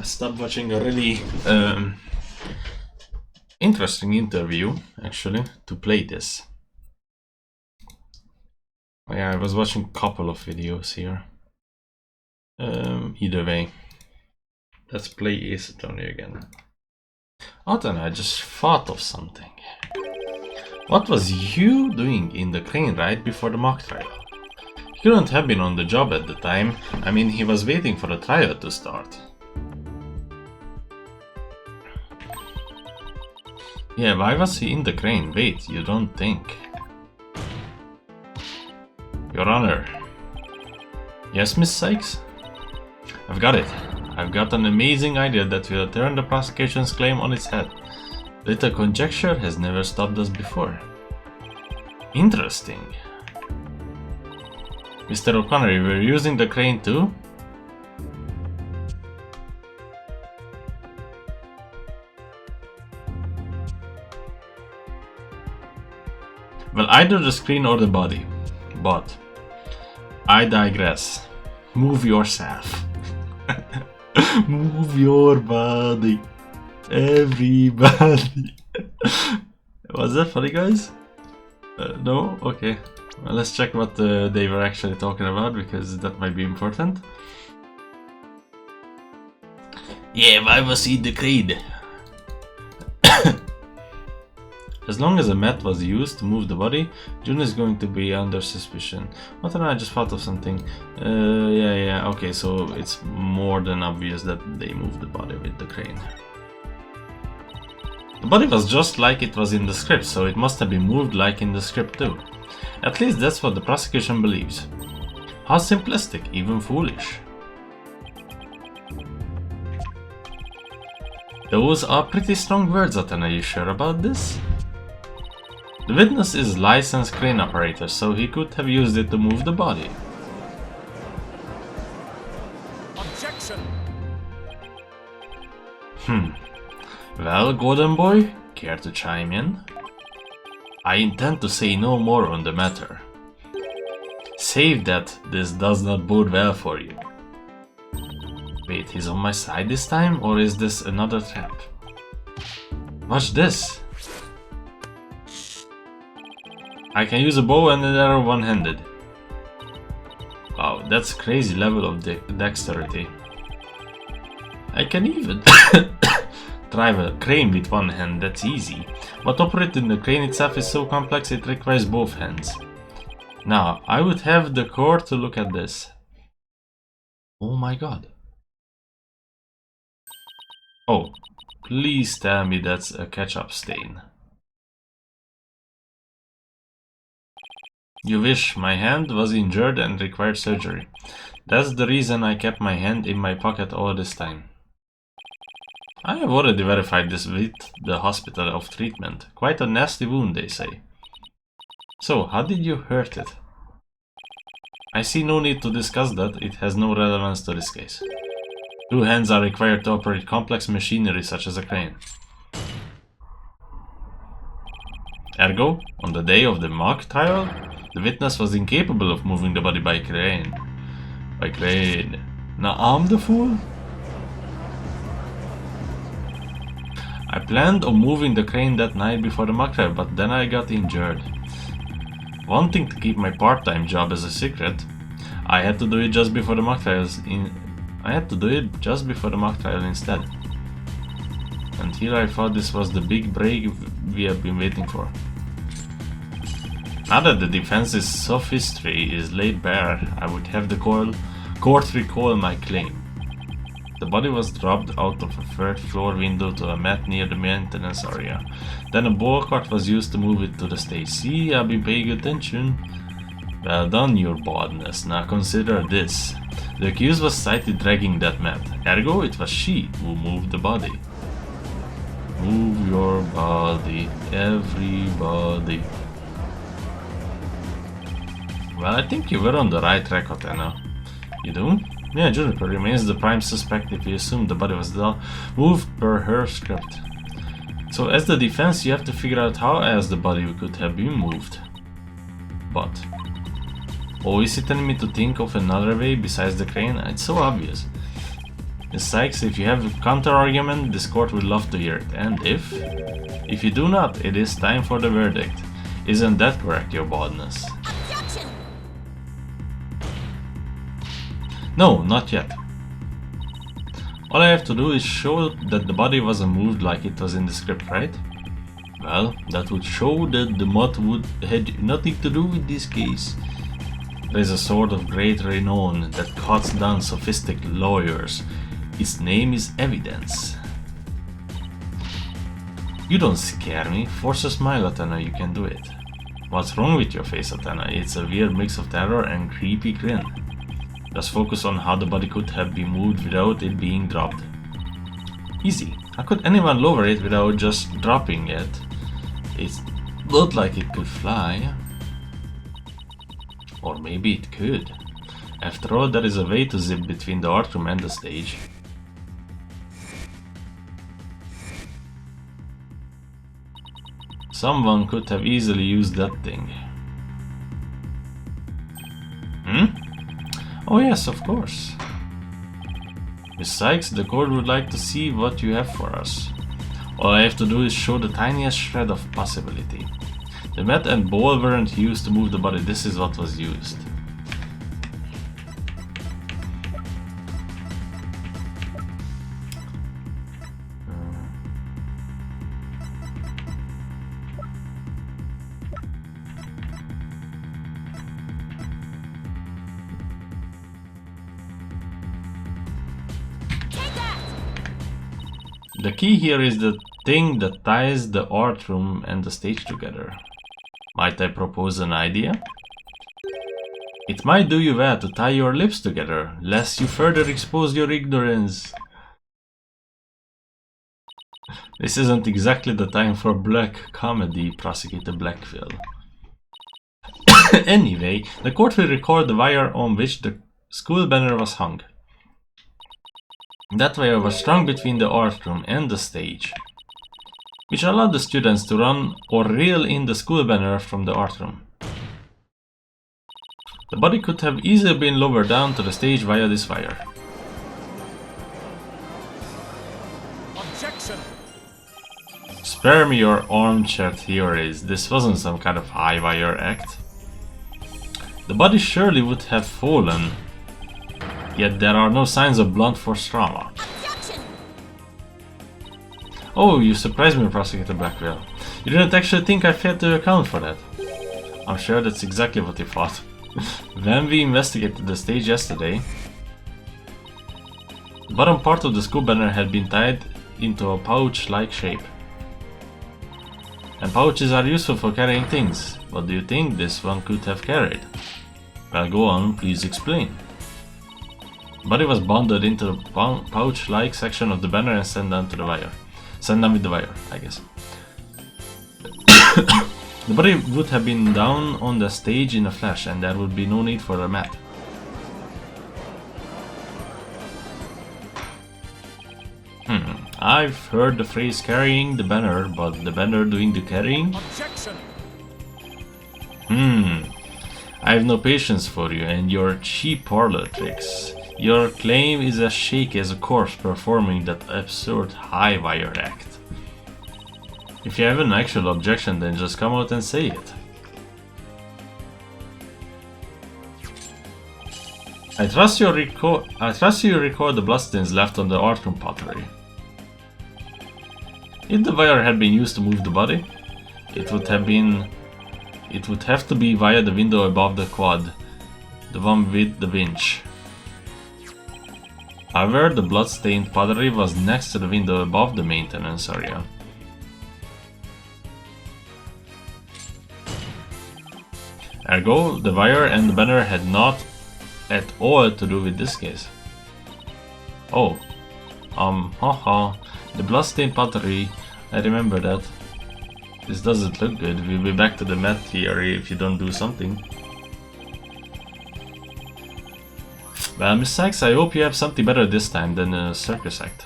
stopped watching a really interesting interview, actually, to play this. Yeah, I was watching a couple of videos here. Either way, let's play Ace Attorney again. Oh, then I just thought of something. What was you doing in the crane right before the mock trial? He couldn't have been on the job at the time. I mean, he was waiting for the trial to start. Yeah, why was he in the crane? Wait, you don't think? Your Honor. Yes, Miss Sykes? I've got it. I've got an amazing idea that will turn the prosecution's claim on its head. Little conjecture has never stopped us before. Interesting. Mr. O'Connor, you were using the crane too? Well, either the screen or the body. But I digress. Move yourself. Move your body. Everybody. Was that funny, guys? No? Okay. Well, let's check what they were actually talking about, because that might be important. Yeah, why was he the crane? As long as a mat was used to move the body, June is going to be under suspicion. What did I just thought of something? Yeah, okay, so it's more than obvious that they moved the body with the crane. The body was just like it was in the script, so it must have been moved like in the script too. At least that's what the prosecution believes. How simplistic, even foolish. Those are pretty strong words, Atana. Are you sure about this? The witness is licensed crane operator, so he could have used it to move the body. Objection. Well, Golden Boy, care to chime in? I intend to say no more on the matter. Save that, this does not bode well for you. Wait, he's on my side this time, or is this another trap? Watch this! I can use a bow and an arrow one-handed. Wow, that's a crazy level of dexterity. I can even drive a crane with one hand, that's easy. But operating the crane itself is so complex it requires both hands. Now, I would have the court to look at this. Oh my god. Oh, please tell me that's a ketchup stain. You wish my hand was injured and required surgery. That's the reason I kept my hand in my pocket all this time. I have already verified this with the hospital of treatment. Quite a nasty wound, they say. So, how did you hurt it? I see no need to discuss that, it has no relevance to this case. Two hands are required to operate complex machinery such as a crane. Ergo, on the day of the mock trial, the witness was incapable of moving the body by crane. Now I'm the fool? I planned on moving the crane that night before the mock trial, but then I got injured. Wanting to keep my part-time job as a secret, I had to do it just before the mock trials instead. And here I thought this was the big break we have been waiting for. Now that the defense's sophistry is laid bare, I would have the court recall my claim. The body was dropped out of a third floor window to a mat near the maintenance area. Then a ball cart was used to move it to the stage. See, I've been paying attention. Well done, your baldness. Now consider this. The accused was sighted dragging that mat. Ergo, it was she who moved the body. Move your body, everybody. Well, I think you were on the right track, Otena. You do? Yeah, Juniper remains the prime suspect if we assume the body was moved per her script. So as the defense, you have to figure out how else the body could have been moved. But... oh, is it telling me to think of another way besides the crane? It's so obvious. Miss Sykes, if you have a counter-argument, this court would love to hear it. And if you do not, it is time for the verdict. Isn't that correct, your baldness? Objection! No, not yet. All I have to do is show that the body wasn't moved like it was in the script, right? Well, that would show that the mod had nothing to do with this case. There is a sword of great renown that cuts down sophisticated lawyers. Its name is evidence. You don't scare me. Force a smile, Athena, you can do it. What's wrong with your face, Athena? It's a weird mix of terror and creepy grin. Just focus on how the body could have been moved without it being dropped. Easy. How could anyone lower it without just dropping it? It looked like it could fly. Or maybe it could. After all, there is a way to zip between the art room and the stage. Someone could have easily used that thing. Oh yes, of course. Miss Sykes, the court would like to see what you have for us. All I have to do is show the tiniest shred of possibility. The mat and ball weren't used to move the body, this is what was used. The key here is the thing that ties the art room and the stage together. Might I propose an idea? It might do you well to tie your lips together, lest you further expose your ignorance. This isn't exactly the time for black comedy, Prosecutor Blackville. Anyway, the court will record the wire on which the school banner was hung. That wire was strung between the art room and the stage, which allowed the students to run or reel in the school banner from the art room. The body could have easily been lowered down to the stage via this wire. Objection! Spare me your armchair theories, this wasn't some kind of high wire act. The body surely would have fallen, yet there are no signs of blunt force trauma. Objection! Oh, you surprised me, Prosecutor Blackwell. You didn't actually think I failed to account for that. I'm sure that's exactly what you thought. When we investigated the stage yesterday, the bottom part of the school banner had been tied into a pouch-like shape. And pouches are useful for carrying things. What do you think this one could have carried? Well, go on, please explain. The body was bonded into the pouch-like section of the banner and sent down to the wire. Sent down with the wire, I guess. The body would have been down on the stage in a flash, and there would be no need for a mat. I've heard the phrase carrying the banner, but the banner doing the carrying? Objection! I have no patience for you and your cheap parlor tricks. Your claim is as shaky as a corpse performing that absurd high wire act. If you have an actual objection, then just come out and say it. I trust you record the bloodstains left on the art room pottery. If the wire had been used to move the body, it would have to be via the window above the quad, the one with the winch. However, the blood-stained pottery was next to the window above the maintenance area. Ergo, the wire and the banner had not at all to do with this case. Oh, haha, the bloodstained pottery, I remember that. This doesn't look good, we'll be back to the mat theory if you don't do something. Well, Miss Sykes, I hope you have something better this time than a circus act.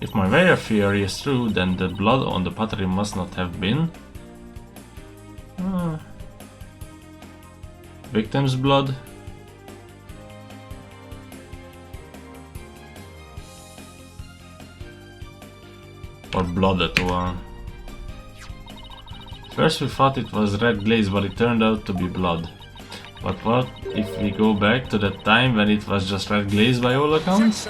If my wire theory is true, then the blood on the pottery must not have been... victim's blood? blood at all. First we thought it was red glaze, but it turned out to be blood. But what if we go back to that time when it was just red glaze by all accounts?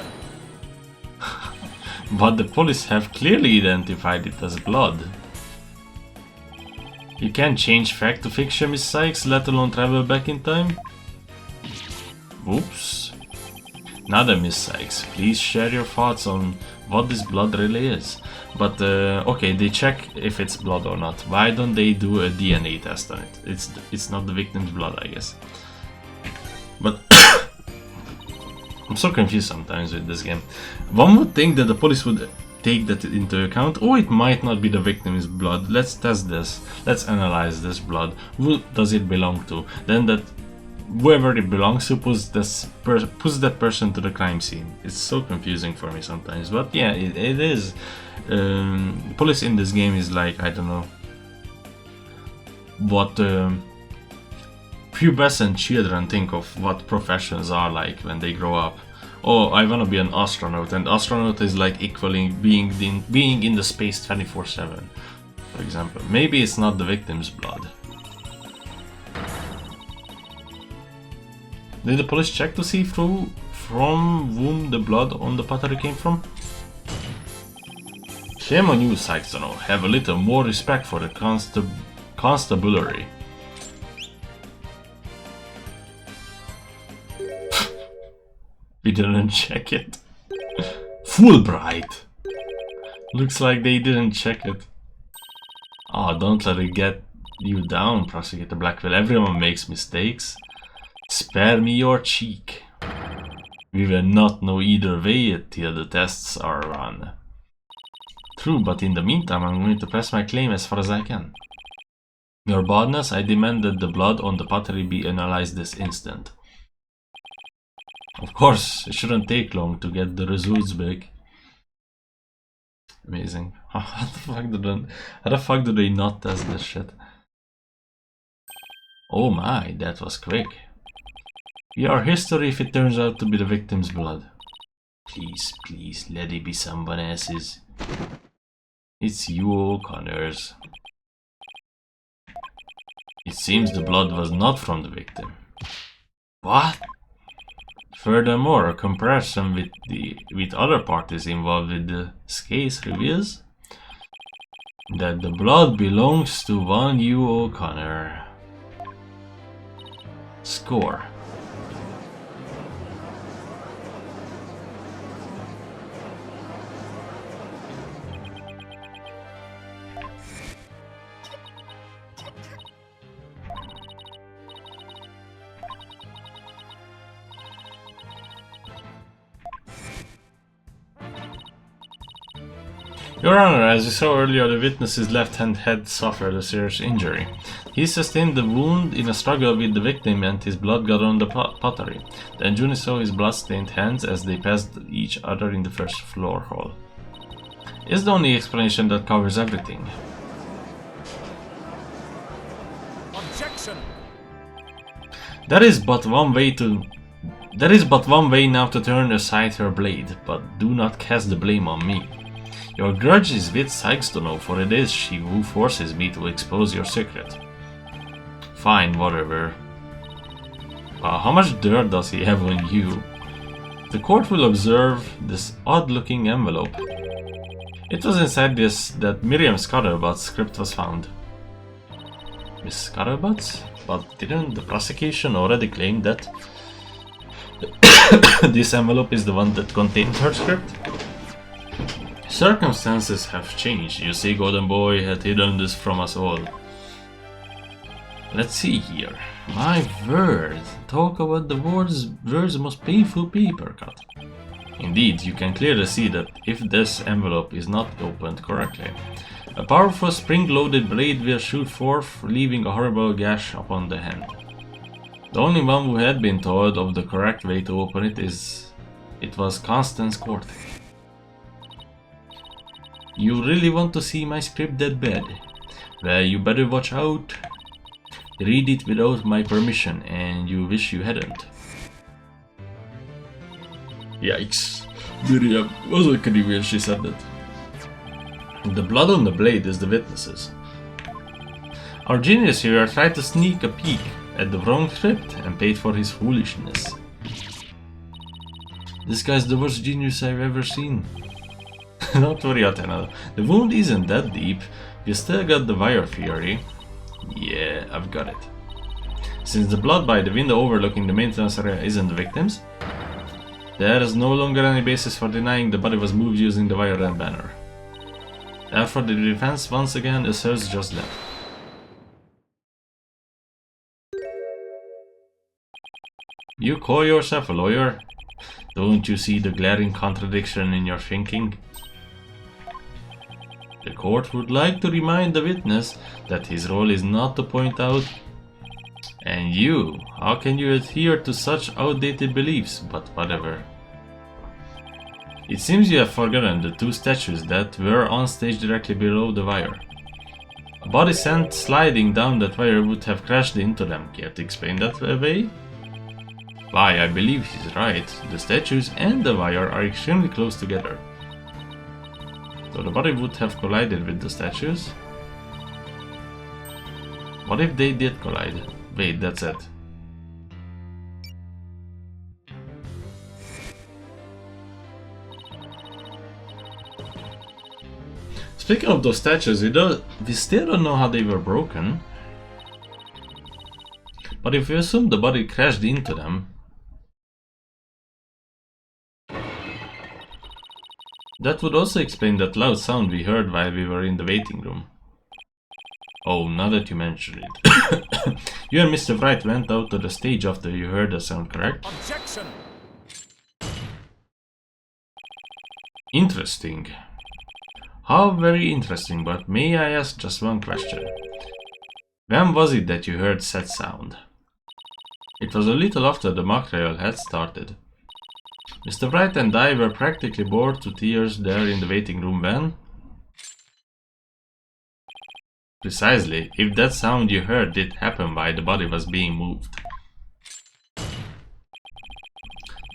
But the police have clearly identified it as blood. You can't change fact to fiction, Miss Sykes, let alone travel back in time? Oops. Now then, Miss Sykes, please share your thoughts on what this blood really is. But okay, they check if it's blood or not. Why don't they do a DNA test on it? It's not the victim's blood, I guess. But I'm so confused sometimes with this game. One would think that the police would take that into account. Oh, it might not be the victim's blood. Let's test this. Let's analyze this blood. Who does it belong to? Then that whoever it belongs to puts that person to the crime scene. It's so confusing for me sometimes. But yeah, it is. Police in this game is like, I don't know what pubescent children think of what professions are like when they grow up. Oh, I wanna be an astronaut, and astronaut is like equaling being in the space 24/7, for example. Maybe it's not the victim's blood. Did the police check to see from whom the blood on the pottery came from? Shame on you, Sykes-Dono. Have a little more respect for the constabulary. We didn't check it. Fulbright! Looks like they didn't check it. Oh, don't let it get you down, Prosecutor Blackwell. Everyone makes mistakes. Spare me your cheek. We will not know either way till the tests are run. True, but in the meantime I'm going to press my claim as far as I can. Your boldness, I demand that the blood on the pottery be analyzed this instant. Of course, it shouldn't take long to get the results back. Amazing. How the fuck do they not test this shit? Oh my, that was quick. We are history if it turns out to be the victim's blood. Please, please, let it be someone else's. It's you, O'Connor's. It seems the blood was not from the victim. What? Furthermore, a comparison with other parties involved with the case reveals that the blood belongs to one you, O'Connor. Score. Your Honor, as you saw earlier, the witness's left hand had suffered a serious injury. He sustained the wound in a struggle with the victim and his blood got on the pottery. Then Juni saw his blood-stained hands as they passed each other in the first floor hall. It's the only explanation that covers everything. Objection. There is but one way now to turn aside her blade, but do not cast the blame on me. Your grudge is with Sykes-Dono, for it is she who forces me to expose your secret. Fine, whatever. How much dirt does he have on you? The court will observe this odd-looking envelope. It was inside this that Miriam Scuttlebut's script was found. Miss Scuttlebut's? But didn't the prosecution already claim that this envelope is the one that contained her script? Circumstances have changed. You see, Golden Boy had hidden this from us all. Let's see here. My word. Talk about the world's most painful paper cut. Indeed, you can clearly see that if this envelope is not opened correctly, a powerful spring-loaded blade will shoot forth, leaving a horrible gash upon the hand. The only one who had been told of the correct way to open it was Constance Court. You really want to see my script that bad? Well, you better watch out. Read it without my permission, and you wish you hadn't. Yikes. Miriam wasn't creepy when she said that. The blood on the blade is the witnesses. Our genius here tried to sneak a peek at the wrong crypt and paid for his foolishness. This guy's the worst genius I've ever seen. Don't worry, Athena. The wound isn't that deep. You still got the wire theory. Yeah, I've got it. Since the blood by the window overlooking the maintenance area isn't the victim's, there is no longer any basis for denying the body was moved using the wire and banner. Therefore, the defense once again asserts just that. You call yourself a lawyer? Don't you see the glaring contradiction in your thinking? The court would like to remind the witness that his role is not to point out. And you, how can you adhere to such outdated beliefs? But whatever. It seems you have forgotten the two statues that were on stage directly below the wire. A body sent sliding down that wire would have crashed into them. Care to explain that away? Why, I believe he's right. The statues and the wire are extremely close together. So the body would have collided with the statues? What if they did collide? Wait, that's it. Speaking of those statues, we still don't know how they were broken. But if we assume the body crashed into them, that would also explain that loud sound we heard while we were in the waiting room. Oh, now that you mention it. You and Mr. Wright went out to the stage after you heard the sound, correct? Objection! Interesting. How very interesting, but may I ask just one question? When was it that you heard said sound? It was a little after the mock trial had started. Mr. Wright and I were practically bored to tears there in the waiting room when... Precisely, if that sound you heard did happen while the body was being moved.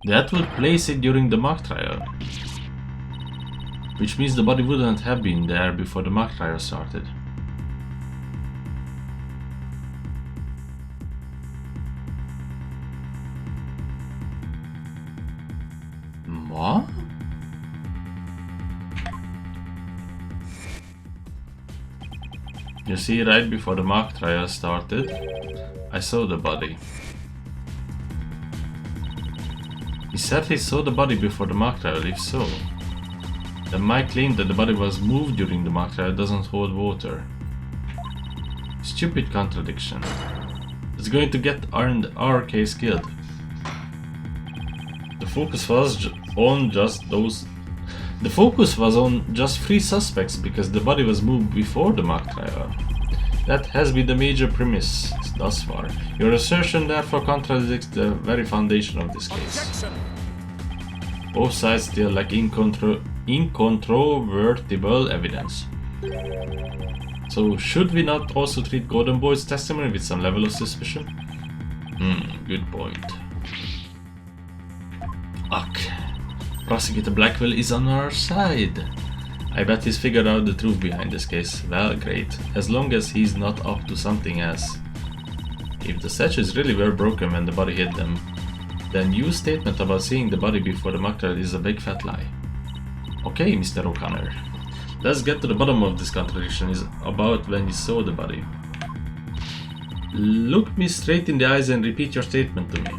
That would place it during the mock trial. Which means the body wouldn't have been there before the mock trial started. What? You see, right before the mock trial started, I saw the body. He said he saw the body before the mock trial. If so, then my claim that the body was moved during the mock trial doesn't hold water. Stupid contradiction. It's going to get our case killed. The focus was on just 3 suspects because the body was moved before the mock trial. That has been the major premise thus far. Your assertion therefore contradicts the very foundation of this case. Objection! Both sides still lack incontrovertible evidence. So should we not also treat Golden Boy's testimony with some level of suspicion? Good point. Ugh. Prosecutor Blackwell is on our side. I bet he's figured out the truth behind this case. Well, great. As long as he's not up to something else. If the statues really were broken when the body hit them, then your statement about seeing the body before the mock trial is a big fat lie. Okay, Mr. O'Connor. Let's get to the bottom of this contradiction is about when you saw the body. Look me straight in the eyes and repeat your statement to me.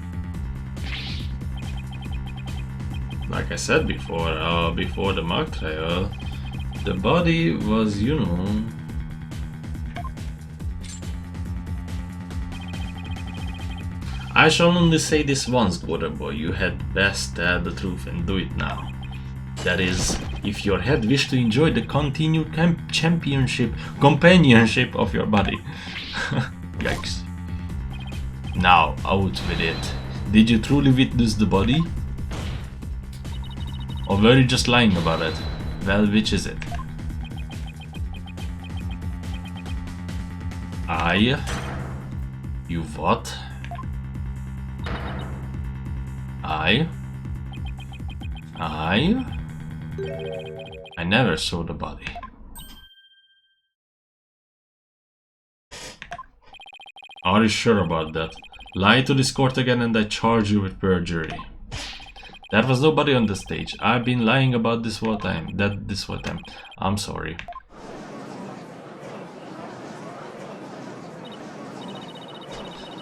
Like I said before, before the mock trial, the body was, you know... I shall only say this once, Golden Boy. You had best tell the truth and do it now. That is, if your head wished to enjoy the continued companionship of your body. Yikes. Now, out with it. Did you truly witness the body? Or were you just lying about it? Well, which is it? You what? I never saw the body. Are you sure about that? Lie to this court again and I charge you with perjury. There was nobody on the stage. I've been lying about this whole time. I'm sorry.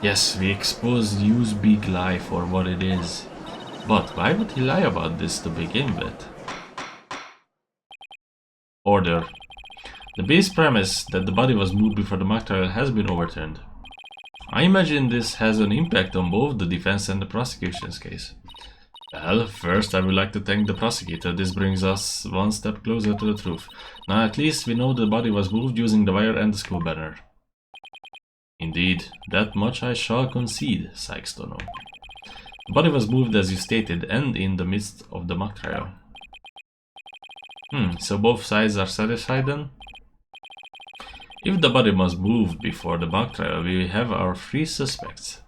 Yes, we exposed Yu's big lie for what it is. But why would he lie about this to begin with? Order. The base premise that the body was moved before the mock trial has been overturned. I imagine this has an impact on both the defense and the prosecution's case. Well, first I would like to thank the prosecutor. This brings us one step closer to the truth. Now at least we know the body was moved using the wire and the school banner. Indeed, that much I shall concede, Sykes-Tono. The body was moved as you stated and in the midst of the mock trial. So both sides are satisfied then? If the body was moved before the mock trial, we have our 3 suspects.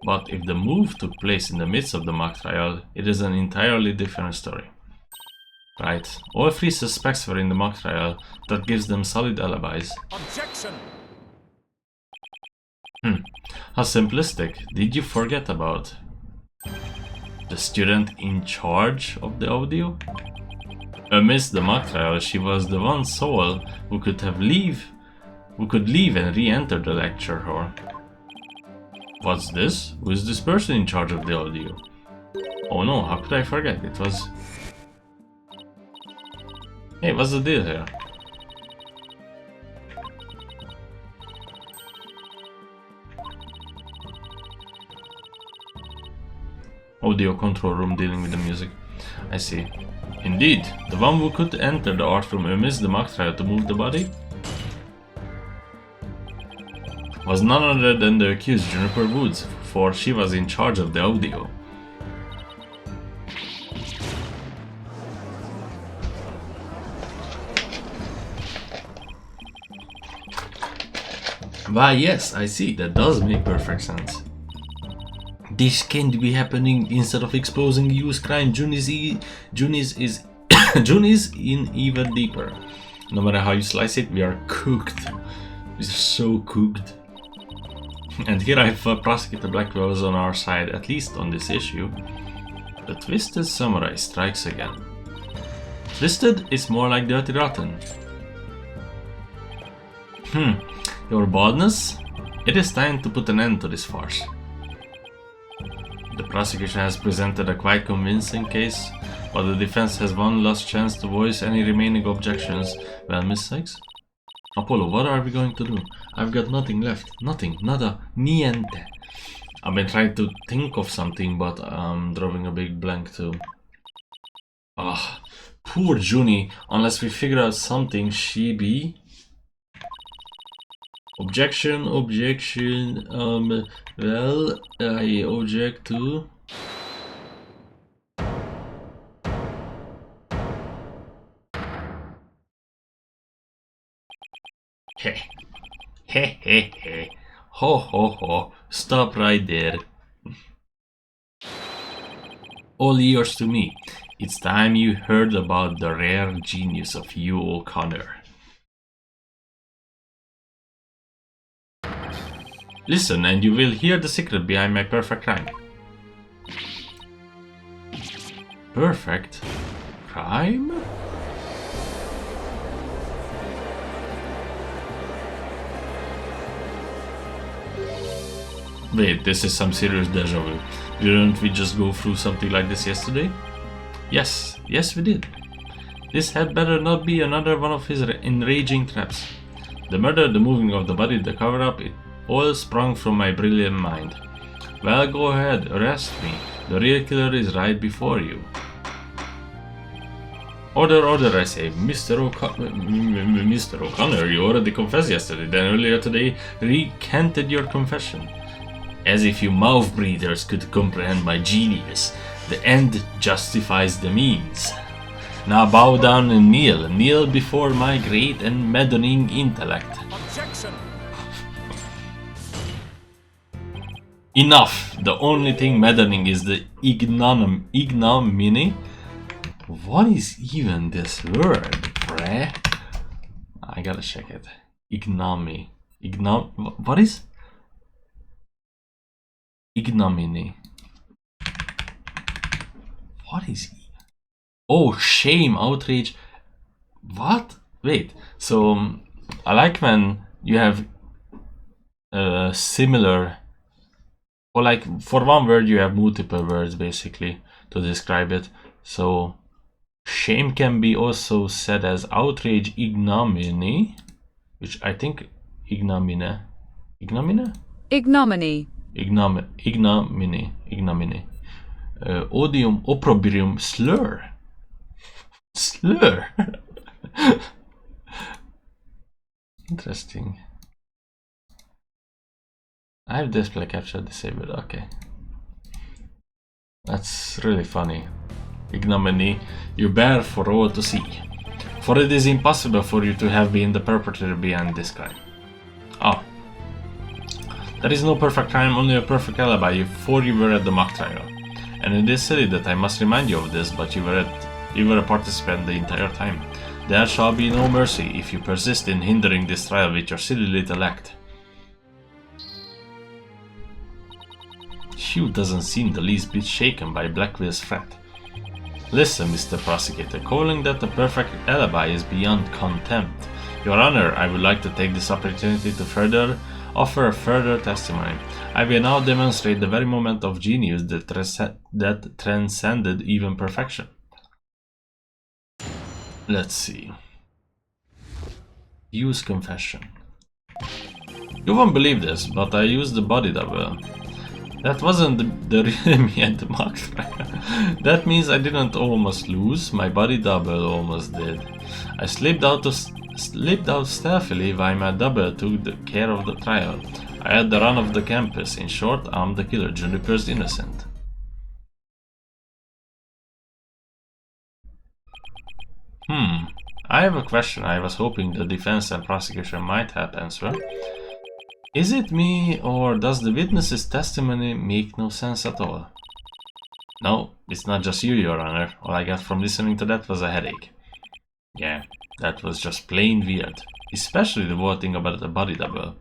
But if the move took place in the midst of the mock trial, it is an entirely different story. Right, all 3 suspects were in the mock trial. That gives them solid alibis. Objection! How simplistic. Did you forget about the student in charge of the audio? Amidst the mock trial, she was the one soul who could leave and re-enter the lecture hall. What's this? Who is this person in charge of the audio? Oh no, how could I forget? It was... Hey, what's the deal here? Audio control room dealing with the music. I see. Indeed, the one who could enter the art room amidst the mock trial to move the body was none other than the accused, Juniper Woods, for she was in charge of the audio. Why yes, I see, that does make perfect sense. This can't be happening. Instead of exposing Yu's crime, Jun is in even deeper. No matter how you slice it, we are cooked. We're so cooked. And here I have Prosecutor Blackwell's on our side, at least on this issue. The Twisted Samurai strikes again. Twisted is more like Dirty Rotten. Your baldness? It is time to put an end to this farce. The prosecution has presented a quite convincing case, but the defense has one last chance to voice any remaining objections. Well, Miss Sykes? Apollo, what are we going to do? I've got nothing left. Nothing. Nada. Niente. I've been trying to think of something, but I'm drawing a big blank too. Poor Junie. Unless we figure out something, she be... Objection. Well, I object to... He. Ho ho ho. Stop right there. All ears to me. It's time you heard about the rare genius of Hugh O'Connor. Listen, and you will hear the secret behind my perfect crime. Perfect crime? Wait, this is some serious deja vu. Didn't we just go through something like this yesterday? Yes we did. This had better not be another one of his enraging traps. The murder, the moving of the body, the cover-up, it all sprung from my brilliant mind. Well, go ahead, arrest me. The real killer is right before you. Order, I say. Mr. O'Connor, you already confessed yesterday, then earlier today recanted your confession. As if you mouth breathers could comprehend my genius. The end justifies the means. Now bow down and kneel before my great and maddening intellect. Objection! Enough! The only thing maddening is the ignominy. What is even this word, bruh? I gotta check it. Ignominy. What is? Ignominy. What is he? Oh, shame, outrage. What? Wait. So I like when you have similar, or like for one word you have multiple words basically to describe it. So shame can be also said as outrage, ignominy, which I think ignominy. Ignominy? Ignominy. Ignominy. Odium, opprobrium, slur. Slur. Interesting. I have display capture disabled. Okay. That's really funny. Ignominy, you bear for all to see. For it is impossible for you to have been the perpetrator behind this crime. Oh. There is no perfect crime, only a perfect alibi, for you were at the mock trial. And it is silly that I must remind you of this, but you were a participant the entire time. There shall be no mercy if you persist in hindering this trial with your silly little act. Hugh doesn't seem the least bit shaken by Blackwell's threat. Listen, Mr. Prosecutor, calling that a perfect alibi is beyond contempt. Your Honor, I would like to take this opportunity to offer further testimony. I will now demonstrate the very moment of genius that transcended even perfection. Let's see. Use confession. You won't believe this, but I used the body double. That wasn't the real me at the mock trial. That means I didn't almost lose, my body double almost did. I slipped out stealthily while my double took care of the trial. I had the run of the campus. In short, I'm the killer. Juniper's innocent. I have a question I was hoping the defense and prosecution might help answer. Is it me, or does the witness's testimony make no sense at all? No, it's not just you, Your Honor. All I got from listening to that was a headache. Yeah, that was just plain weird. Especially the whole thing about the body double.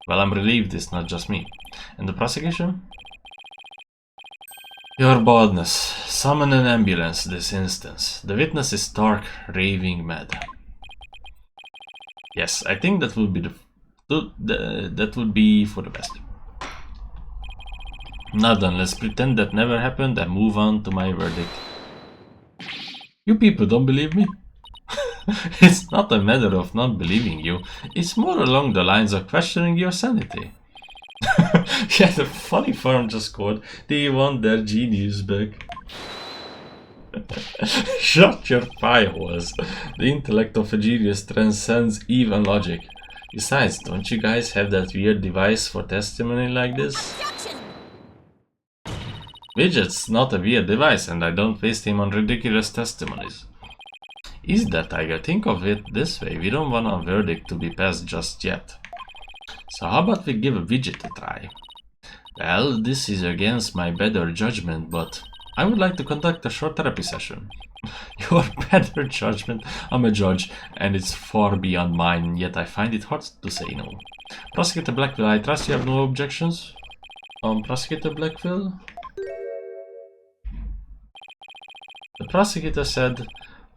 Well, I'm relieved it's not just me. And the prosecution? Your boldness. Summon an ambulance this instance. The witness is stark, raving mad. Yes, I think that would be that would be for the best. Now then, let's pretend that never happened and move on to my verdict. You people don't believe me? It's not a matter of not believing you, it's more along the lines of questioning your sanity. Yeah, the funny farm just scored. They want their genius back. Shut your pie holes. The intellect of a genius transcends even logic. Besides, don't you guys have that weird device for testimony like this? Widget's not a weird device, and I don't waste him on ridiculous testimonies. Is that, Tiger? Think of it this way, we don't want our verdict to be passed just yet. So how about we give a widget a try? Well, this is against my better judgment, but I would like to conduct a short therapy session. Your better judgment? I'm a judge, and it's far beyond mine, yet I find it hard to say no. Prosecutor Blackville, I trust you have no objections? Prosecutor Blackville? The prosecutor said,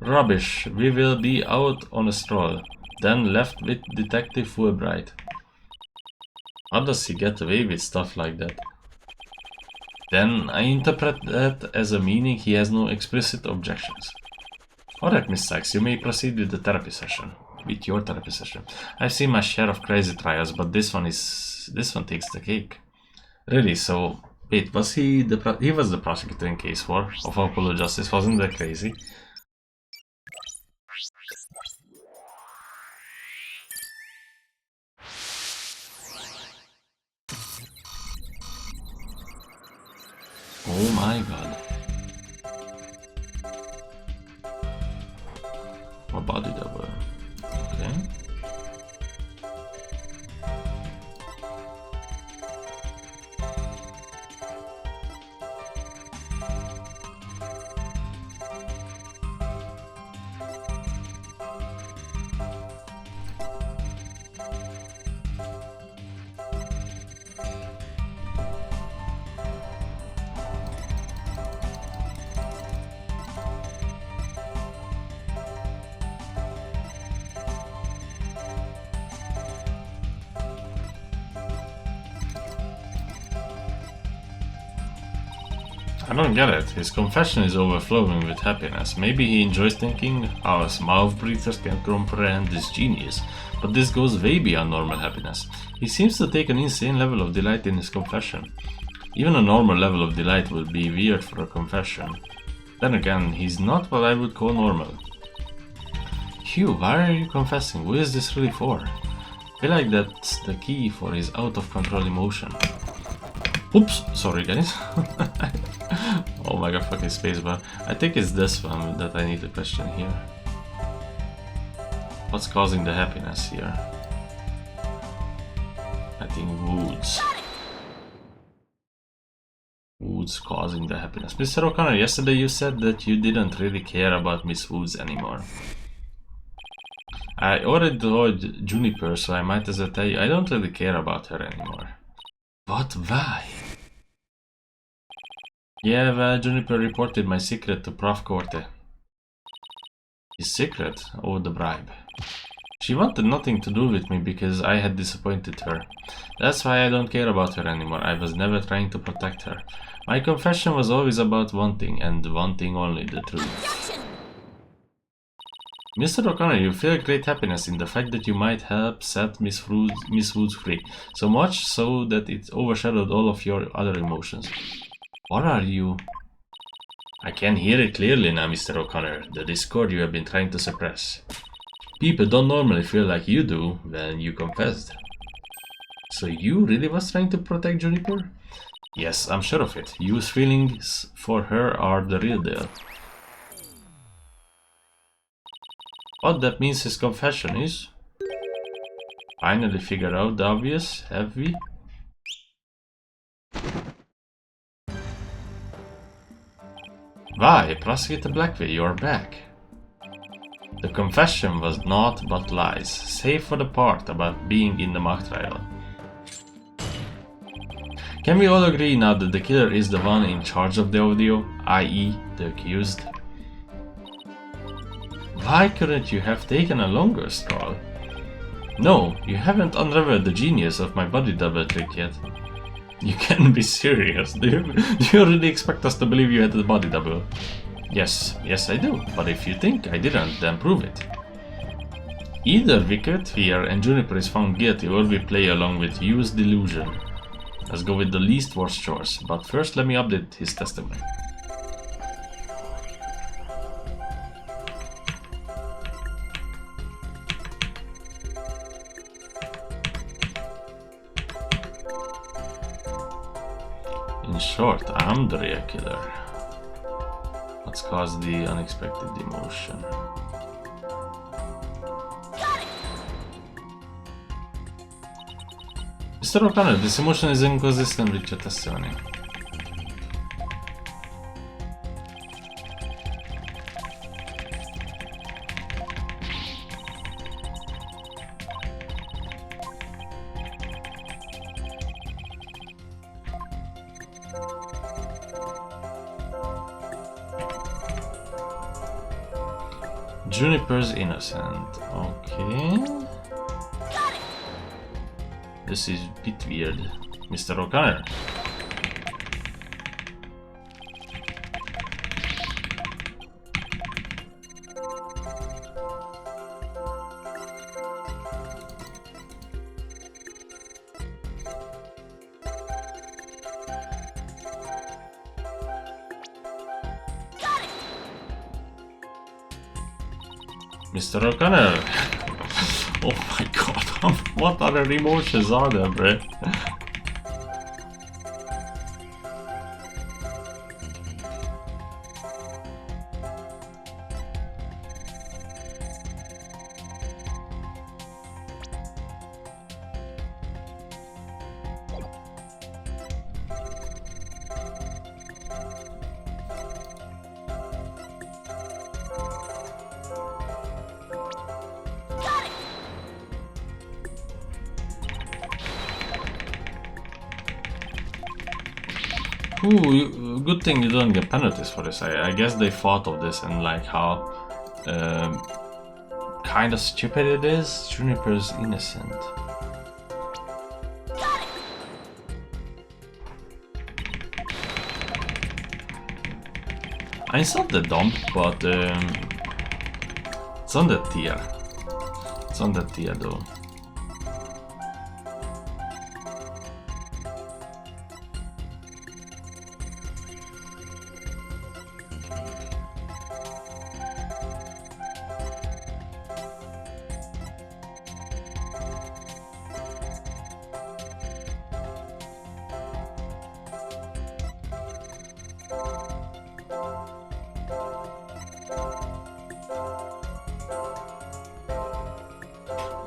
"Rubbish, we will be out on a stroll," then left with Detective Fulbright. How does he get away with stuff like that? Then I interpret that as a meaning he has no explicit objections. Alright, Miss Sykes, you may proceed with the therapy session. With your therapy session. I've seen my share of crazy trials, but this one takes the cake. Really, so wait, was he was the prosecutor in case 4 of Apollo Justice, wasn't that crazy? Oh my god. A body double. Okay. I don't get it. His confession is overflowing with happiness. Maybe he enjoys thinking how us mouth breathers can comprehend this genius, but this goes way beyond normal happiness. He seems to take an insane level of delight in his confession. Even a normal level of delight would be weird for a confession. Then again, he's not what I would call normal. Hugh, why are you confessing? Who is this really for? I feel like that's the key for his out-of-control emotion. Oops, sorry guys. Oh my god, fucking spacebar. I think it's this one that I need to question here. What's causing the happiness here? I think Woods. Woods causing the happiness. Mr. O'Connor, yesterday you said that you didn't really care about Miss Woods anymore. I already told Juniper, so I might as well tell you I don't really care about her anymore. But why? Yeah, well, Juniper reported my secret to Prof. Corte. His secret? Oh, the bribe. She wanted nothing to do with me because I had disappointed her. That's why I don't care about her anymore. I was never trying to protect her. My confession was always about wanting, and wanting only the truth. Mr. O'Connor, you feel great happiness in the fact that you might help set Miss Woods free. So much so that it overshadowed all of your other emotions. What are you? I can hear it clearly now, Mr. O'Connor, the discord you have been trying to suppress. People don't normally feel like you do when you confessed. So you really was trying to protect Juniper? Yes, I'm sure of it. Yu's feelings for her are the real deal. What that means his confession is? Finally figured out the obvious, have we? Why, Prosecutor Blackway, you're back. The confession was naught but lies, save for the part about being in the mock trial. Can we all agree now that the killer is the one in charge of the audio, i.e. the accused? Why couldn't you have taken a longer scroll? No, you haven't unraveled the genius of my body double trick yet. You can't be serious. Do you really expect us to believe you had the body double? Yes I do, but if you think I didn't, then prove it. Either we quit here and Juniper is found guilty, or we play along with Yu's delusion. Let's go with the least worst choice, but first let me update his testimony. In short, I'm the real killer. What's caused the unexpected emotion? Mr. O'Connor, this emotion is inconsistent with your testimony. Juniper's innocent. Okay. This is a bit weird. Mr. O'Connor. Mr. O'Connor! Oh my god, what other emotions are there, bro? Ooh, good thing you don't get penalties for this. I guess they thought of this and like how kind of stupid it is. Juniper's innocent. I saw the dump, but it's on that tier. It's on that tier though.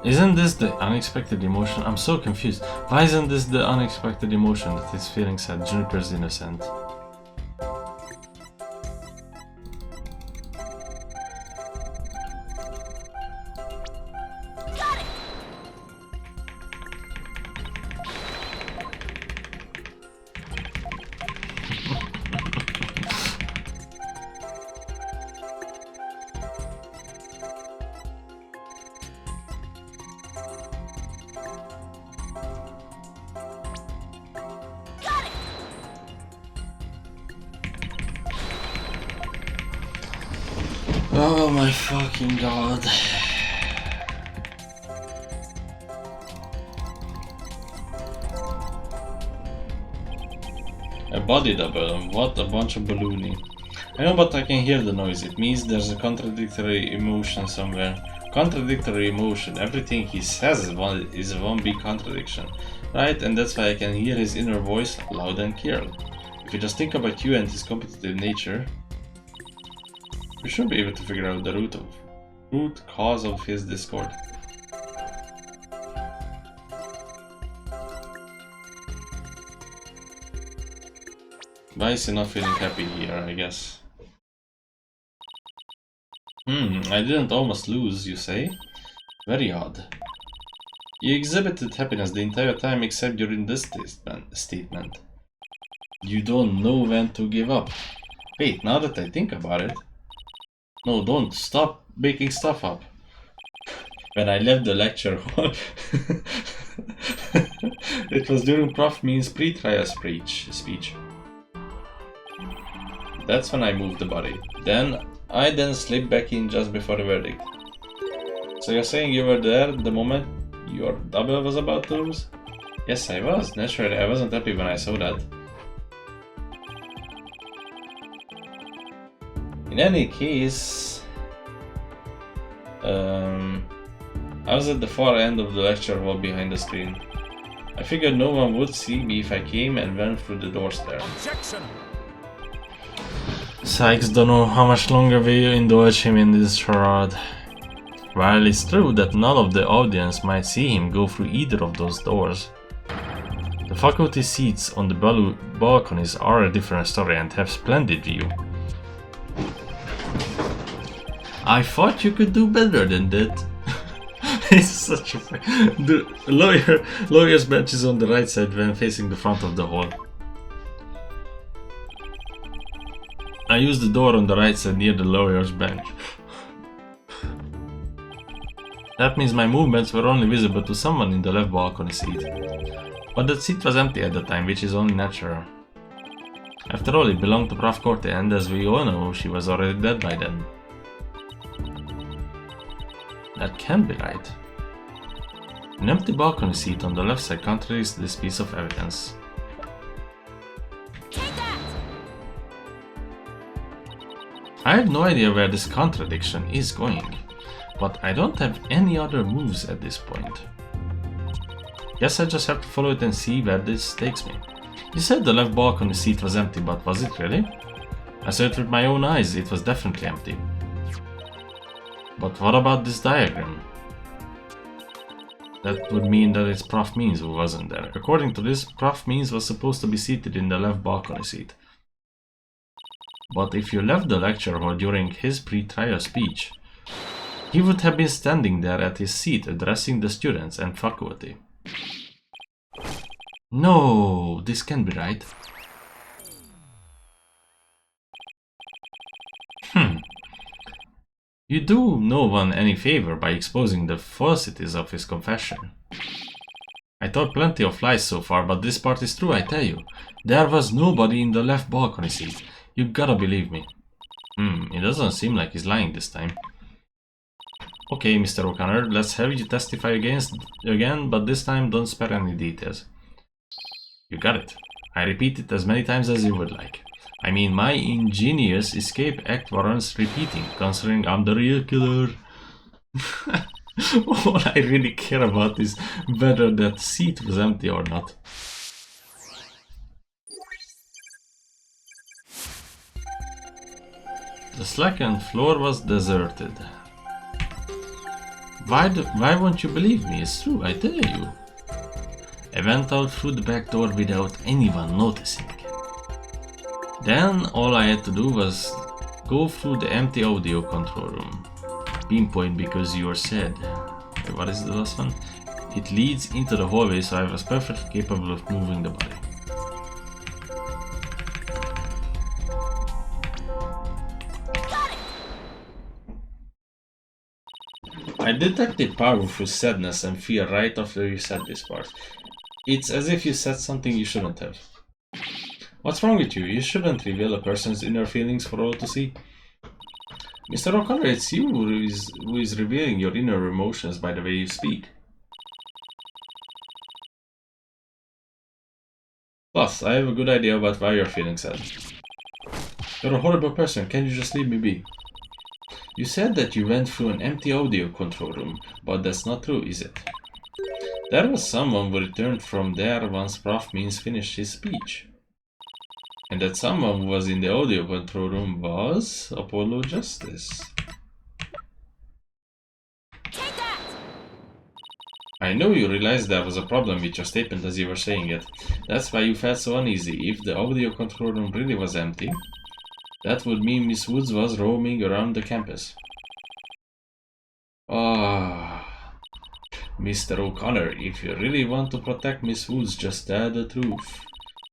Isn't this the unexpected emotion? I'm so confused. Why isn't this the unexpected emotion that he's feeling sad? Juniper's innocent. Oh my fucking god. A body double, what a bunch of ballooning. I know, but I can hear the noise. It means there's a contradictory emotion somewhere. Contradictory emotion. Everything he says is one big contradiction. Right? And that's why I can hear his inner voice loud and clear. If you just think about you and his competitive nature, we should be able to figure out the root cause of his discord. Why is he not feeling happy here, I guess? I didn't almost lose, you say? Very odd. You exhibited happiness the entire time except during this statement. You don't know when to give up. Wait, now that I think about it... No, don't. Stop making stuff up. When I left the lecture hall... It was during Prof. Mean's pre-trial speech. That's when I moved the body. I then slipped back in just before the verdict. So you're saying you were there the moment your double was about to lose? Yes, I was. Naturally, I wasn't happy when I saw that. In any case, I was at the far end of the lecture hall behind the screen. I figured no one would see me if I came and went through the doors there. Objection. Sykes don't know how much longer will you indulge him in this charade. While it's true that none of the audience might see him go through either of those doors, the faculty seats on the balconies are a different story and have splendid view. I thought you could do better than that. It's such a... The lawyer's bench is on the right side when facing the front of the hall. I used the door on the right side near the lawyer's bench. That means my movements were only visible to someone in the left balcony seat. But that seat was empty at the time, which is only natural. After all, it belonged to Prof. Corte, and as we all know, she was already dead by then. That can't be right. An empty balcony seat on the left side contradicts this piece of evidence. I have no idea where this contradiction is going, but I don't have any other moves at this point. Guess I just have to follow it and see where this takes me. You said the left balcony seat was empty, but was it really? I saw it with my own eyes, it was definitely empty. But what about this diagram? That would mean that it's Prof. Means who wasn't there. According to this, Prof. Means was supposed to be seated in the left balcony seat. But if you left the lecture hall during his pre-trial speech, he would have been standing there at his seat addressing the students and faculty. No, this can't be right. You do no one any favor by exposing the falsities of his confession. I told plenty of lies so far, but this part is true, I tell you. There was nobody in the left balcony seat. You gotta believe me. It doesn't seem like he's lying this time. Okay, Mr. O'Connor, let's have you testify again, but this time don't spare any details. You got it. I repeat it as many times as you would like. I mean, my ingenious escape act warrants repeating, considering I'm the real killer. All I really care about is whether that seat was empty or not. The second floor was deserted. Why won't you believe me? It's true, I tell you. I went out through the back door without anyone noticing. Then all I had to do was go through the empty audio control room. Pinpoint because you were said. What is the last one? It leads into the hallway, so I was perfectly capable of moving the body. I detected powerful sadness and fear right after you said this part. It's as if you said something you shouldn't have. What's wrong with you? You shouldn't reveal a person's inner feelings for all to see. Mr. O'Connor, it's you who is revealing your inner emotions by the way you speak. Plus, I have a good idea about why you're feeling sad. You're a horrible person, can't you just leave me be? You said that you went through an empty audio control room, but that's not true, is it? There was someone who returned from there once Prof. Means finished his speech. And that someone who was in the audio control room was Apollo Justice. Take that! I know you realized there was a problem with your statement as you were saying it. That's why you felt so uneasy. If the audio control room really was empty, that would mean Miss Woods was roaming around the campus. Mr. O'Connor, if you really want to protect Miss Woods, just tell the truth.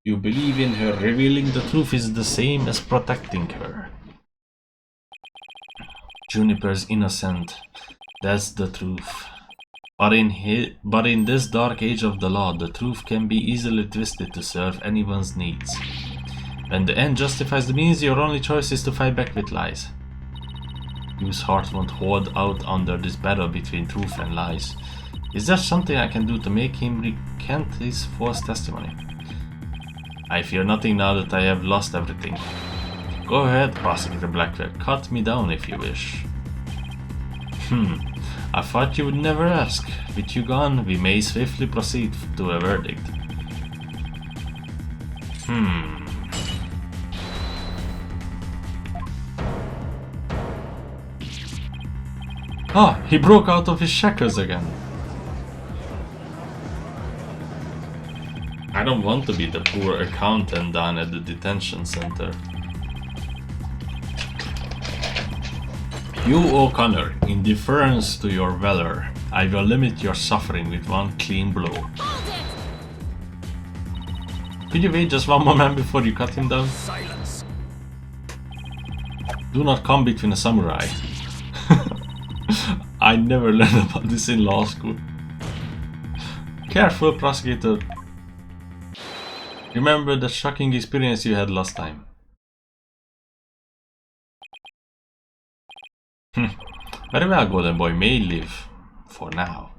You believe in her. Revealing the truth is the same as protecting her. Juniper's innocent. That's the truth. But in this dark age of the law, the truth can be easily twisted to serve anyone's needs. When the end justifies the means, your only choice is to fight back with lies. Hugh's heart won't hold out under this battle between truth and lies. Is there something I can do to make him recant his false testimony? I fear nothing now that I have lost everything. Go ahead, Prosecutor Blackwell, cut me down if you wish. I thought you would never ask. With you gone, we may swiftly proceed to a verdict. He broke out of his shackles again. I don't want to be the poor accountant down at the detention center. You, O'Connor, in deference to your valor, I will limit your suffering with one clean blow. Could you wait just one moment before you cut him down? Silence. Do not come between a samurai. I never learned about this in law school. Careful, prosecutor. Remember the shocking experience you had last time. Very well, Golden Boy may live. For now.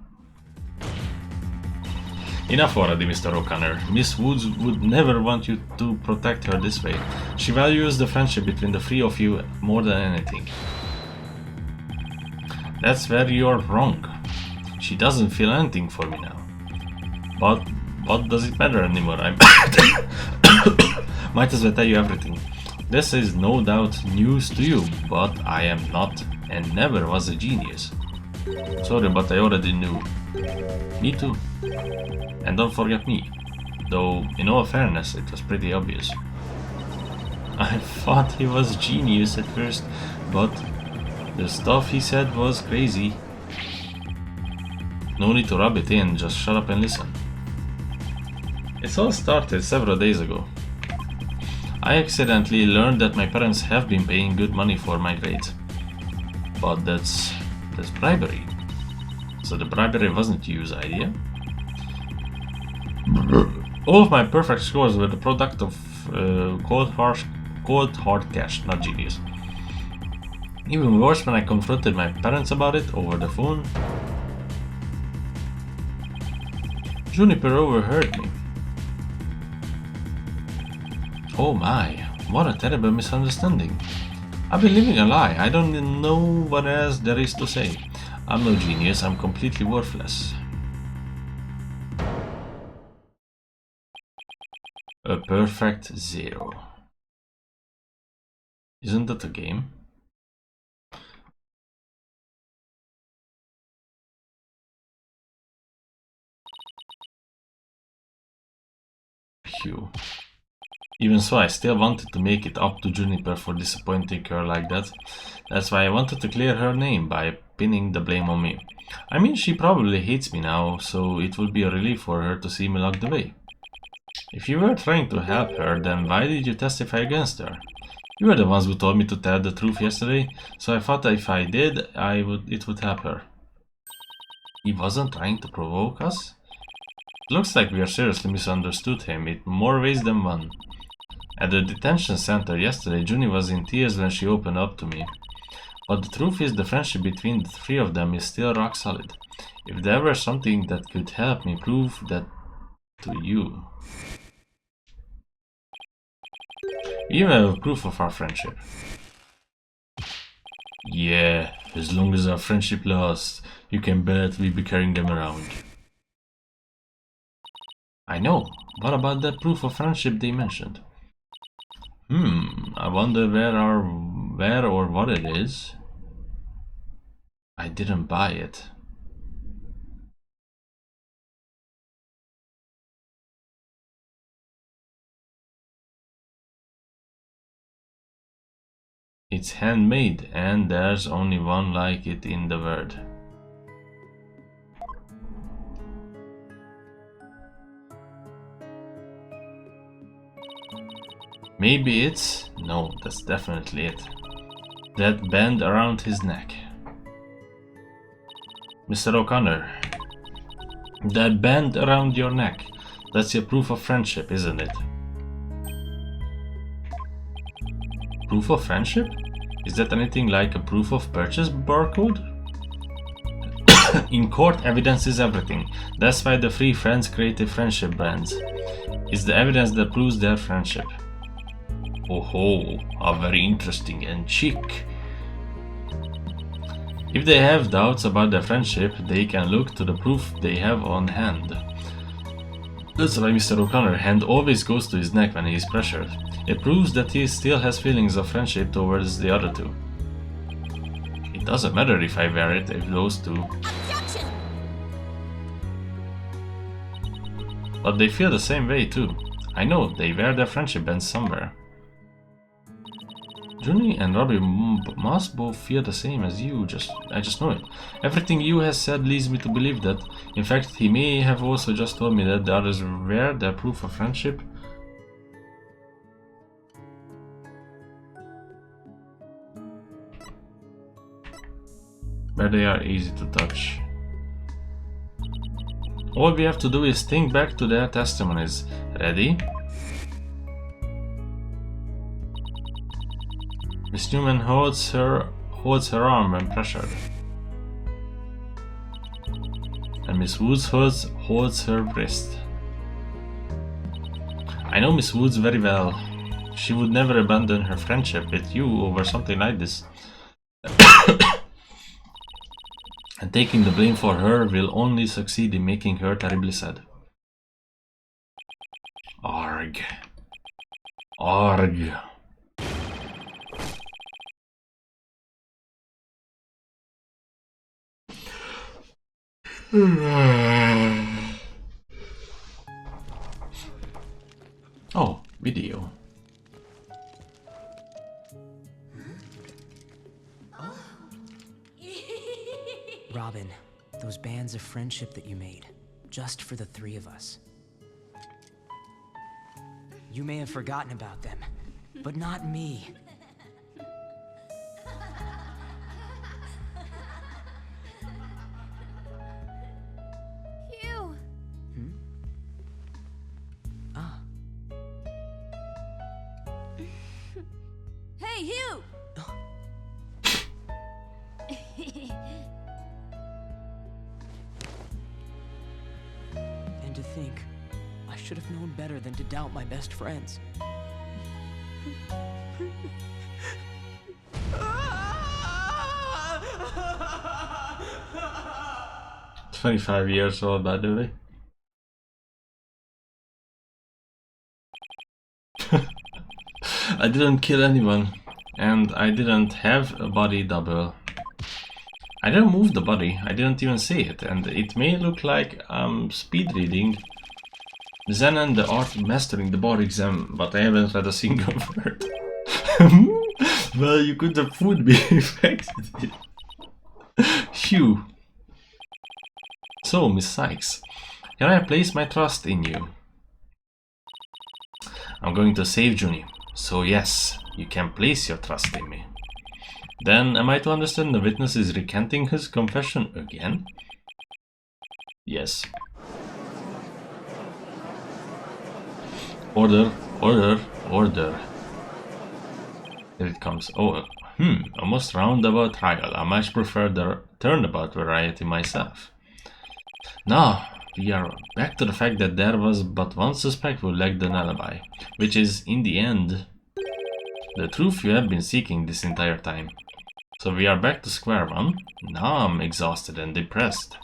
Enough already, Mr. O'Connor. Miss Woods would never want you to protect her this way. She values the friendship between the three of you more than anything. That's where you're wrong. She doesn't feel anything for me now. But what does it matter anymore? Might as well tell you everything. This is no doubt news to you, but I am not and never was a genius. Sorry, but I already knew. Me too. And don't forget me. Though, in all fairness, it was pretty obvious. I thought he was genius at first, but the stuff he said was crazy. No need to rub it in, just shut up and listen. It all started several days ago. I accidentally learned that my parents have been paying good money for my grades. But that's bribery. So the bribery wasn't Yu's idea. All of my perfect scores were the product of cold hard cash, not genius. Even worse when I confronted my parents about it over the phone. Juniper overheard me. Oh my, what a terrible misunderstanding. I've been living a lie. I don't know what else there is to say. I'm no genius, I'm completely worthless. A perfect 0. Isn't that a game? Phew. Even so, I still wanted to make it up to Juniper for disappointing her like that. That's why I wanted to clear her name by pinning the blame on me. I mean, she probably hates me now, so it would be a relief for her to see me locked away. If you were trying to help her, then why did you testify against her? You were the ones who told me to tell the truth yesterday, so I thought that if I did, it would help her. He wasn't trying to provoke us? Looks like we are seriously misunderstood him in more ways than one. At the detention center yesterday, Junie was in tears when she opened up to me. But the truth is, the friendship between the three of them is still rock solid. If there were something that could help me prove that to you. We even have proof of our friendship. Yeah, as long as our friendship lasts, you can bet we'll be carrying them around. I know. What about that proof of friendship they mentioned? I wonder where or what it is. I didn't buy it. It's handmade and there's only one like it in the world. Maybe it's... No, that's definitely it. That band around his neck. Mr. O'Connor. That band around your neck. That's your proof of friendship, isn't it? Proof of friendship? Is that anything like a proof of purchase barcode? In court, evidence is everything. That's why the three friends created friendship brands. It's the evidence that proves their friendship. Oh ho, how very interesting and chic. If they have doubts about their friendship, they can look to the proof they have on hand. That's why Mr. O'Connor's hand always goes to his neck when he is pressured. It proves that he still has feelings of friendship towards the other two. It doesn't matter if I wear it, if those two. Objection! But they feel the same way too. I know, they wear their friendship bands somewhere. Junie and Robbie must both feel the same as you, I just know it. Everything you has said leads me to believe that. In fact, he may have also just told me that the others wear their proof of friendship. Where they are easy to touch. All we have to do is think back to their testimonies. Ready? Miss Newman holds her arm when pressured. And Miss Woods holds her wrist. I know Miss Woods very well. She would never abandon her friendship with you over something like this. And taking the blame for her will only succeed in making her terribly sad. Arg. Arg. Oh, video. Robin, those bands of friendship that you made, just for the three of us. You may have forgotten about them, but not me. Hugh! Ah. Hey, Hugh! And to think, I should have known better than to doubt my best friends. 25 years old, by the way. I didn't kill anyone, and I didn't have a body double. I didn't move the body, I didn't even see it, and it may look like I'm speed reading Zen and the art of mastering the bar exam, but I haven't read a single word. Well, you could have fooled me if I did. Phew. So, Miss Sykes, can I place my trust in you? I'm going to save Junie, so yes, you can place your trust in me. Then, am I to understand the witness is recanting his confession again? Yes. Order, order, order. Here it comes. Oh, a most roundabout trial. I much prefer the turnabout variety myself. Now, we are back to the fact that there was but one suspect who lacked an alibi, which is, in the end, the truth you have been seeking this entire time. So we are back to square one. Now I'm exhausted and depressed.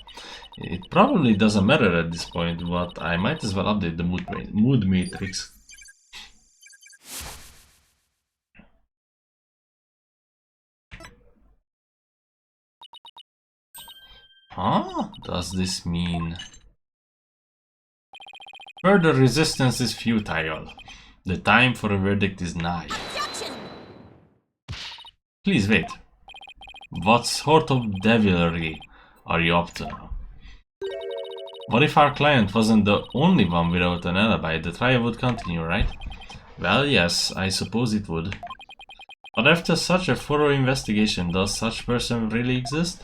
It probably doesn't matter at this point, but I might as well update the mood matrix. Huh? Does this mean... Further resistance is futile. The time for a verdict is nigh. Objection! Please wait. What sort of devilry are you up to now? What if our client wasn't the only one without an alibi? The trial would continue, right? Well, yes, I suppose it would. But after such a thorough investigation, does such person really exist?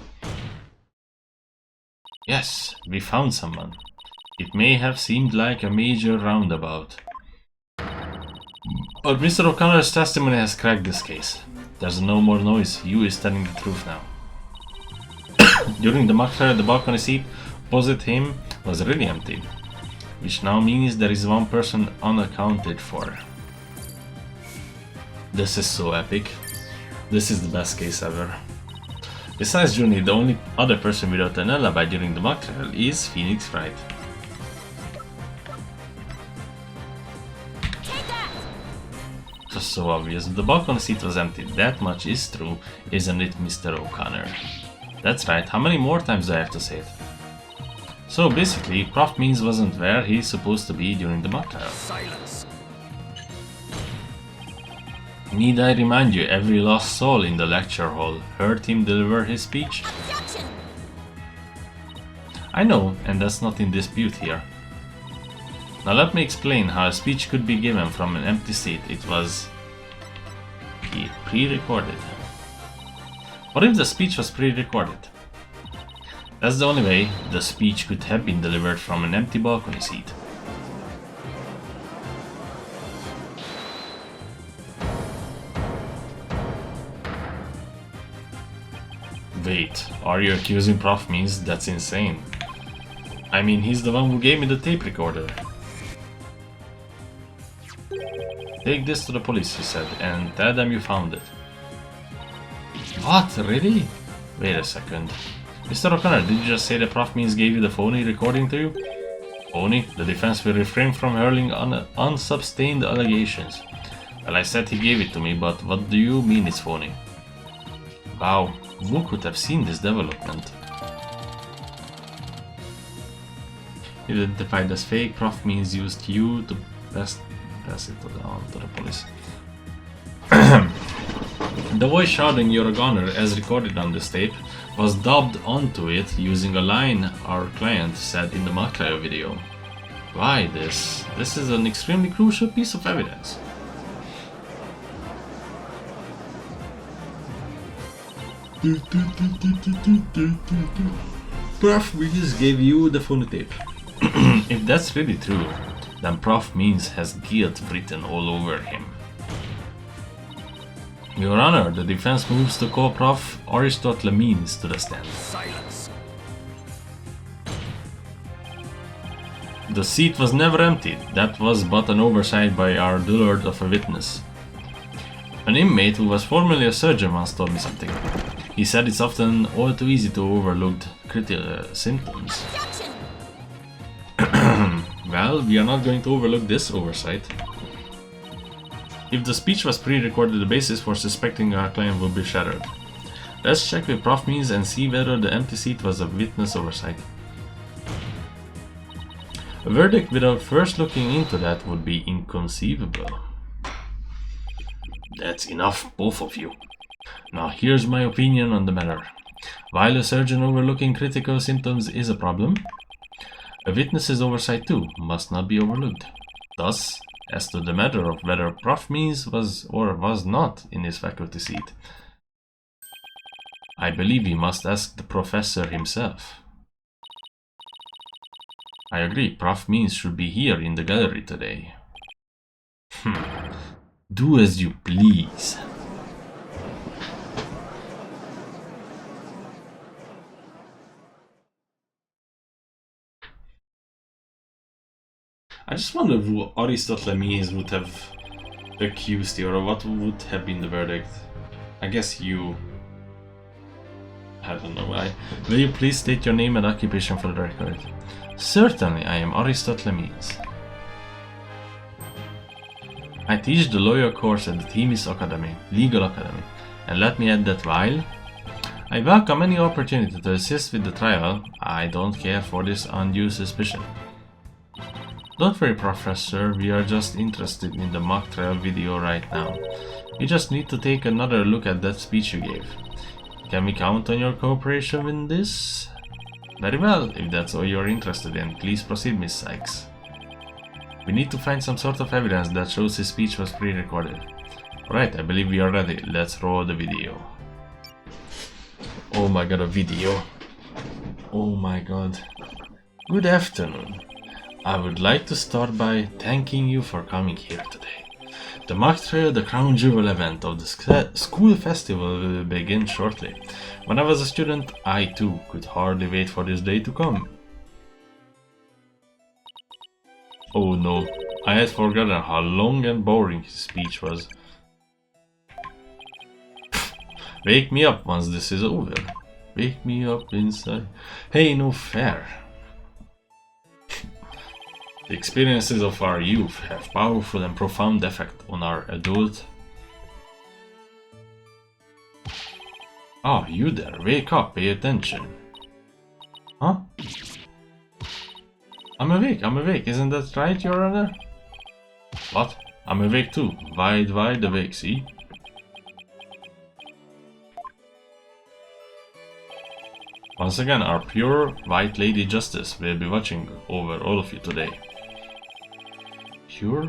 Yes, we found someone. It may have seemed like a major roundabout. But Mr. O'Connor's testimony has cracked this case. There's no more noise. You is telling the truth now. During the mock trial, the balcony seat opposite him was really empty, which now means there is one person unaccounted for. This is so epic. This is the best case ever. Besides Junie, the only other person without an alibi during the mock trial is Phoenix Wright. It was so obvious. The balcony seat was empty. That much is true, isn't it, Mr. O'Connor? That's right. How many more times do I have to say it? So basically, Prof Means wasn't where he's supposed to be during the mock trial. Silence. Need I remind you, every lost soul in the lecture hall heard him deliver his speech? Objection! I know, and that's not in dispute here. Now let me explain how a speech could be given from an empty seat. It was pre-recorded. What if the speech was pre-recorded? That's the only way the speech could have been delivered from an empty balcony seat. Wait, are you accusing Prof Means? That's insane. I mean, he's the one who gave me the tape recorder. Take this to the police, he said, and tell them you found it. What? Really? Wait a second. Mr. O'Connor, did you just say that Prof Means gave you the phony recording to you? Phony? The defense will refrain from hurling unsustained allegations. Well, I said he gave it to me, but what do you mean it's phony? Wow, who could have seen this development? Identified as fake, Prof Means used you to pass it on to the police. The voice shouting your honor, as recorded on this tape, was dubbed onto it using a line our client said in the mock trial video. Why this? This is an extremely crucial piece of evidence. Prof Means gave you the phone tape. If that's really true, then Prof Means has guilt written all over him. Your Honor, the defense moves to co-prof Aristotle Means to the stand. Silence. The seat was never emptied. That was but an oversight by our dullard of a witness. An inmate who was formerly a surgeon once told me something. He said it's often all too easy to overlook critical symptoms. Well, we are not going to overlook this oversight. If the speech was pre-recorded, the basis for suspecting our client would be shattered. Let's check with Prof Means and see whether the empty seat was a witness oversight. A verdict without first looking into that would be inconceivable. That's enough, both of you. Now here's my opinion on the matter. While a surgeon overlooking critical symptoms is a problem, a witness's oversight too must not be overlooked. Thus, as to the matter of whether Prof Means was or was not in his faculty seat, I believe we must ask the professor himself. I agree, Prof Means should be here in the gallery today. Do as you please. I just wonder who Aristotle Means would have accused here, or what would have been the verdict. I guess you... I don't know why. Will you please state your name and occupation for the record? Certainly, I am Aristotle Means. I teach the lawyer course at the Themis Academy, Legal Academy, and let me add that while I welcome any opportunity to assist with the trial, I don't care for this undue suspicion. Don't worry, Professor, we are just interested in the mock trial video right now. We just need to take another look at that speech you gave. Can we count on your cooperation in this? Very well, if that's all you're interested in, please proceed, Miss Sykes. We need to find some sort of evidence that shows his speech was pre-recorded. Alright, I believe we are ready. Let's roll the video. Oh my god, a video. Oh my god. Good afternoon. I would like to start by thanking you for coming here today. The mock trial, the crown jewel event of the school festival, will begin shortly. When I was a student, I too could hardly wait for this day to come. Oh no, I had forgotten how long and boring his speech was. Wake me up once this is over. Wake me up inside. Hey, no fair. The experiences of our youth have powerful and profound effect on our adult. Oh, you there, wake up, pay attention. Huh? I'm awake, isn't that right, Your Honor? What? I'm awake too, wide awake, see? Once again, our pure white lady justice will be watching over all of you today. Pure?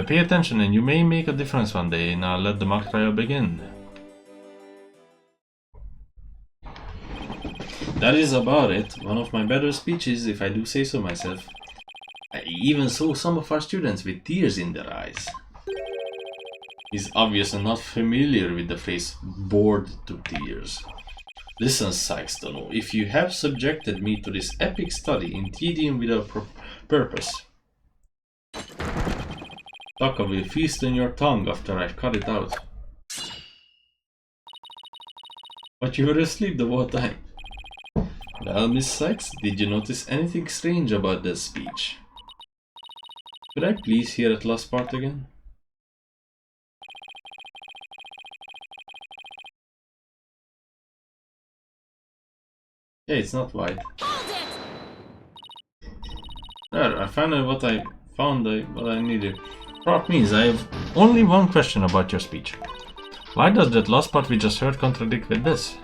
Pay attention and you may make a difference one day. Now let the mock trial begin. That is about it. One of my better speeches, if I do say so myself. I even saw some of our students with tears in their eyes. He's obviously not familiar with the phrase bored to tears. Listen, Sykes-Dono, if you have subjected me to this epic study in tedium without purpose, Taka will feast on your tongue after I've cut it out. But you were asleep the whole time. Well, Miss Sykes, did you notice anything strange about that speech? Could I please hear that last part again? Yeah, it's not white. There, I found what I needed. Prof Means, I have only one question about your speech. Why does that last part we just heard contradict with this?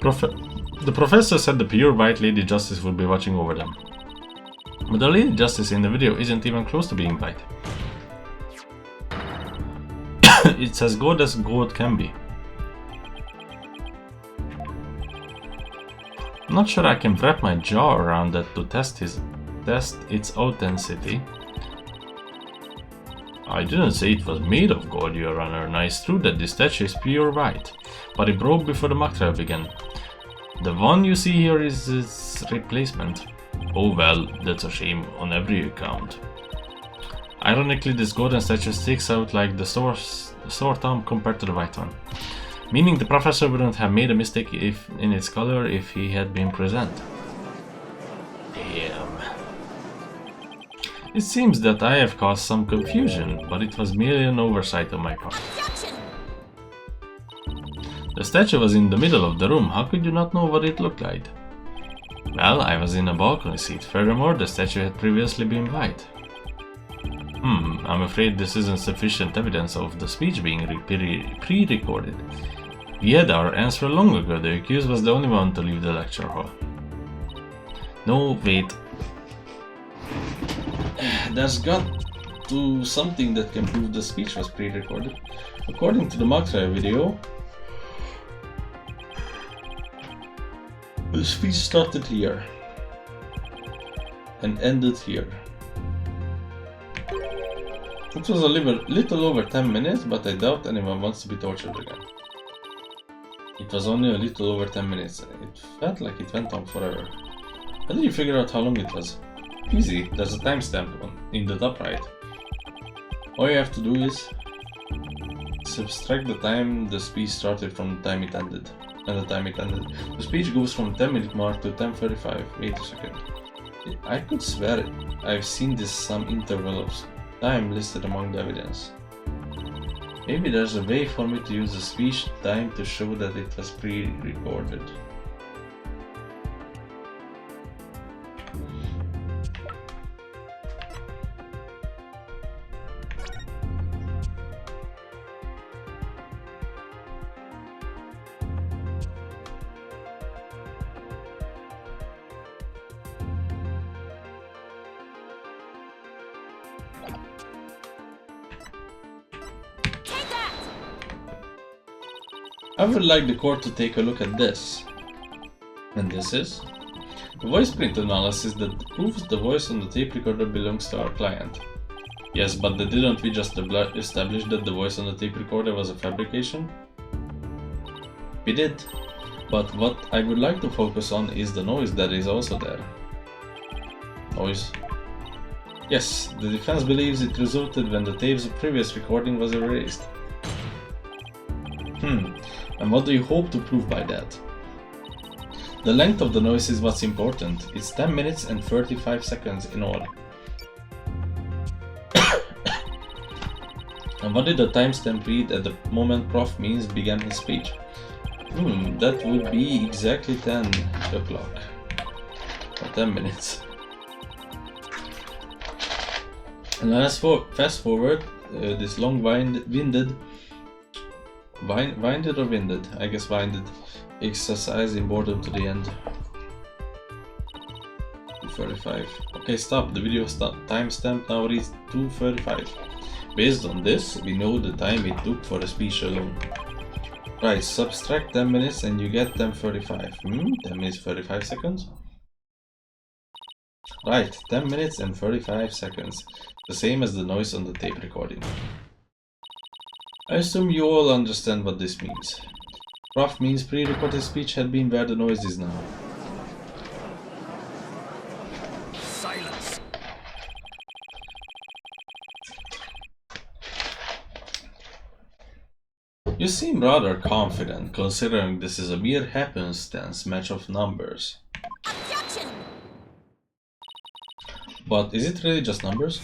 The professor said the pure white lady justice would be watching over them. But the lady justice in the video isn't even close to being white. It's as good as gold can be. I'm not sure I can wrap my jaw around that to test his test its authenticity. I didn't say it was made of gold, Your Honor, and it's true that this statue is pure white, but it broke before the mock trial began. The one you see here is its replacement. Oh well, that's a shame on every account. Ironically, this golden statue sticks out like the sore thumb compared to the white one, meaning the professor wouldn't have made a mistake in its color if he had been present. Damn. It seems that I have caused some confusion, but it was merely an oversight on my part. The statue was in the middle of the room. How could you not know what it looked like? Well, I was in a balcony seat. Furthermore, the statue had previously been white. I'm afraid this isn't sufficient evidence of the speech being pre-recorded. We had our answer long ago. The accused was the only one to leave the lecture hall. No, wait. There's got to something that can prove the speech was pre-recorded. According to the mock trial video, the speech started here and ended here. It was a little over 10 minutes, but I doubt anyone wants to be tortured again. It was only a little over 10 minutes. It felt like it went on forever. How did you figure out how long it was? Easy, there's a timestamp in the top right. All you have to do is subtract the time the speech started from the time it ended. And the time it ended. The speech goes from 10-minute mark to 10:35. Wait a second. I could swear I've seen this some interval of time listed among the evidence. Maybe there's a way for me to use the speech time to show that it was pre-recorded. I would like the court to take a look at this. And this is the voice print analysis that proves the voice on the tape recorder belongs to our client. Yes, but didn't we just establish that the voice on the tape recorder was a fabrication? We did. But what I would like to focus on is the noise that is also there. Noise. Yes, the defense believes it resulted when the tape's previous recording was erased. And what do you hope to prove by that? The length of the noise is what's important. It's 10 minutes and 35 seconds in all. And what did the timestamp read at the moment Prof. Means began his speech? That would be exactly 10 o'clock. Or 10 minutes. And let's fast forward this long winded exercise in boredom to the end. 2:35. Okay, stop. The video timestamp now reads 2:35. Based on this, we know the time it took for a speech alone. Right, subtract 10 minutes and you get 10:35. 10 minutes 35 seconds? Right, 10 minutes and 35 seconds. The same as the noise on the tape recording. I assume you all understand what this means. Prof. Means pre-recorded speech had been where the noise is now. Silence. You seem rather confident, considering this is a mere happenstance match of numbers. Objection! But is it really just numbers?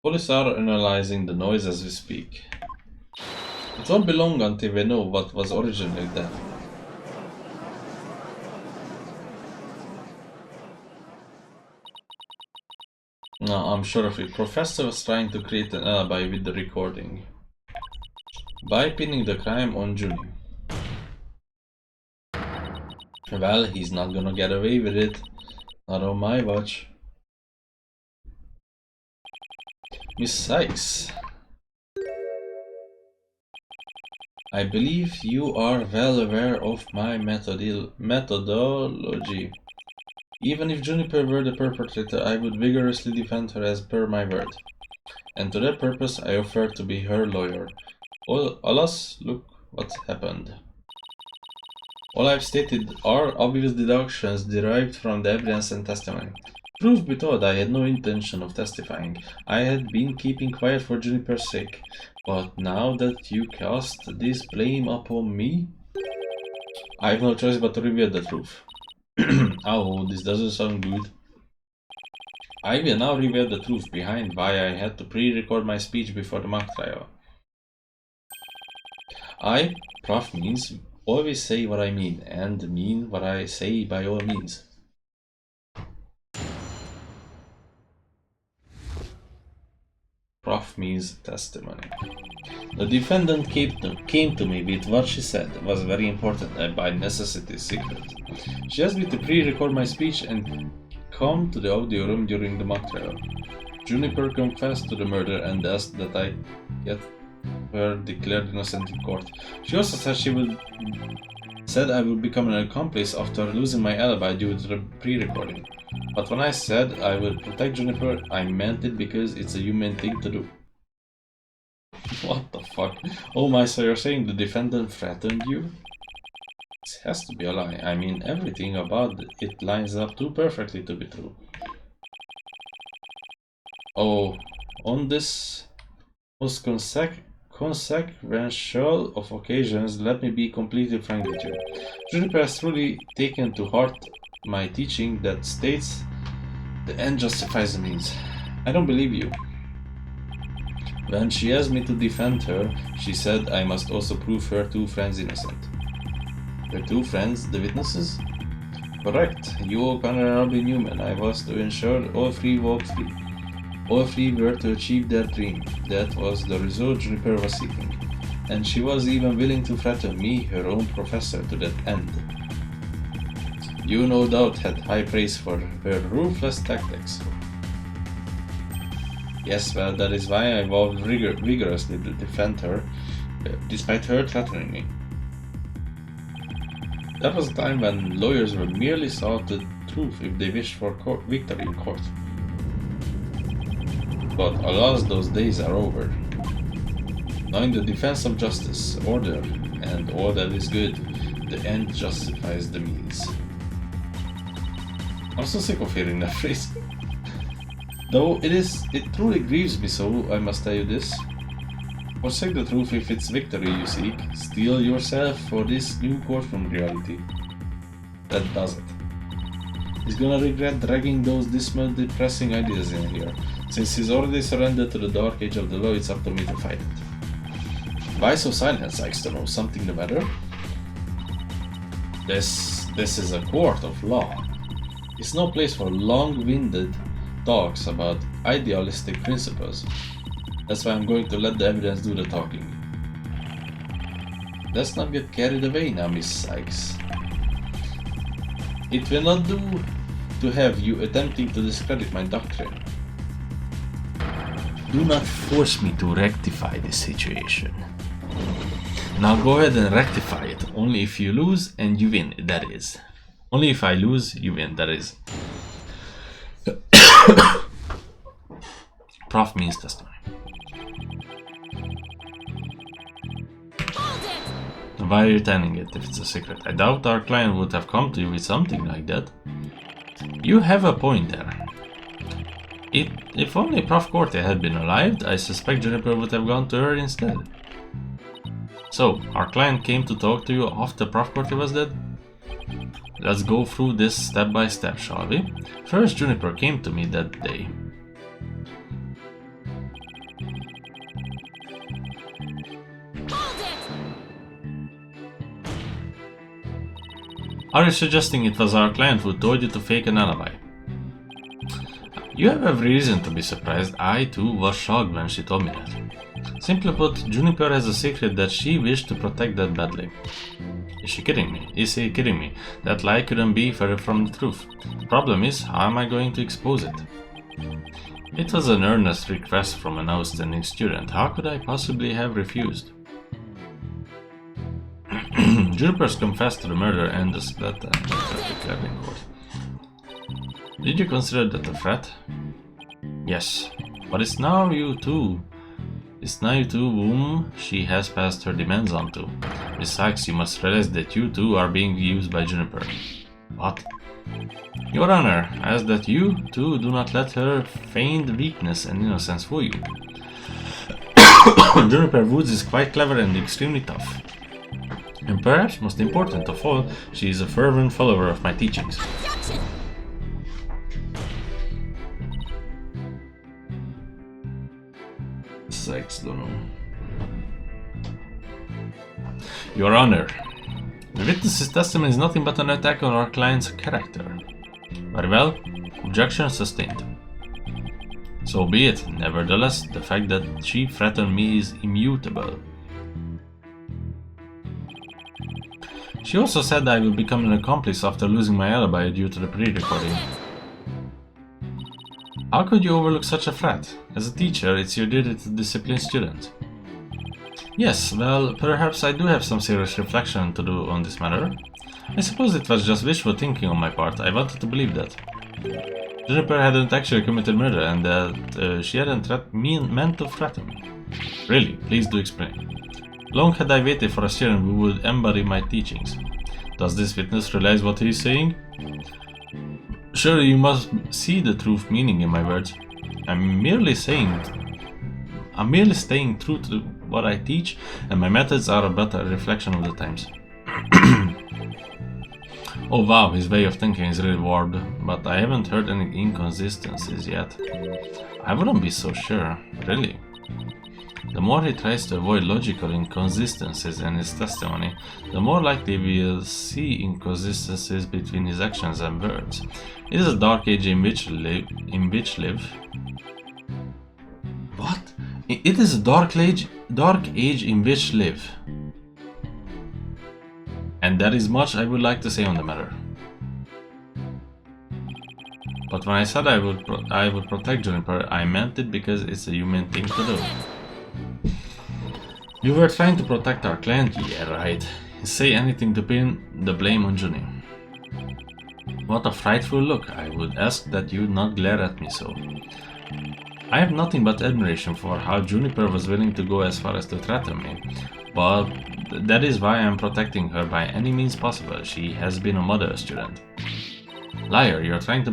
Police are analyzing the noise as we speak. It won't be long until we know what was originally there. No, I'm sure of it. Professor was trying to create an alibi with the recording by pinning the crime on Junie. Well, he's not gonna get away with it. Not on my watch. Miss Sykes, I believe you are well aware of my methodology. Even if Juniper were the perpetrator, I would vigorously defend her as per my word. And to that purpose, I offer to be her lawyer. Alas, look what happened. All I've stated are obvious deductions derived from the evidence and testimony. Truth be told, I had no intention of testifying. I had been keeping quiet for Juniper's sake. But now that you cast this blame upon me, I have no choice but to reveal the truth. Oh, this doesn't sound good. I will now reveal the truth behind why I had to pre-record my speech before the mock trial. I, Prof means, always say what I mean, and mean what I say by all means. Prof means testimony. The defendant came to me with what she said was very important and by necessity secret. She asked me to pre-record my speech and come to the audio room during the mock trial. Juniper confessed to the murder and asked that I get her declared innocent in court. She also said I would become an accomplice after losing my alibi due to the pre-recording. But when I said I would protect Juniper, I meant it because it's a human thing to do. What the fuck? Oh my, so you're saying the defendant threatened you? This has to be a lie. I mean, everything about it lines up too perfectly to be true. Oh, on this most consequential of occasions, let me be completely frank with you. Juniper has truly taken to heart my teaching that states the end justifies the means. I don't believe you. When she asked me to defend her, she said I must also prove her two friends innocent. Her two friends, the witnesses? Correct. You, O'Connor, and Robin Newman. I was to ensure all three walked free. All three were to achieve their dream. That was the result Juniper was seeking. And she was even willing to threaten me, her own professor, to that end. You no doubt had high praise for her ruthless tactics. Yes, well, that is why I vowed vigorously to defend her, despite her threatening me. That was a time when lawyers were merely sought the truth if they wished for victory in court. But alas, those days are over. Now in the defense of justice, order, and all that is good, the end justifies the means. I'm so sick of hearing that phrase. Though it truly grieves me so, I must tell you this. Forsake the truth if it's victory you seek. Steel yourself for this new courtroom reality. That does it. He's gonna regret dragging those dismal, depressing ideas in here. Since he's already surrendered to the dark age of the law, it's up to me to fight it. Why so silent, Sykes, to know something the matter? This is a court of law. It's no place for long-winded talks about idealistic principles. That's why I'm going to let the evidence do the talking. Let's not get carried away now, Miss Sykes. It will not do to have you attempting to discredit my doctrine. Do not force me to rectify this situation. Now go ahead and rectify it. Only if you lose and you win, that is. Only if I lose, you win, that is. Prof means testimony. Why are you telling it if it's a secret? I doubt our client would have come to you with something like that. You have a point there. If only Prof Corte had been alive, I suspect Juniper would have gone to her instead. So, our client came to talk to you after Prof Corte was dead? Let's go through this step by step, shall we? First, Juniper came to me that day. Are you suggesting it was our client who told you to fake an alibi? You have every reason to be surprised. I too was shocked when she told me that. Simply put, Juniper has a secret that she wished to protect that badly. Is she kidding me? Is he kidding me? That lie couldn't be further from the truth. The problem is, how am I going to expose it? It was an earnest request from an outstanding student. How could I possibly have refused? Juniper's confessed to the murder and the split declared in court. Did you consider that a threat? Yes, but it's now you two. It's now you two whom she has passed her demands on to. Besides, you must realize that you two are being used by Juniper. What? Your Honor, I ask that you two do not let her feigned weakness and innocence fool you. Juniper Woods is quite clever and extremely tough. And perhaps most important of all, she is a fervent follower of my teachings. Sex, don't know. Your Honor, the witness's testimony is nothing but an attack on our client's character. Very well, objection sustained. So be it. Nevertheless, the fact that she threatened me is immutable. She also said I will become an accomplice after losing my alibi due to the pre-recording. How could you overlook such a threat? As a teacher, it's your duty to discipline students. Yes, well, perhaps I do have some serious reflection to do on this matter. I suppose it was just wishful thinking on my part. I wanted to believe that Juniper hadn't actually committed murder and that she hadn't meant to threaten me. Really, please do explain. Long had I waited for a student who would embody my teachings. Does this witness realize what he is saying? Surely you must see the true meaning in my words. I'm merely staying true to what I teach, and my methods are but a reflection of the times. Oh wow, his way of thinking is really warped, but I haven't heard any inconsistencies yet. I wouldn't be so sure, really. The more he tries to avoid logical inconsistencies in his testimony, the more likely we'll see inconsistencies between his actions and words. It is a dark age in which live. What? It is a dark age in which live. And there is much I would like to say on the matter. But when I said I would protect Juniper, I meant it because it's a human thing to do. You were trying to protect our client, yeah, right. Say anything to pin the blame on Junie. What a frightful look. I would ask that you not glare at me so. I have nothing but admiration for how Juniper was willing to go as far as to threaten me, but that is why I am protecting her by any means possible. She has been a mother student. Liar, you're trying to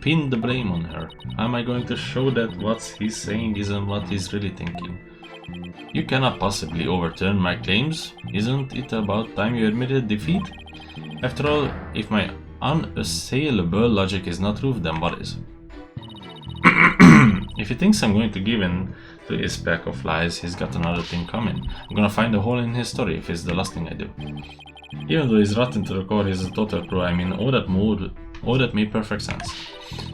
pin the blame on her. How am I going to show that what he's saying isn't what he's really thinking? You cannot possibly overturn my claims. Isn't it about time you admitted defeat? After all, if my unassailable logic is not proof, then what is? If he thinks I'm going to give in to his pack of lies, he's got another thing coming. I'm gonna find a hole in his story if it's the last thing I do. Even though he's rotten to the core, he's a total pro. I mean, all that made perfect sense.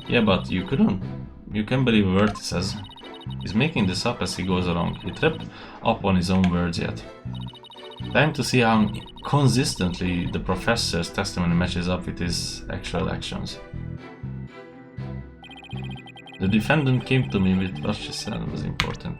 Yeah, but you can't believe a word he says. He's making this up as he goes along. He tripped up on his own words yet. Time to see how consistently the professor's testimony matches up with his actual actions. The defendant came to me with what she said was important.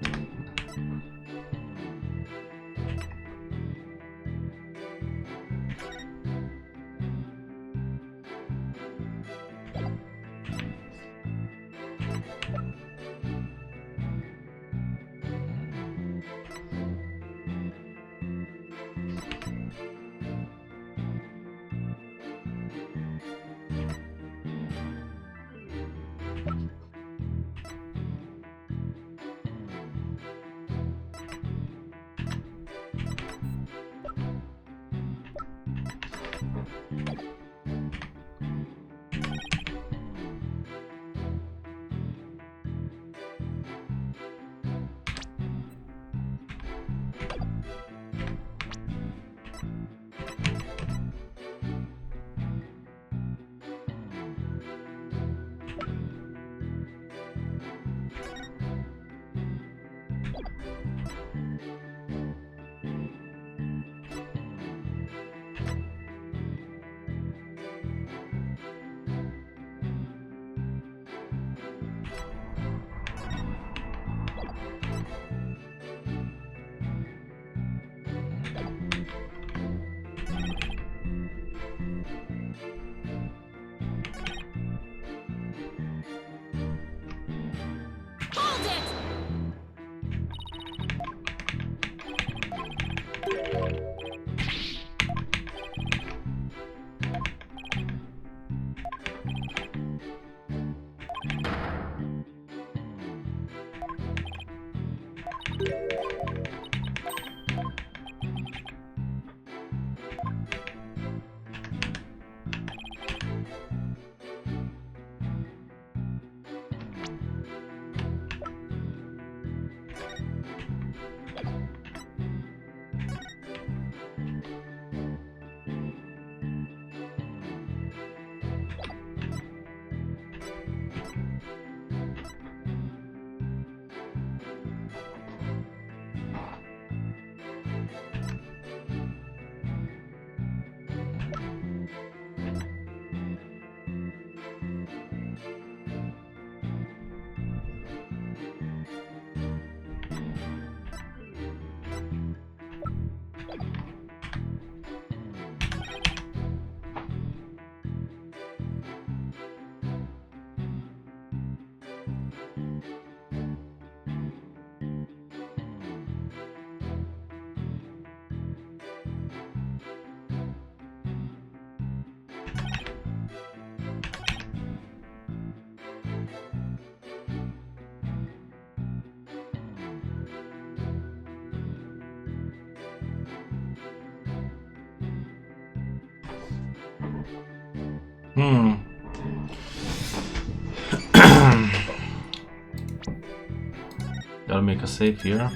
Gotta make a save here.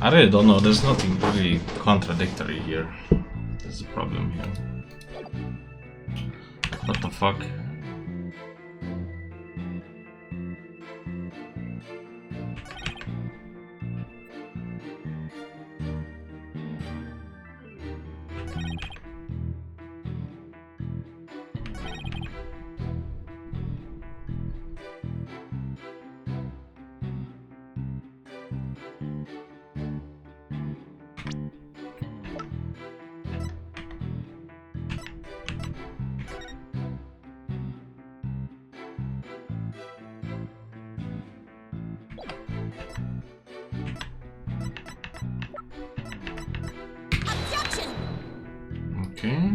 I really don't know, there's nothing really contradictory here. There's a problem here. What the fuck? Okay.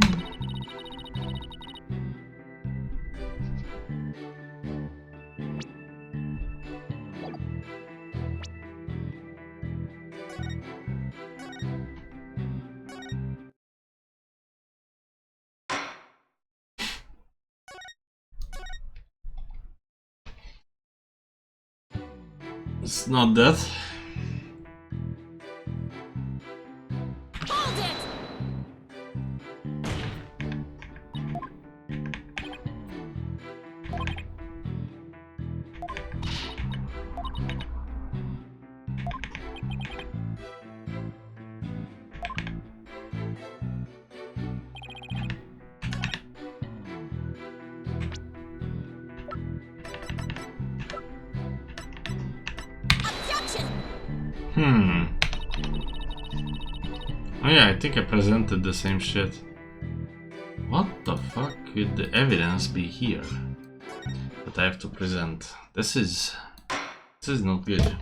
It's not that. Hold it! Oh yeah, I think I presented the same shit. What the fuck could the evidence be here that I have to present? This is not good.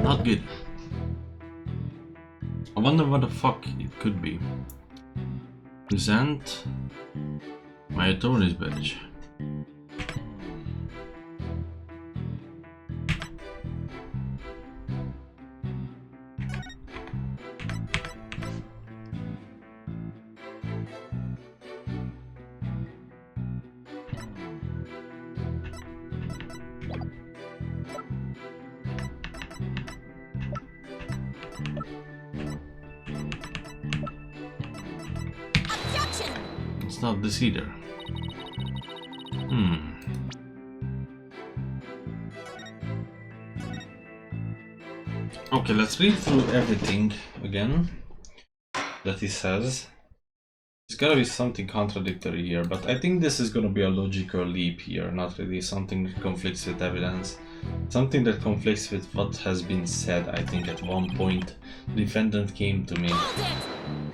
Not good. I wonder what the fuck it could be. Present my attorney's badge. It's not this either. Okay, let's read through everything again that he says. There's gotta be something contradictory here, but I think this is gonna be a logical leap here, not really something that conflicts with evidence. Something that conflicts with what has been said. I think at one point the defendant came to me.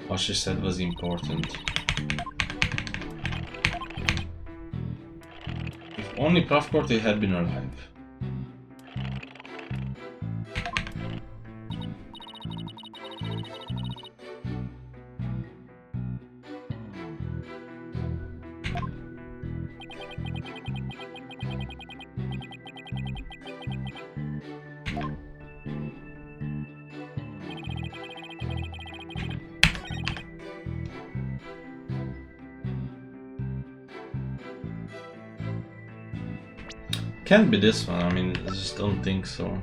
What she said was important. If only Prof. Corte had been alive. can't be this one. I mean, I just don't think so.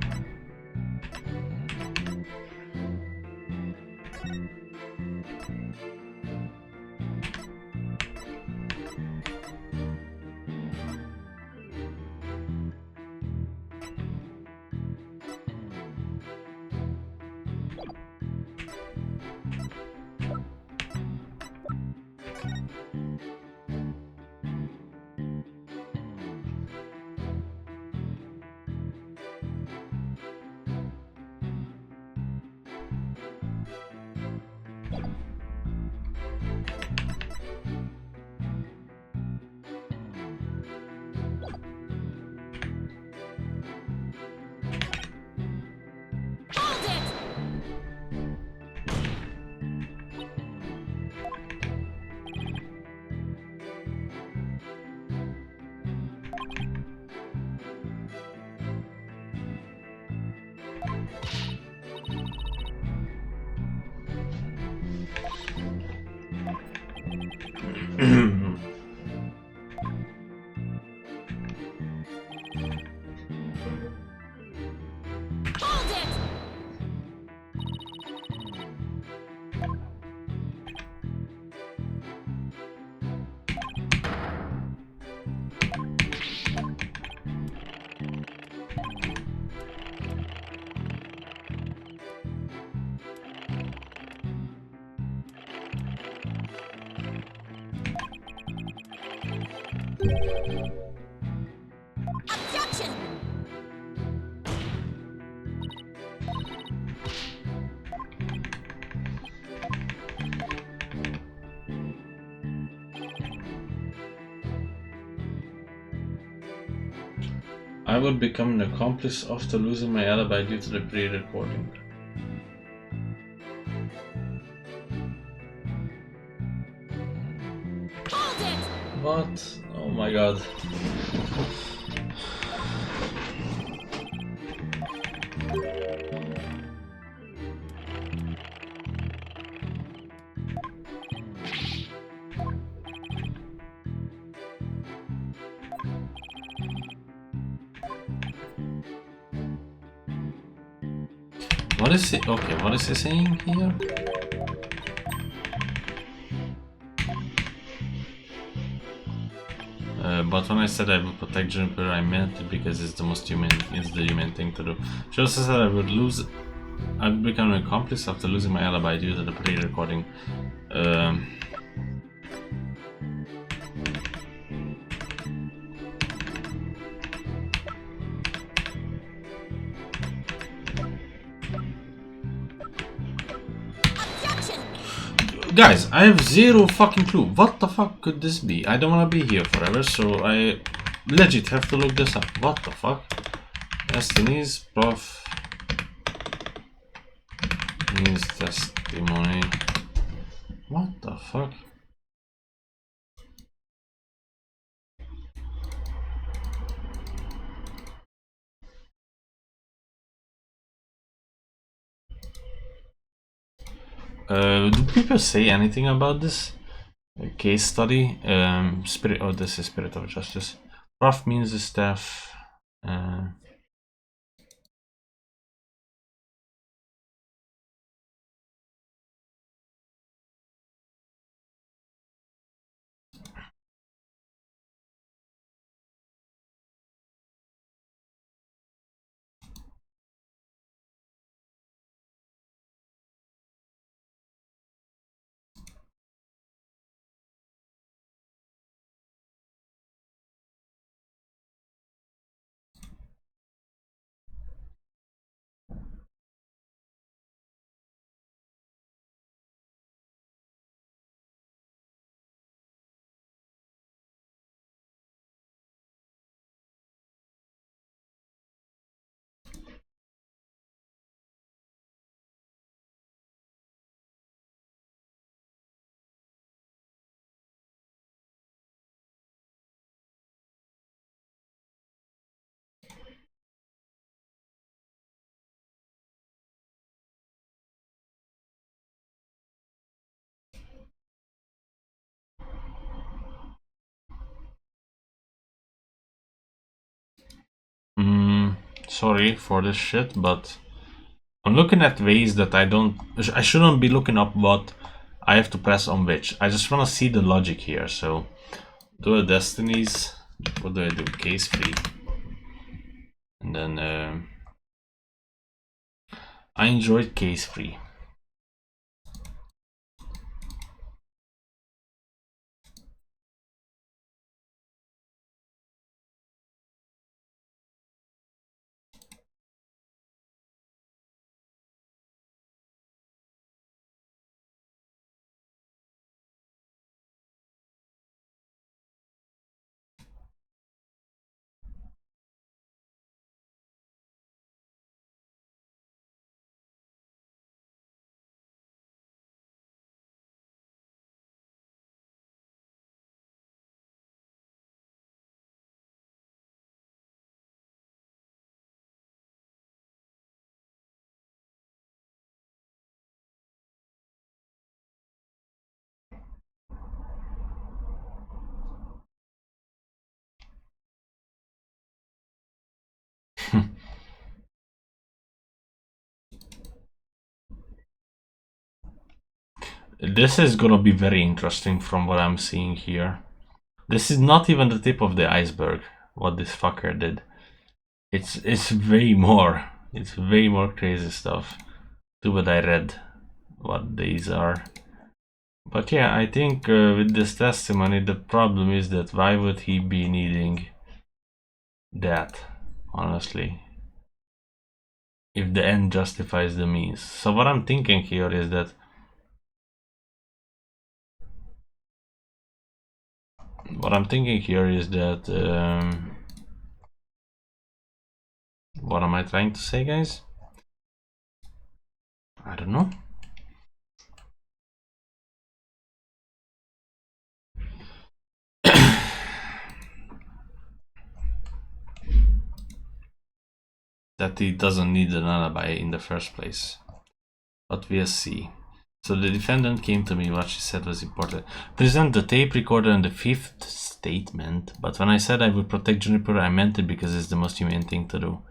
Objection! I would become an accomplice after losing my alibi due to the pre-recording. Hold it! What? Oh my god. What is it? Okay, what is he saying here? But when I said I would protect Juniper, I meant it because it's the human thing to do. She also said I would become an accomplice after losing my alibi due to the pre-recording. Objection! Guys, I have zero fucking clue. What the fuck could this be? I don't want to be here forever, so I legit have to look this up. What the fuck? Destinies, prof. Means testimony. What the fuck? Do people say anything about this case study? Spirit. Oh, this is Spirit of Justice. Prof means the staff. sorry for this shit, but I'm looking at ways that I shouldn't be looking up what I have to press on which. I just want to see the logic here. So do a Destinies. What do I do? Case free. And then I enjoyed case free. This is gonna be very interesting from what I'm seeing here. This is not even the tip of the iceberg, what this fucker did. It's way more. It's way more crazy stuff. To what I read, what these are. But yeah, I think with this testimony, the problem is that why would he be needing that, honestly? If the end justifies the means. So what I'm thinking here is that what am I trying to say, guys? I don't know. That he doesn't need an alibi in the first place. But we'll see. So the defendant came to me, what she said was important. Present the tape recorder and the fifth statement. But when I said I would protect Juniper, I meant it because it's the most humane thing to do.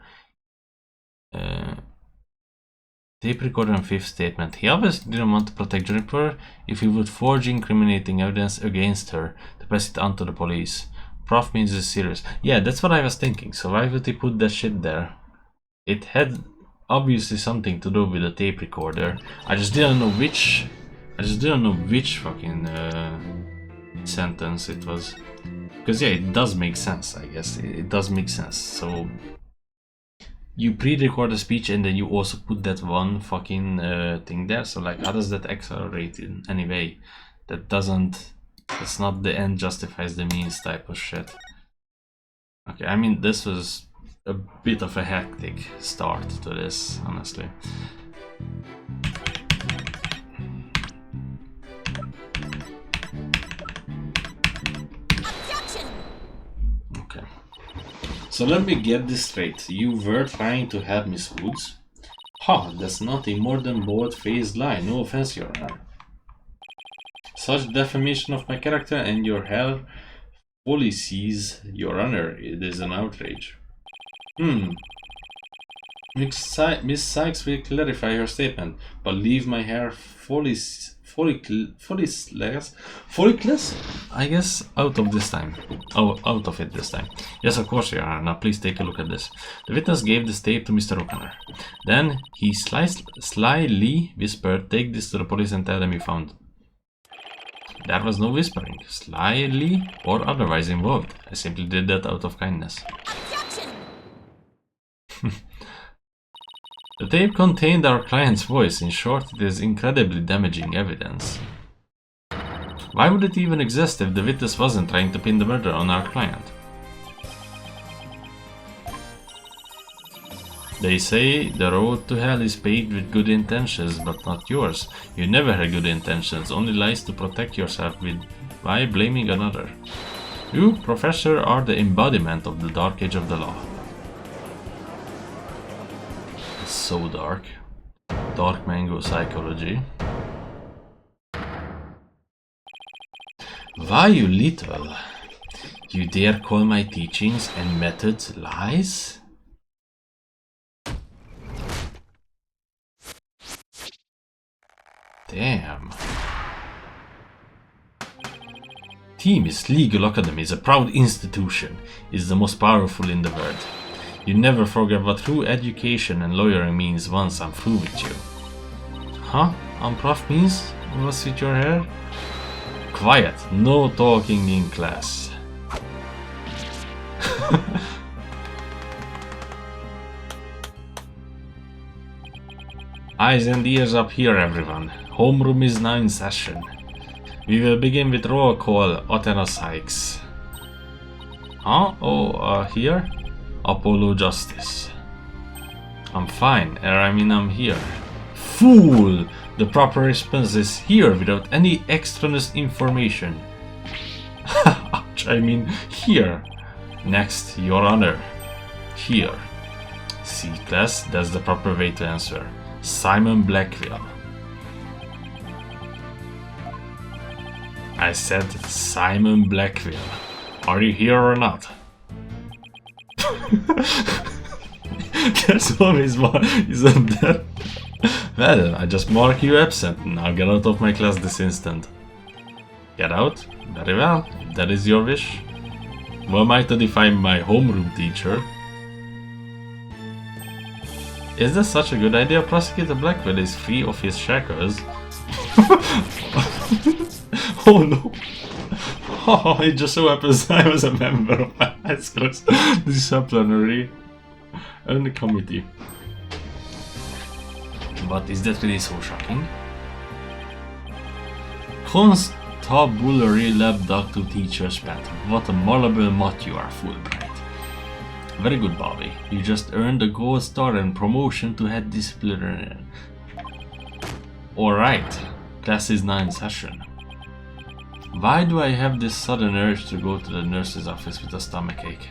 Tape recorder and fifth statement. He obviously didn't want to protect Juniper if he would forge incriminating evidence against her to pass it on to the police. Prof means it's serious. Yeah, that's what I was thinking. So why would he put that shit there? It had obviously something to do with the tape recorder. I just didn't know which fucking sentence it was. Because yeah, it does make sense, I guess. It does make sense. So you pre-record a speech and then you also put that one fucking thing there. So like, how does that accelerate in any way? That's not the end justifies the means type of shit. Okay, I mean, this was a bit of a hectic start to this, honestly. Okay. So let me get this straight. You were trying to help Miss Woods? Ha, that's nothing more than bold-faced lie. No offense, Your Honor. Such defamation of my character and your hell policies, Your Honor, it is an outrage. Miss Sykes will clarify her statement, but leave my hair follicless, I guess, out of this time. Oh, out of it this time. Yes, of course, Your Honor. Now please take a look at this. The witness gave this tape to Mr. O'Connor. Then he slyly whispered, "Take this to the police and tell them you found." There was no whispering, slyly or otherwise involved. I simply did that out of kindness. The tape contained our client's voice. In short, it is incredibly damaging evidence. Why would it even exist if the witness wasn't trying to pin the murder on our client? They say the road to hell is paved with good intentions, but not yours. You never had good intentions, only lies to protect yourself with by blaming another. You, Professor, are the embodiment of the dark age of the law. So dark. Dark mango psychology. Why, you little? You dare call my teachings and methods lies? Damn. Temis Legal Academy is a proud institution. It's the most powerful in the world. You never forget what true education and lawyering means once I'm through with you. Huh? Prof means? What's with your hair? Quiet. No talking in class. Eyes and ears up here, everyone. Homeroom is now in session. We will begin with roll call. Athena Sykes. Huh? Oh, here? Apollo Justice. I'm fine. I'm here. Fool! The proper response is here without any extraneous information. I mean, here. Next, Your Honor. Here. See, class, that's the proper way to answer. Simon Blackwell. I said Simon Blackwell. Are you here or not? There's always one, isn't there? Well, I just mark you absent. Now get out of my class this instant. Get out? Very well, if that is your wish. Who am I to define my homeroom teacher? Is this such a good idea? Prosecutor Blackwell is free of his shackles. Oh no! Oh, it just so happens I was a member of my high school's disciplinary committee. But is that really so shocking? Constabulary lab doctor teacher's pet. What a malleable mutt you are, Fulbright. Very good, Bobby. You just earned a gold star and promotion to head disciplinarian. Alright, class is now in session. Why do I have this sudden urge to go to the nurse's office with a stomachache?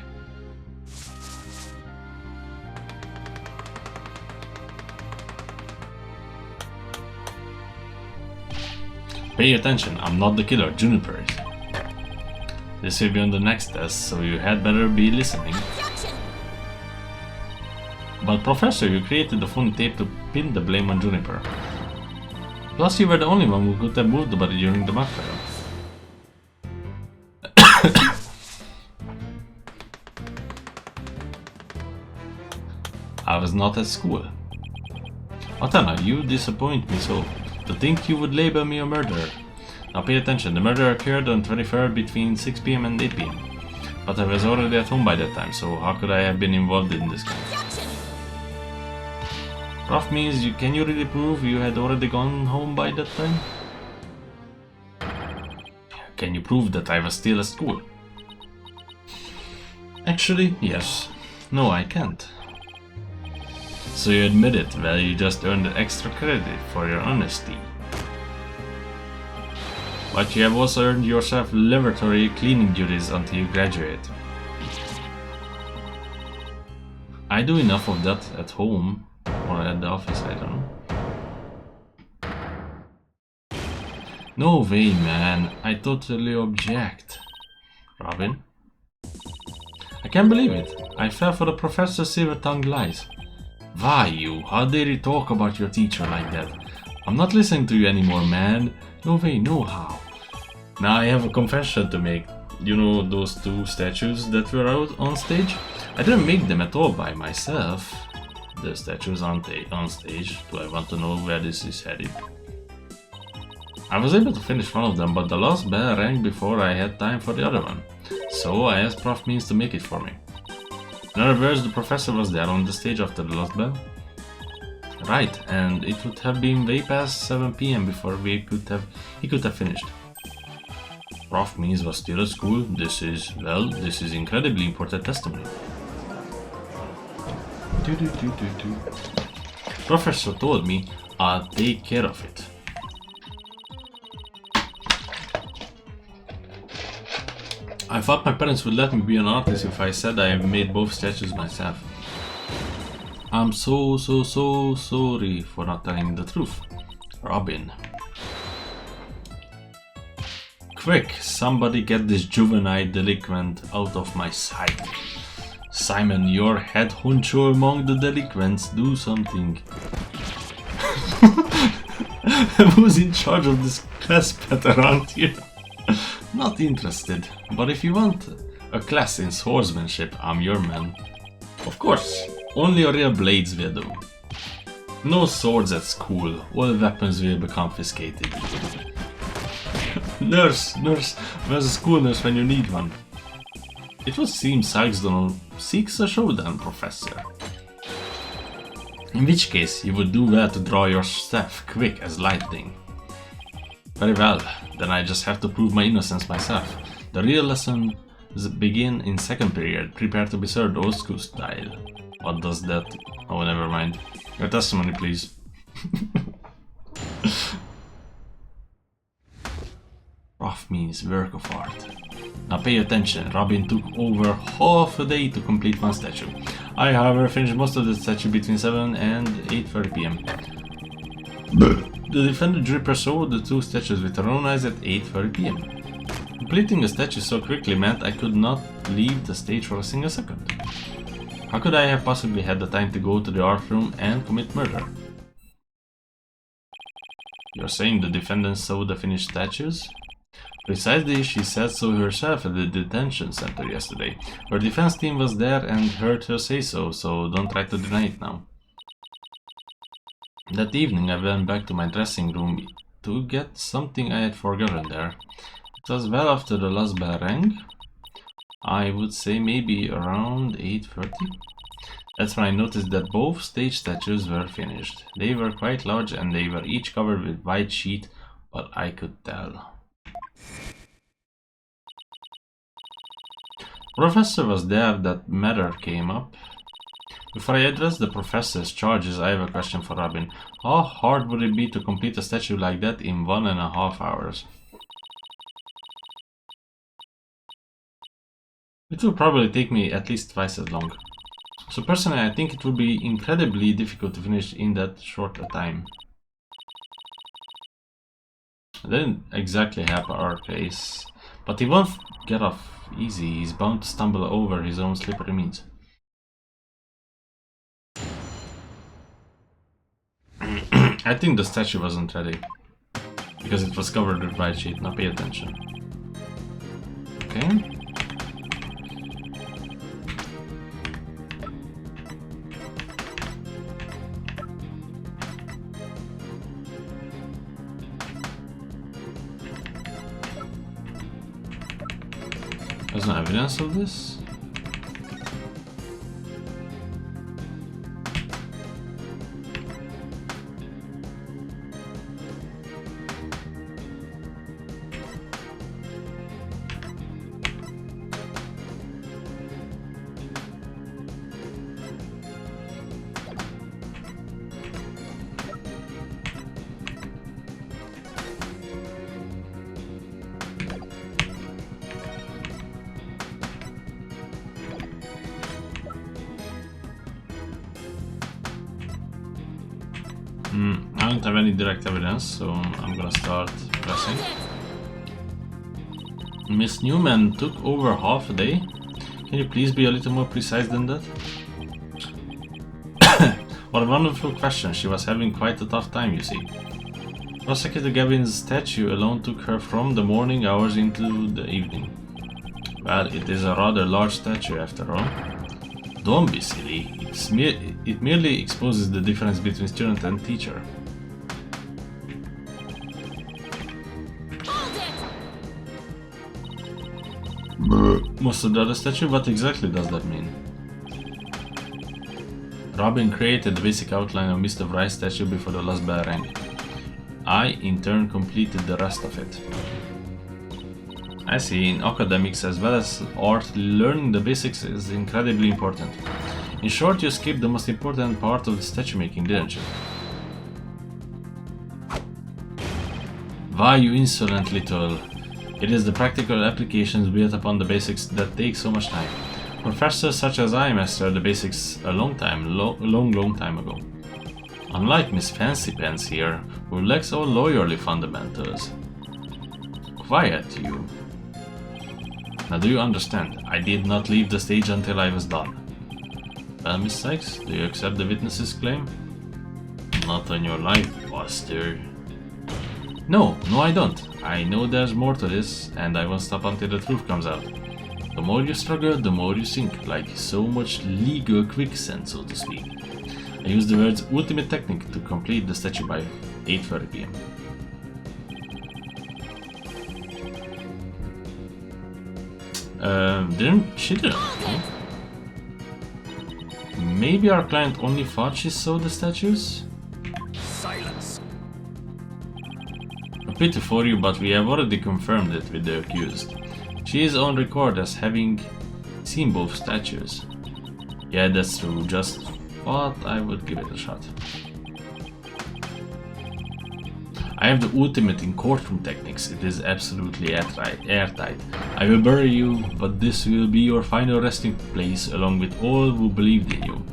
Pay attention, I'm not the killer, Juniper is. This will be on the next test, so you had better be listening. But Professor, you created the phone tape to pin the blame on Juniper. Plus you were the only one who could have moved the body during the backfire. I was not at school. Athena, you disappoint me so. To think you would label me a murderer. Now pay attention, the murder occurred on 23rd between 6 PM and 8 PM. But I was already at home by that time, so how could I have been involved in this crime? Prof means can you really prove you had already gone home by that time? Can you prove that I was still at school? Actually, yes. No, I can't. So you admit it, well, you just earned extra credit for your honesty. But you have also earned yourself laboratory cleaning duties until you graduate. I do enough of that at home, or at the office, I don't know. No way, man, I totally object. Robin? I can't believe it. I fell for the professor's silver-tongued lies. Why you? How dare you talk about your teacher like that? I'm not listening to you anymore, man. No way, no how. Now I have a confession to make. You know those two statues that were out on stage? I didn't make them at all by myself. The statues aren't on stage. Do I want to know where this is headed? I was able to finish one of them, but the last bell rang before I had time for the other one. So I asked Prof Means to make it for me. In other words, the professor was there on the stage after the last bell. Right, and it would have been way past 7 PM before he could have finished. Prof Means was still at school. This is incredibly important testimony. Professor told me I'll take care of it. I thought my parents would let me be an artist if I said I have made both statues myself. I'm so sorry for not telling the truth. Robin. Quick, somebody get this juvenile delinquent out of my sight. Simon, you're head honcho among the delinquents, do something. Who's in charge of this class pet around here? Not interested, but if you want a class in swordsmanship, I'm your man. Of course, only real blades will do. No swords at school, all weapons will be confiscated. Nurse, where's a school nurse when you need one? It would seem Sykes Donald seeks a showdown, Professor. In which case, you would do well to draw your staff quick as lightning. Very well, then I just have to prove my innocence myself. The real lessons begin in second period. Prepare to be served old school style. What does that? Oh, never mind. Your testimony, please. Rough means work of art. Now pay attention, Robin took over half a day to complete one statue. I, however, finished most of the statue between 7 and 8:30 PM. The defendant Dripper saw the two statues with her own eyes at 8:30 PM. Completing a statue so quickly meant I could not leave the stage for a single second. How could I have possibly had the time to go to the art room and commit murder? You're saying the defendant saw the finished statues? Precisely, she said so herself at the detention center yesterday. Her defense team was there and heard her say so, so don't try to deny it now. That evening I went back to my dressing room to get something I had forgotten there. It was well after the last bell rang. I would say maybe around 8:30. That's when I noticed that both stage statues were finished. They were quite large and they were each covered with white sheet, but I could tell. Professor was there that matter came up. Before I address the professor's charges, I have a question for Robin. How hard would it be to complete a statue like that in 1.5 hours? It will probably take me at least twice as long. So personally, I think it would be incredibly difficult to finish in that short a time. I didn't exactly have our pace, but he won't get off easy. He's bound to stumble over his own slippery means. I think the statue wasn't ready because it was covered with white sheet. Now pay attention. Okay. There's no evidence of this. I don't have any direct evidence, so I'm gonna start pressing. Miss Newman took over half a day? Can you please be a little more precise than that? What a wonderful question. She was having quite a tough time, you see. Prosecutor Gavin's statue alone took her from the morning hours into the evening. Well, it is a rather large statue after all. Don't be silly. It merely exposes the difference between student and teacher. Most of the other statue? What exactly does that mean? Robin created the basic outline of Mr. Wright's statue before the last bell rang. I, in turn, completed the rest of it. I see, in academics as well as art, learning the basics is incredibly important. In short, you skipped the most important part of the statue making, didn't you? Why, you insolent little... It is the practical applications built upon the basics that take so much time. Professors such as I mastered the basics a long time ago. Unlike Miss Fancy Pants here, who lacks all lawyerly fundamentals. Quiet, you. Now do you understand? I did not leave the stage until I was done. Well, Miss Sykes, do you accept the witness's claim? Not on your life, Buster. No, I don't. I know there's more to this, and I won't stop until the truth comes out. The more you struggle, the more you sink, like so much legal quicksand, so to speak. I use the words ultimate technique to complete the statue by 8:30 p.m. She didn't. Huh? Maybe our client only thought she saw the statues? Silence. A pity for you, but we have already confirmed it with the accused. She is on record as having seen both statues. Yeah, that's true, just thought I would give it a shot. I have the ultimate in courtroom techniques. It is absolutely airtight. I will bury you, but this will be your final resting place along with all who believed in you.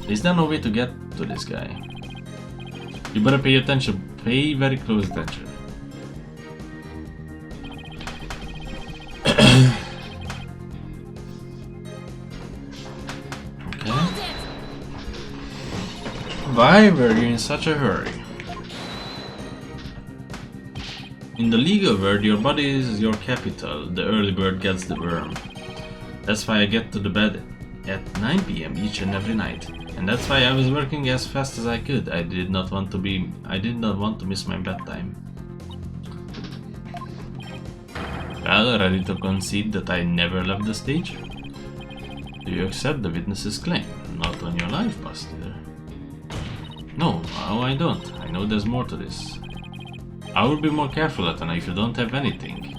Is there no way to get to this guy? You better pay attention. Pay very close attention. Okay. Why were you in such a hurry? In the legal world, your body is your capital. The early bird gets the worm. That's why I get to the bed at 9 p.m. each and every night. And that's why I was working as fast as I could. I did not want to miss my bedtime. Well, ready to concede that I never left the stage? Do you accept the witness's claim? Not on your life, Buster. No, I don't. I know there's more to this. I will be more careful, Atana, if you don't have anything.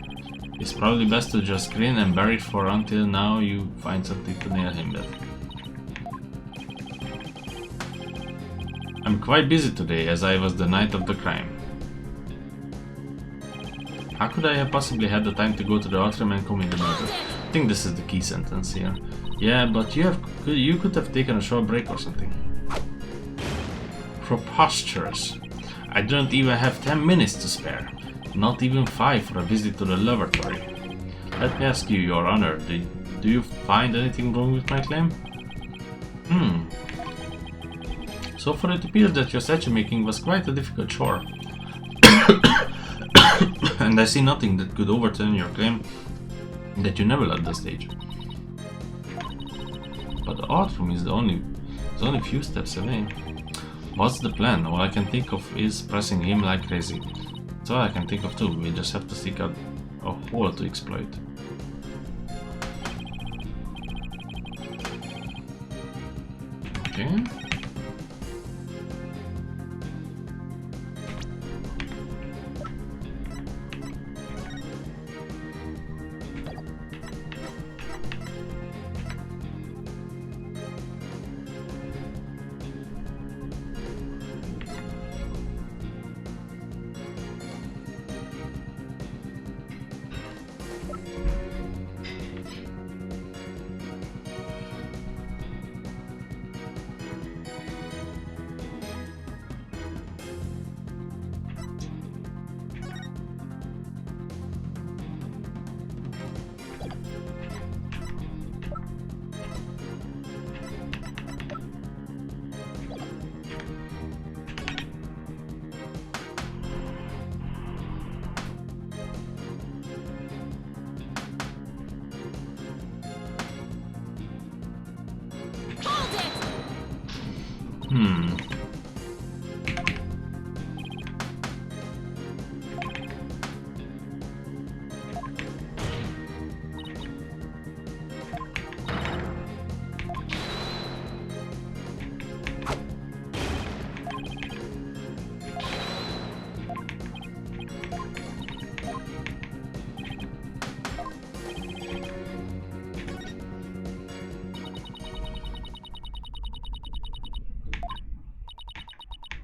It's probably best to just grin and bear it for until now you find something to nail him with. I'm quite busy today, as I was the night of the crime. How could I have possibly had the time to go to the atrium and commit the murder? I think this is the key sentence here. Yeah, but you could have taken a short break or something. Preposterous. I don't even have 10 minutes to spare. Not even 5 for a visit to the laboratory. Let me ask you, Your Honor, do you find anything wrong with my claim? So far it appears that your statue making was quite a difficult chore. And I see nothing that could overturn your claim that you never left the stage. But the art room is only a few steps away. What's the plan? All I can think of is pressing him like crazy. That's all I can think of too. We just have to seek out a hole to exploit. Okay.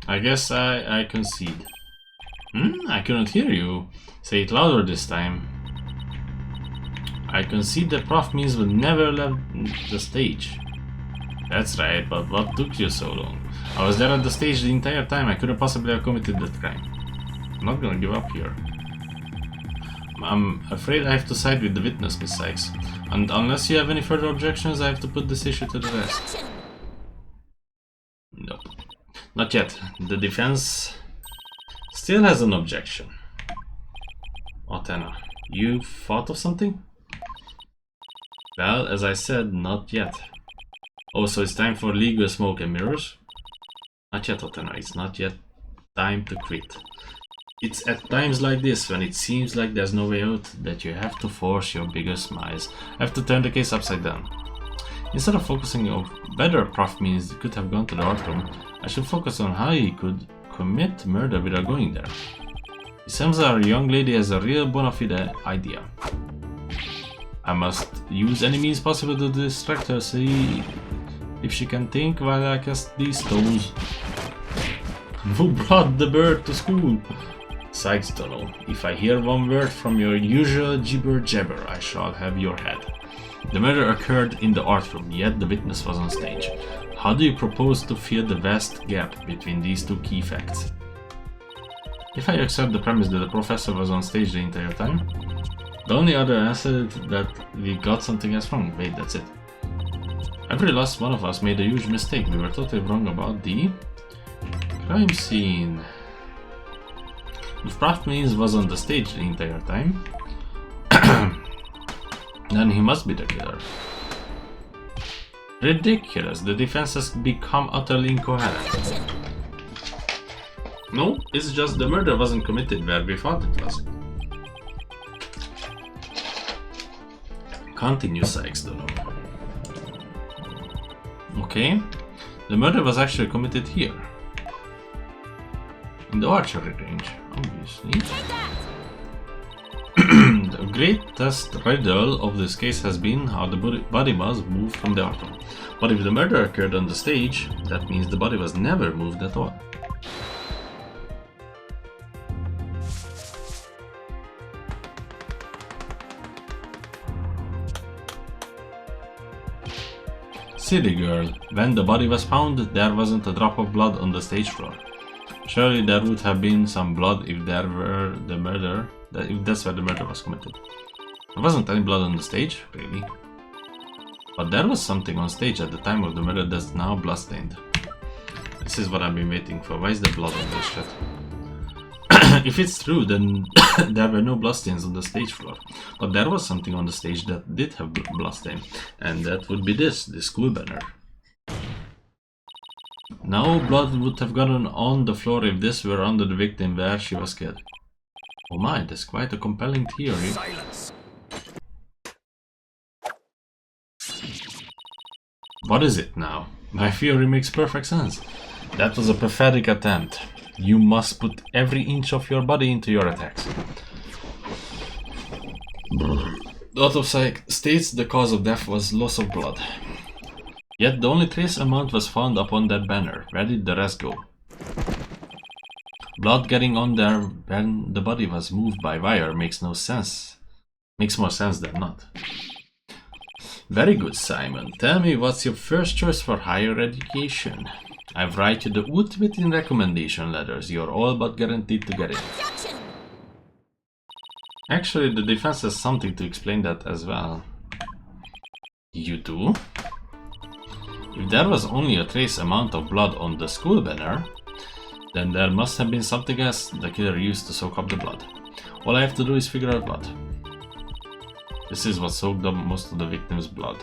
I guess I concede. I couldn't hear you. Say it louder this time. I concede that Prof means would never left the stage. That's right, but what took you so long? I was there at the stage the entire time. I couldn't possibly have committed that crime. I'm not gonna give up here. I'm afraid I have to side with the witness, Miss Sykes. And unless you have any further objections, I have to put this issue to the rest. Nope. Not yet. The defense still has an objection. Otena, you thought of something? Well, as I said, not yet. Oh, so it's time for legal smoke and mirrors? Not yet, Otena, it's not yet time to quit. It's at times like this, when it seems like there's no way out, that you have to force your bigger smiles. Have to turn the case upside down. Instead of focusing on whether Prof means could have gone to the art room, I should focus on how he could commit murder without going there. It seems our young lady has a real bona fide idea. I must use any means possible to distract her, see if she can think while I cast these stones. Who brought the bird to school? Sykes, Donald. If I hear one word from your usual jibber-jabber, I shall have your head. The murder occurred in the art room, yet the witness was on stage. How do you propose to fill the vast gap between these two key facts? If I accept the premise that the professor was on stage the entire time, the only other answer is that we got something else wrong. Wait, that's it. Every last one of us made a huge mistake. We were totally wrong about the crime scene. If Prof Means was on the stage the entire time, then he must be the killer. Ridiculous, the defense has become utterly incoherent. No, it's just the murder wasn't committed where we thought it was. Continue, Sykes, though. Okay, the murder was actually committed here. In the archery range, obviously. The greatest riddle of this case has been how the body was moved from the art room. But if the murder occurred on the stage, that means the body was never moved at all. Silly girl, when the body was found, there wasn't a drop of blood on the stage floor. Surely there would have been some blood if there were the murder, if that's where the murder was committed. There wasn't any blood on the stage, really. But there was something on stage at the time of the murder that's now bloodstained. This is what I've been waiting for. Why is there blood on this shit? If it's true, then there were no bloodstains on the stage floor. But there was something on the stage that did have bloodstain. And that would be this, the school banner. No blood would have gotten on the floor if this were under the victim where she was killed. Oh my, that's quite a compelling theory. Silence. What is it now? My theory makes perfect sense. That was a pathetic attempt. You must put every inch of your body into your attacks. The autopsy states the cause of death was loss of blood. Yet the only trace amount was found upon that banner. Where did the rest go? Blood getting on there when the body was moved by wire makes no sense. Makes more sense than not. Very good, Simon. Tell me what's your first choice for higher education? I write you the ultimate in recommendation letters. You're all but guaranteed to get it. Actually, the defense has something to explain that as well. You do? If there was only a trace amount of blood on the school banner, then there must have been something else the killer used to soak up the blood. All I have to do is figure out what. This is what soaked up most of the victim's blood.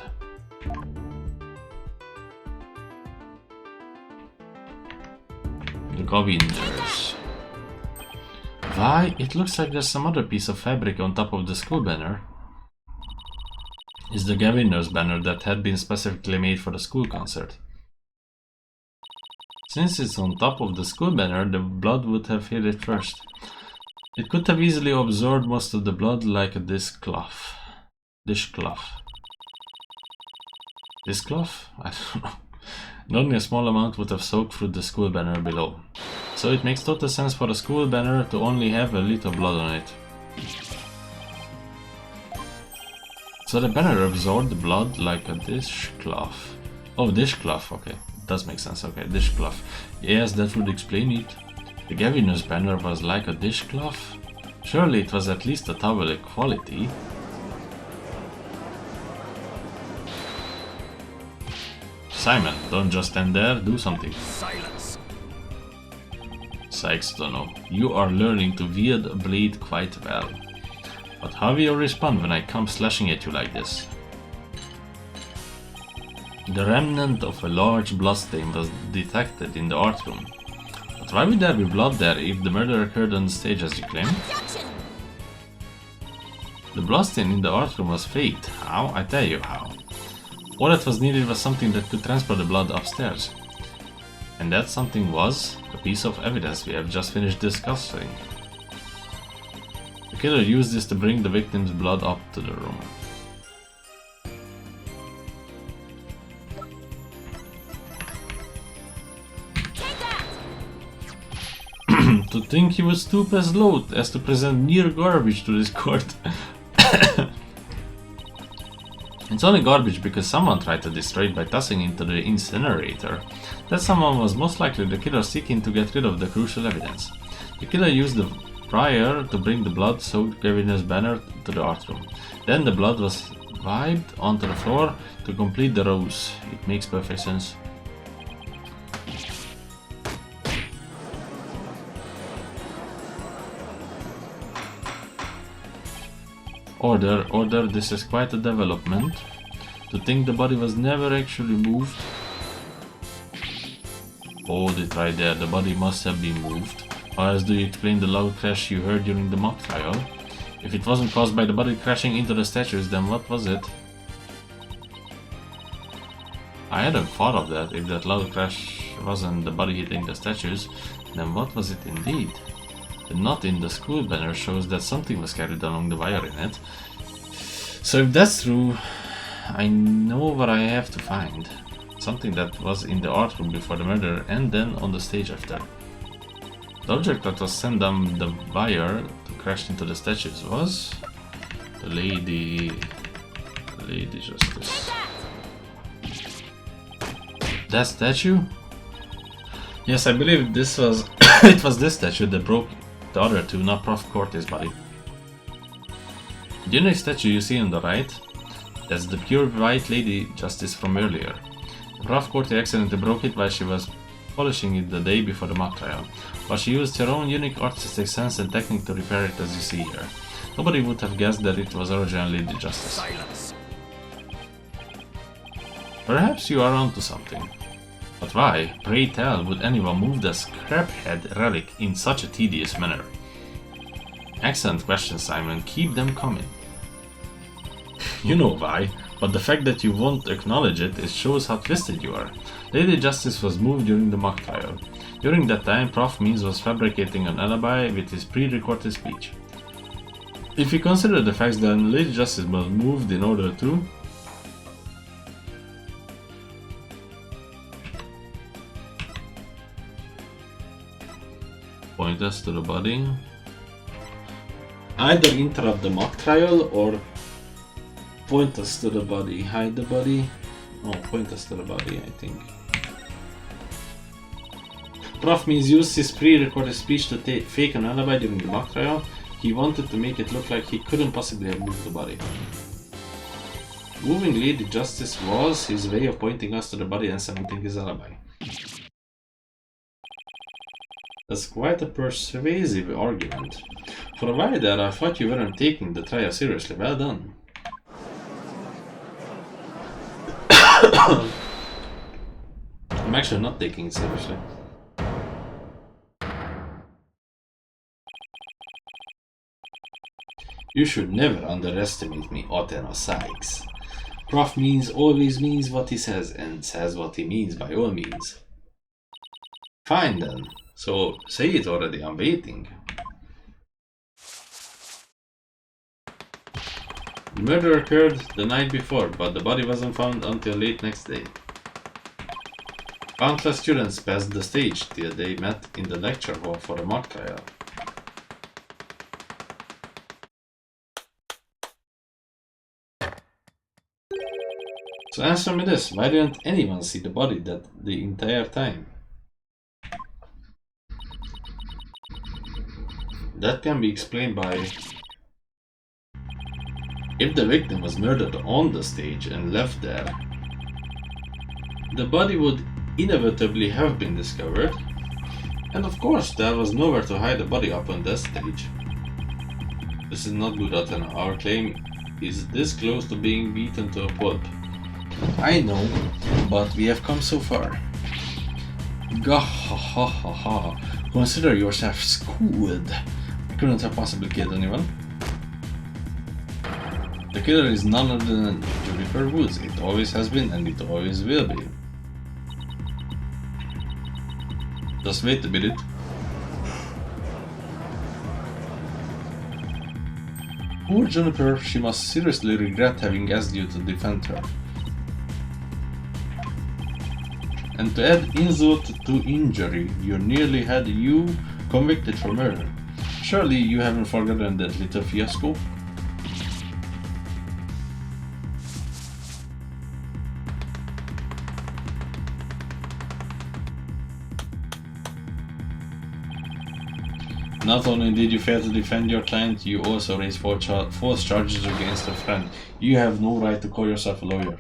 The Govinders. Why? It looks like there's some other piece of fabric on top of the school banner. It's the Govinders banner that had been specifically made for the school concert. Since it's on top of the school banner, the blood would have hit it first. It could have easily absorbed most of the blood like a dishcloth. Dishcloth? I don't know. And only a small amount would have soaked through the school banner below. So it makes total sense for a school banner to only have a little blood on it. So the banner absorbed the blood like a dishcloth. Oh, dishcloth, okay. Does make sense, okay, dishcloth. Yes, that would explain it. The Gavinus banner was like a dishcloth? Surely it was at least a towel quality. Simon, don't just stand there, do something. Silence. Sykes Dono. You are learning to wield a blade quite well. But how will you respond when I come slashing at you like this? The remnant of a large bloodstain was detected in the art room. But why would there be blood there if the murder occurred on the stage as you claim? The bloodstain in the art room was faked. How? I tell you how. All that was needed was something that could transfer the blood upstairs. And that something was a piece of evidence we have just finished discussing. The killer used this to bring the victim's blood up to the room. To think he would stoop as low as to present near garbage to this court. It's only garbage because someone tried to destroy it by tossing it into the incinerator. That someone was most likely the killer seeking to get rid of the crucial evidence. The killer used the prior to bring the blood-soaked Gavinus banner to the art room. Then the blood was wiped onto the floor to complete the rose. It makes perfect sense. Order, this is quite a development. To think the body was never actually moved. Hold it right there, the body must have been moved. How else do you explain the loud crash you heard during the mock trial? If it wasn't caused by the body crashing into the statues, then what was it? I hadn't thought of that. If that loud crash wasn't the body hitting the statues, then what was it indeed? The knot in the school banner shows that something was carried along the wire in it. So if that's true, I know what I have to find. Something that was in the art room before the murder and then on the stage after. The object that was sent down the wire to crash into the statues was the Lady Justice. That statue? Yes, I believe this was it was this statue that broke the other two, not Prof. Cortez' body. The unique statue you see on the right, that's the pure white Lady Justice from earlier. Prof. Cortez accidentally broke it while she was polishing it the day before the mock trial, but she used her own unique artistic sense and technique to repair it as you see here. Nobody would have guessed that it was originally Lady Justice. Silence. Perhaps you are onto something. But why, pray tell, would anyone move the scraphead relic in such a tedious manner? Excellent question, Simon. Keep them coming. You know why, but the fact that you won't acknowledge it shows how twisted you are. Lady Justice was moved during the mock trial. During that time, Prof. Means was fabricating an alibi with his pre-recorded speech. If you consider the facts, then Lady Justice was moved in order to point us to the body. Either interrupt the mock trial or point us to the body. Hide the body. Oh, point us to the body, I think. Prof. Means used his pre-recorded speech to fake an alibi during the mock trial. He wanted to make it look like he couldn't possibly have moved the body. Moving Lady Justice was his way of pointing us to the body and cementing his alibi. That's quite a persuasive argument. For a while there, I thought you weren't taking the trial seriously. Well done. I'm actually not taking it seriously. You should never underestimate me, Otena Sykes. Prof. Means always means what he says and says what he means by all means. Fine then. So, say it already, I'm waiting. The murder occurred the night before, but the body wasn't found until late next day. Countless students passed the stage till they met in the lecture hall for a mock trial. So answer me this, why didn't anyone see the body the entire time? That can be explained by... If the victim was murdered on the stage and left there, the body would inevitably have been discovered, And of course, there was nowhere to hide the body up on that stage. This is not good, Athena. Our claim is this close to being beaten to a pulp. I know, but we have come so far. Gah ha ha ha ha. Consider yourself schooled. I couldn't have possibly killed anyone. The killer is none other than Juniper Woods. It always has been and it always will be. Just wait a minute. Poor Juniper, she must seriously regret having asked you to defend her. And to add insult to injury, you nearly had you convicted for murder. Surely you haven't forgotten that little fiasco? Not only did you fail to defend your client, you also raised false charges against a friend. You have no right to call yourself a lawyer.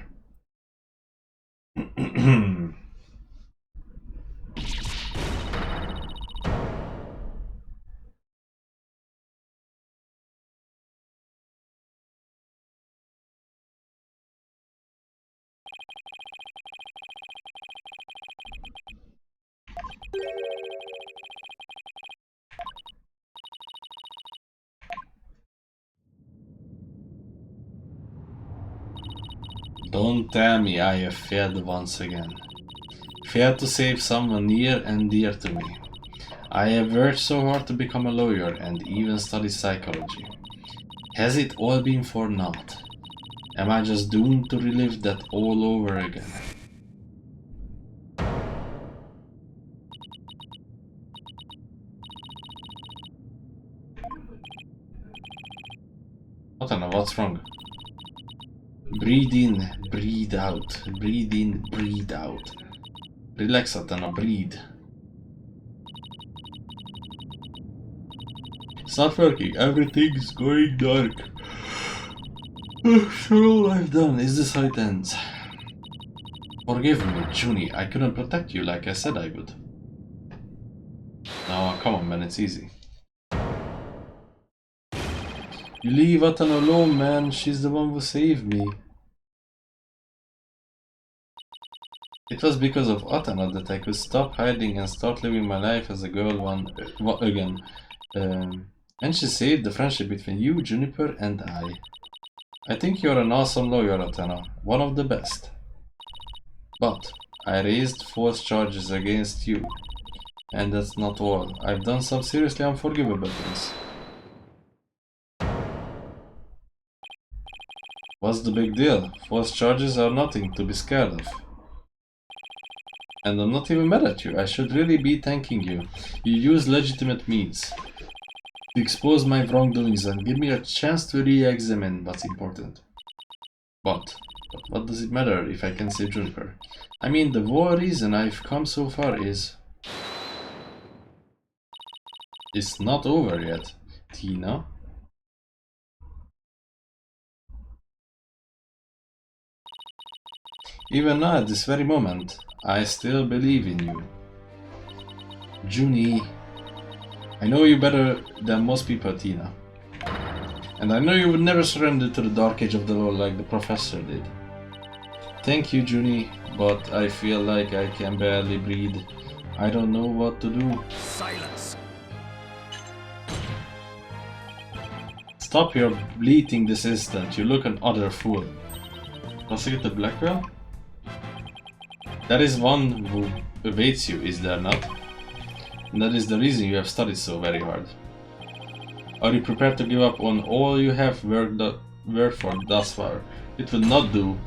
Don't tell me I have failed once again. Failed to save someone near and dear to me. I have worked so hard to become a lawyer and even study psychology. Has it all been for naught? Am I just doomed to relive that all over again? I don't know what's wrong. Breathe in, breathe out. Breathe in, breathe out. Relax, Atana, breathe. It's not working, everything's going dark. So all I've done, is this how it ends? Forgive me, Junie, I couldn't protect you like I said I would. No, come on man, it's easy. You leave Atana alone, man, she's the one who saved me. It was because of Atana that I could stop hiding and start living my life as a girl again. And she saved the friendship between you, Juniper, and I. I think you're an awesome lawyer, Atana, one of the best. But I raised false charges against you. And that's not all. I've done some seriously unforgivable things. What's the big deal? False charges are nothing to be scared of. And I'm not even mad at you. I should really be thanking you. You use legitimate means to expose my wrongdoings and give me a chance to re-examine what's important. But what does it matter if I can save Juniper? I mean, the whole reason I've come so far is... It's not over yet, Tina. Even now, at this very moment, I still believe in you. Junie, I know you better than most people, Tina. And I know you would never surrender to the dark age of the law like the professor did. Thank you, Junie, but I feel like I can barely breathe. I don't know what to do. Silence. Stop your bleating this instant, you look an utter fool. Prosecutor Blackwell? There is one who awaits you, is there not? And that is the reason you have studied so very hard. Are you prepared to give up on all you have worked for thus far? It would not do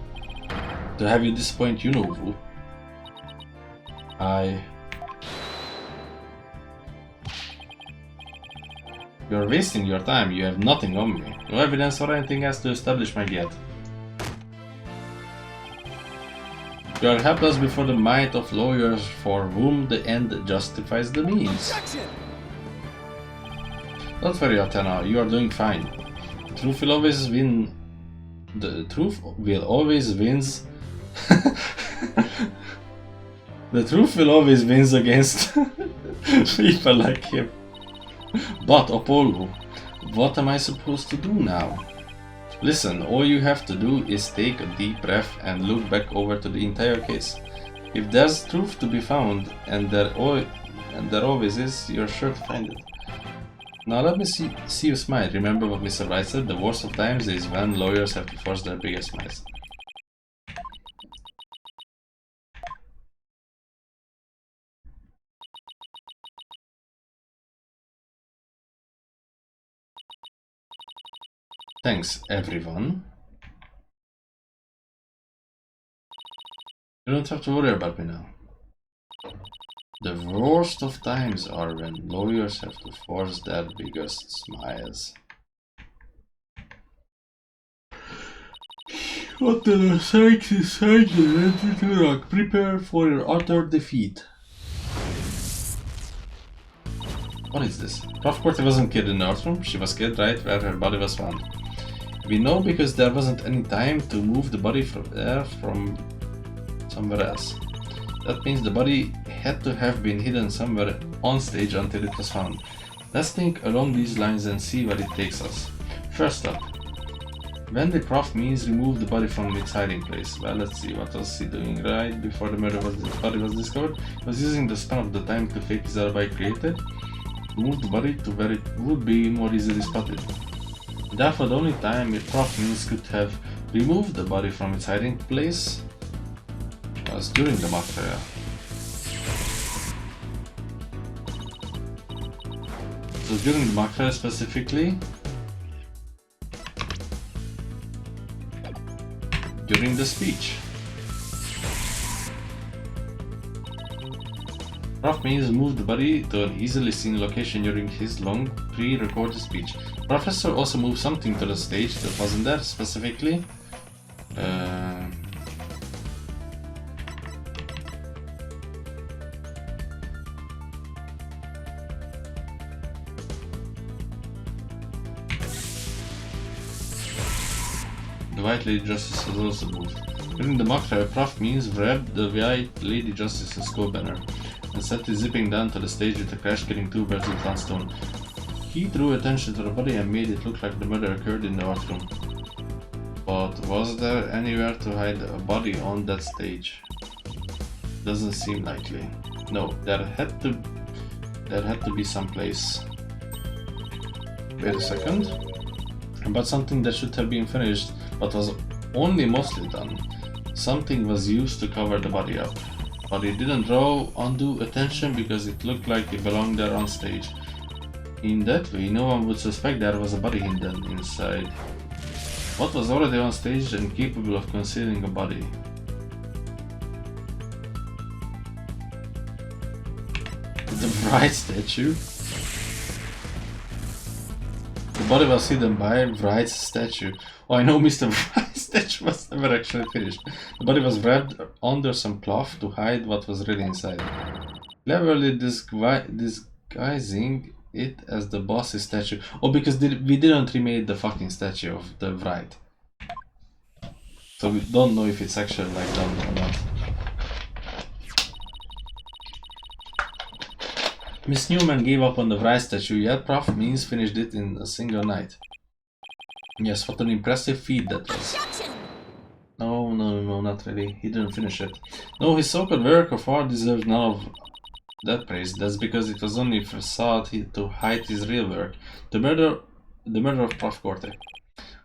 to have you disappoint you know who. You're wasting your time, you have nothing on me. No evidence or anything else to establish my guilt. You are helpless before the might of lawyers for whom the end justifies the means. Objection. Don't worry, Athena, you are doing fine. The truth will always win. The truth will always wins. The truth will always wins against People like him. But Apollo, what am I supposed to do now? Listen, all you have to do is take a deep breath and look back over to the entire case. If there's truth to be found, and there always is, you're sure to find it. Now let me see you smile. Remember what Mr. Wright said, the worst of times is when lawyers have to force their biggest smiles. Thanks, everyone. You don't have to worry about me now. The worst of times are when lawyers have to force their biggest smiles. What the sakes is silent? Prepare for your utter defeat. What is this? Prof. Corty wasn't killed in the North Room. She was killed right where her body was found. We know because there wasn't any time to move the body from there from somewhere else. That means the body had to have been hidden somewhere on stage until it was found. Let's think along these lines and see where it takes us. First up, when the prof means remove the body from its hiding place. Well, let's see, what was he doing right before the body was discovered? He was using the span of the time to fake his alibi created. Move the body to where it would be more easily spotted. Therefore, the only time a prof means could have removed the body from its hiding place was during the mock trial. So during the mock trial specifically, during the speech. Prof means moved the body to an easily seen location during his long pre-recorded speech. Professor also moved something to the stage that wasn't there specifically. The White Lady Justice has also moved. During the mock trial, Prof means grabbed the White Lady Justice's coat banner and set it zipping down to the stage with a crash, killing two birds with one stone. He drew attention to the body and made it look like the murder occurred in the art room. But was there anywhere to hide a body on that stage? Doesn't seem likely. No, there had to be some place. Wait a second. About something that should have been finished, but was only mostly done. Something was used to cover the body up. But it didn't draw undue attention because it looked like it belonged there on stage. In that way, no one would suspect there was a body hidden inside. What was already on stage and capable of concealing a body? The Wright statue? The body was hidden by Wright's statue. Oh, I know Mr. Wright's statue was never actually finished. The body was wrapped under some cloth to hide what was really inside. Cleverly disguising it as the boss's statue. Oh, because we didn't remake the fucking statue of the Wright. So we don't know if it's actually like done or not. Miss Newman gave up on the Wright statue, yet Prof Means finished it in a single night. Yes, what an impressive feat that was. No, not really. He didn't finish it. No, his so-called work of art deserves none of that praise. That's because it was only a facade to hide his real work. The murder of Prof Corte.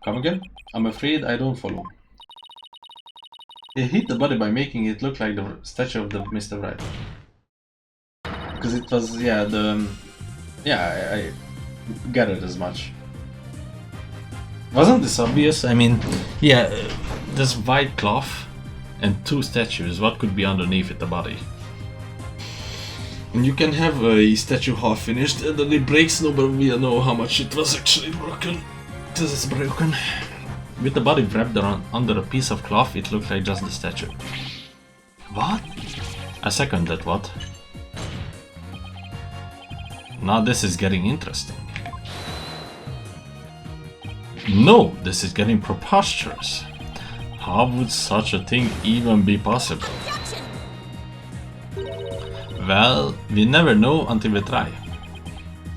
Come again? I'm afraid I don't follow. He hit the body by making it look like the statue of the Mr. Wright. Because it was, I gathered as much. Wasn't this obvious? I mean, this white cloth and two statues, what could be underneath it, the body? And you can have a statue half finished and then it breaks, nobody will know how much it was actually broken. Because it's broken. With the body wrapped around under a piece of cloth, it looked like just the statue. What? I second that, what? Now this is getting interesting. No, this is getting preposterous. How would such a thing even be possible? Well, we never know until we try.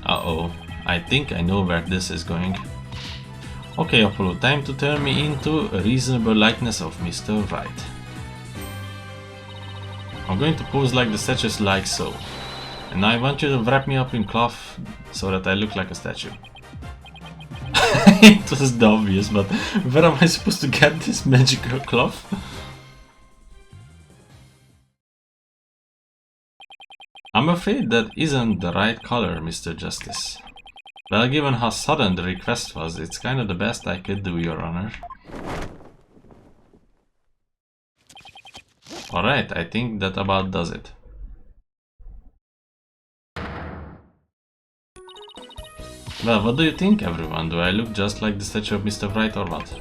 Uh-oh, I think I know where this is going. Okay, Apollo, time to turn me into a reasonable likeness of Mr. Wright. I'm going to pose like the statues like so. And I want you to wrap me up in cloth so that I look like a statue. It was obvious, but where am I supposed to get this magical cloth? I'm afraid that isn't the right color, Mr. Justice. Well, given how sudden the request was, it's kind of the best I could do, Your Honor. Alright, I think that about does it. Well, what do you think, everyone? Do I look just like the statue of Mr. Wright or what?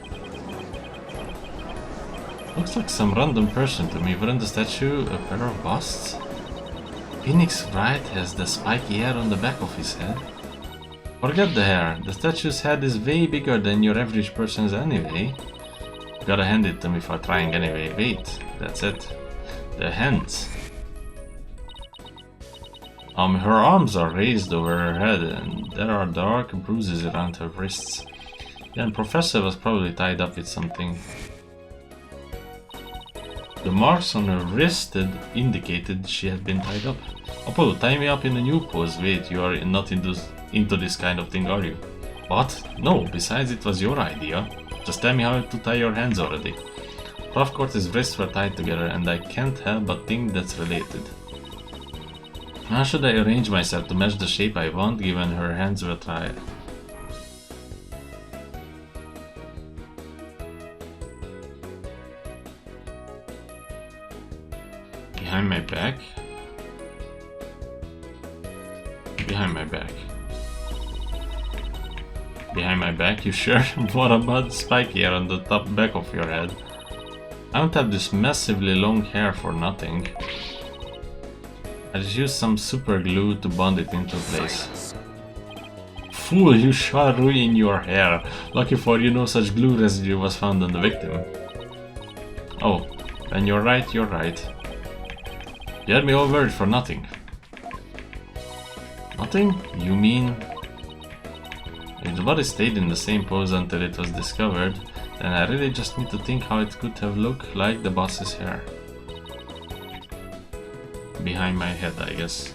Looks like some random person to me. Wouldn't the statue a pair of busts? Phoenix Wright has the spiky hair on the back of his head. Forget the hair. The statue's head is way bigger than your average person's anyway. Gotta hand it to me for trying anyway. Wait, that's it. The hands. Her arms are raised over her head and there are dark bruises around her wrists. Yeah, and Professor was probably tied up with something. The marks on her wrist indicated she had been tied up. Apollo, tie me up in a new pose. Wait, you are not into this kind of thing, are you? What? No, besides it was your idea. Just tell me how to tie your hands already. Of course his wrists were tied together and I can't help but think that's related. How should I arrange myself to match the shape I want given her hands were tied? Behind my back? Behind my back. Behind my back, you sure? What about the spiky hair on the top back of your head? I don't have this massively long hair for nothing. I just used some super glue to bond it into place. Fool, you shall ruin your hair. Lucky for you, no such glue residue was found on the victim. Oh, and you're right, you're right. You had me all worried for nothing. Nothing? You mean... If the body stayed in the same pose until it was discovered, then I really just need to think how it could have looked like the boss's hair. Behind my head, I guess.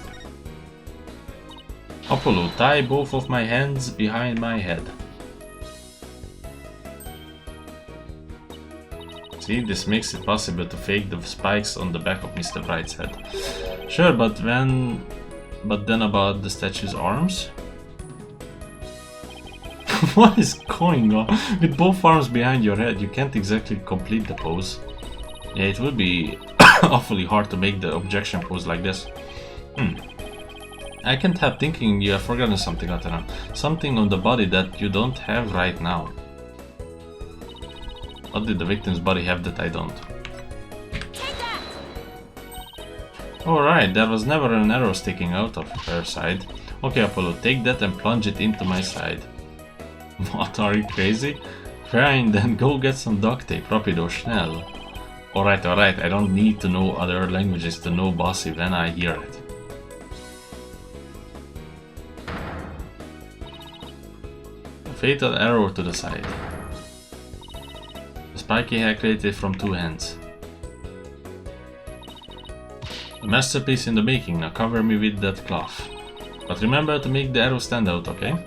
Apollo, tie both of my hands behind my head. See, this makes it possible to fake the spikes on the back of Mr. Wright's head. Sure, but then about the statue's arms? What is going on? With both arms behind your head, you can't exactly complete the pose. Yeah, it would be awfully hard to make the objection pose like this. I can't help thinking you have forgotten something, Atena. Something on the body that you don't have right now. What did the victim's body have that I don't? Alright, there was never an arrow sticking out of her side. Okay, Apollo, take that and plunge it into my side. What, are you crazy? Fine, then go get some duct tape, rapido, schnell. Alright, I don't need to know other languages to know bossy when I hear it. A fatal arrow to the side. A spiky hair created from two hands. A masterpiece in the making, now cover me with that cloth. But remember to make the arrow stand out, okay?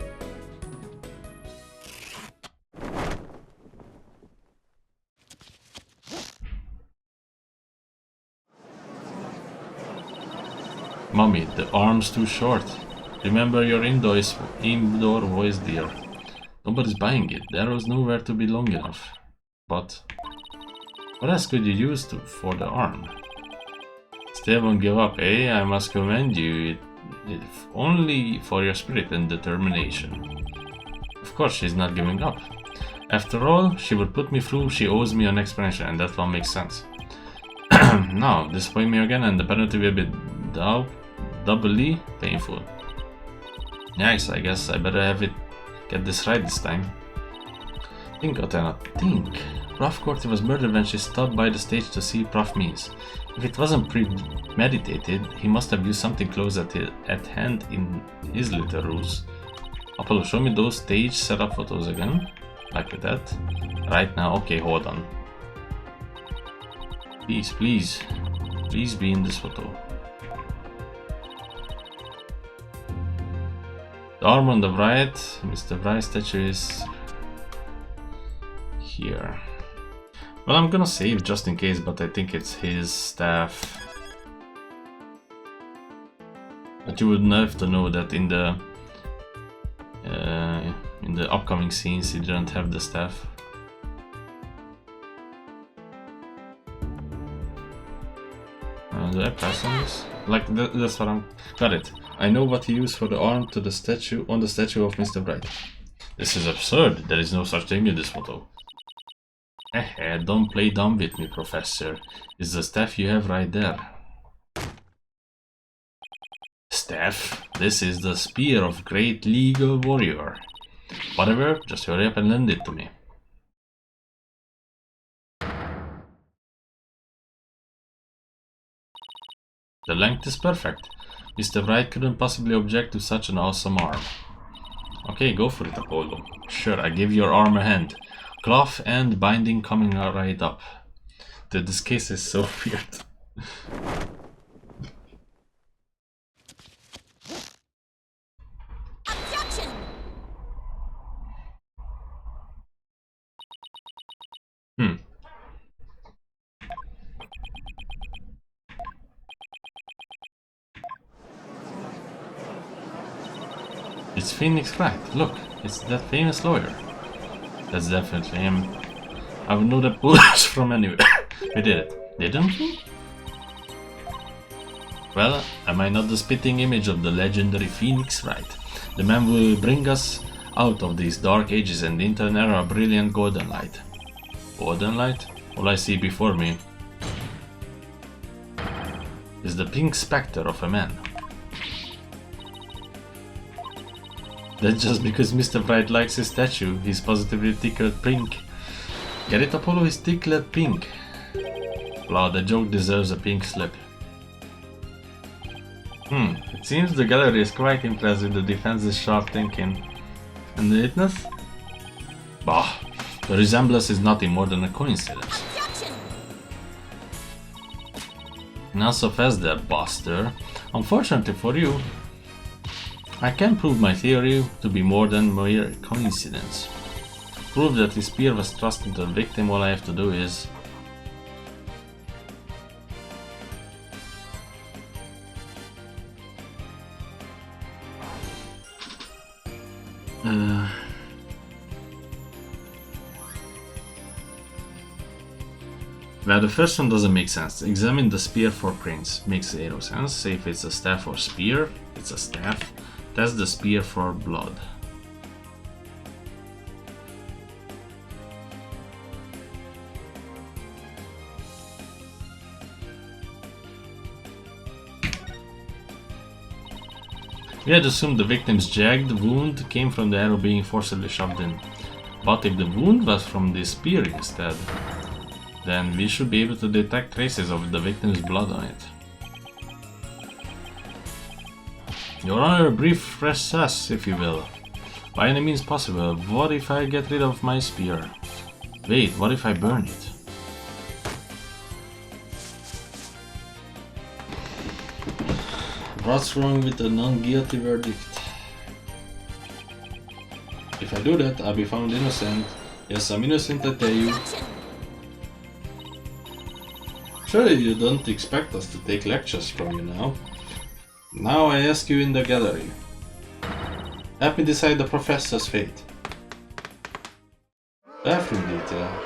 Mommy, the arm's too short. Remember your indoor voice, dear. Nobody's buying it. The arrow's nowhere to be long enough. But what else could you use for the arm? Still won't give up, eh? I must commend you, if only for your spirit and determination. Of course she's not giving up. After all, she would put me through, she owes me an explanation, and that one makes sense. Now, disappoint me again and the penalty will be doubly painful. Nice, I guess I better get this right this time. Think, Athena, think. Prof Corti was murdered when she stopped by the stage to see Prof Means. If it wasn't premeditated, he must have used something close at hand in his little ruse. Apollo, show me those stage setup photos again. Like that. Right now. Okay, hold on. Please, please. Please be in this photo. The arm on the right, Mr. Wright statue is here. Well, I'm gonna save just in case, but I think it's his staff. But you would have to know that in the upcoming scenes, he didn't have the staff. Do I pass on this? Like that's what I'm. Got it. I know what he used for the arm to the statue on the statue of Mr. Wright. This is absurd. There is no such thing in this photo. Don't play dumb with me, Professor. It's the staff you have right there. Staff? This is the spear of great legal warrior. Whatever, just hurry up and lend it to me. The length is perfect. Mr. Wright couldn't possibly object to such an awesome arm. Okay, go for it, Apollo. Sure, I give your arm a hand. Cloth and binding coming right up. This case is so weird. Objection! It's Phoenix Wright. Look, it's that famous lawyer. That's definitely him. I would know that bullets from anywhere. We did it, didn't we? Well, am I not the spitting image of the legendary Phoenix Wright? The man who will bring us out of these dark ages and into an era of brilliant golden light. Golden light? All I see before me is the pink specter of a man. That's just because Mr. Wright likes his statue. He's positively tickled pink. Get it, Apollo? He's tickled pink. Wow, the joke deserves a pink slip. It seems the gallery is quite impressed with the defense's sharp thinking. And the witness? Bah, the resemblance is nothing more than a coincidence. Not so fast there, Buster. Unfortunately for you, I can prove my theory to be more than mere coincidence. Prove that his spear was thrust into the victim. All I have to do is... Well, the first one doesn't make sense. Examine the spear for prints. Makes zero sense. Say if it's a staff or spear. It's a staff. Test the spear for blood. We had assumed the victim's jagged wound came from the arrow being forcibly shoved in. But if the wound was from the spear instead, then we should be able to detect traces of the victim's blood on it. Your Honor, a brief recess, if you will. By any means possible. What if I get rid of my spear? Wait, what if I burn it? What's wrong with the non-guilty verdict? If I do that, I'll be found innocent. Yes, I'm innocent, I tell you. Surely you don't expect us to take lectures from you now. Now I ask you in the gallery. Help me decide the professor's fate. Bathroom detail.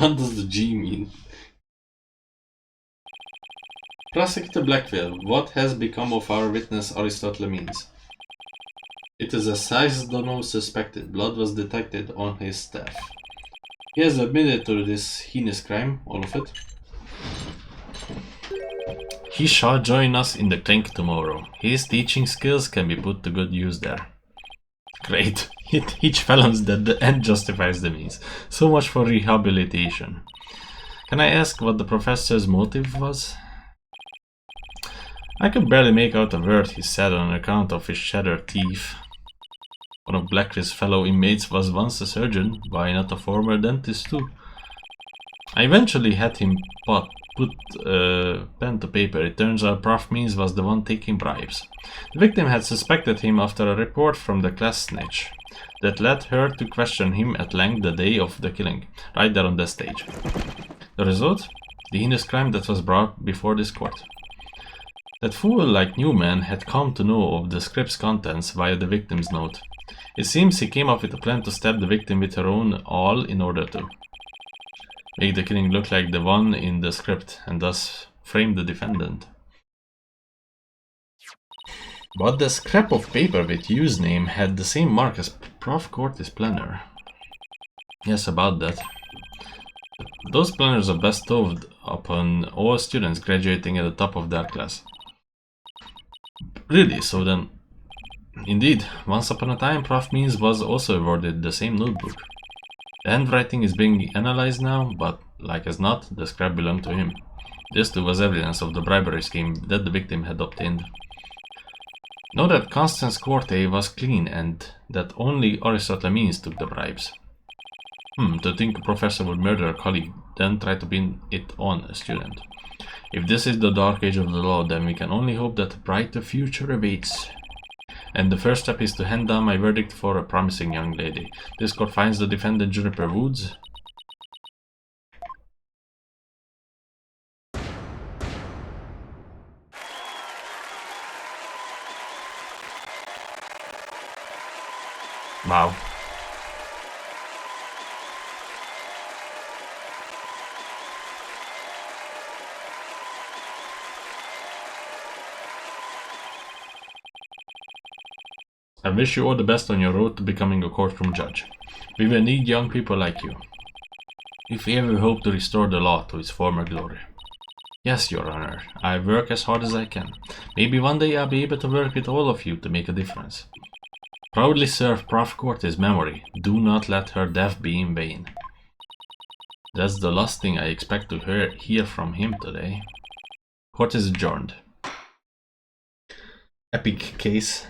What does the G mean? Prosecutor Blackville, what has become of our witness Aristotle Means? It is as Sizedono suspected. Blood was detected on his staff. He has admitted to this heinous crime, all of it. He shall join us in the clink tomorrow. His teaching skills can be put to good use there. Great. He teach felons that the end justifies the means. So much for rehabilitation. Can I ask what the professor's motive was? I could barely make out a word he said on account of his shattered teeth. One of Blackfield's fellow inmates was once a surgeon, why not a former dentist too? I eventually had him put pen to paper. It turns out Prof. Means was the one taking bribes. The victim had suspected him after a report from the class snitch that led her to question him at length the day of the killing, right there on the stage. The result? The heinous crime that was brought before this court. That fool like Newman had come to know of the script's contents via the victim's note. It seems he came up with a plan to stab the victim with her own awl in order to make the killing look like the one in the script and thus frame the defendant. But the scrap of paper with Hugh's name had the same mark as Prof. Cortis' planner. Yes, about that. Those planners are bestowed upon all students graduating at the top of their class. Really, so then... Indeed, once upon a time, Prof. Means was also awarded the same notebook. The handwriting is being analyzed now, but like as not, the scrap belonged to him. This too was evidence of the bribery scheme that the victim had obtained. Know that Constance Corte was clean and that only Aristotle Means took the bribes. To think a professor would murder a colleague, then try to pin it on a student. If this is the dark age of the law, then we can only hope that a brighter future awaits. And the first step is to hand down my verdict for a promising young lady. This court finds the defendant Juniper Woods. Wow. I wish you all the best on your road to becoming a courtroom judge. We will need young people like you, if we ever hope to restore the law to its former glory. Yes, Your Honor, I work as hard as I can. Maybe one day I'll be able to work with all of you to make a difference. Proudly serve Prof. Cortes' memory. Do not let her death be in vain. That's the last thing I expect to hear from him today. Court is adjourned. Epic case.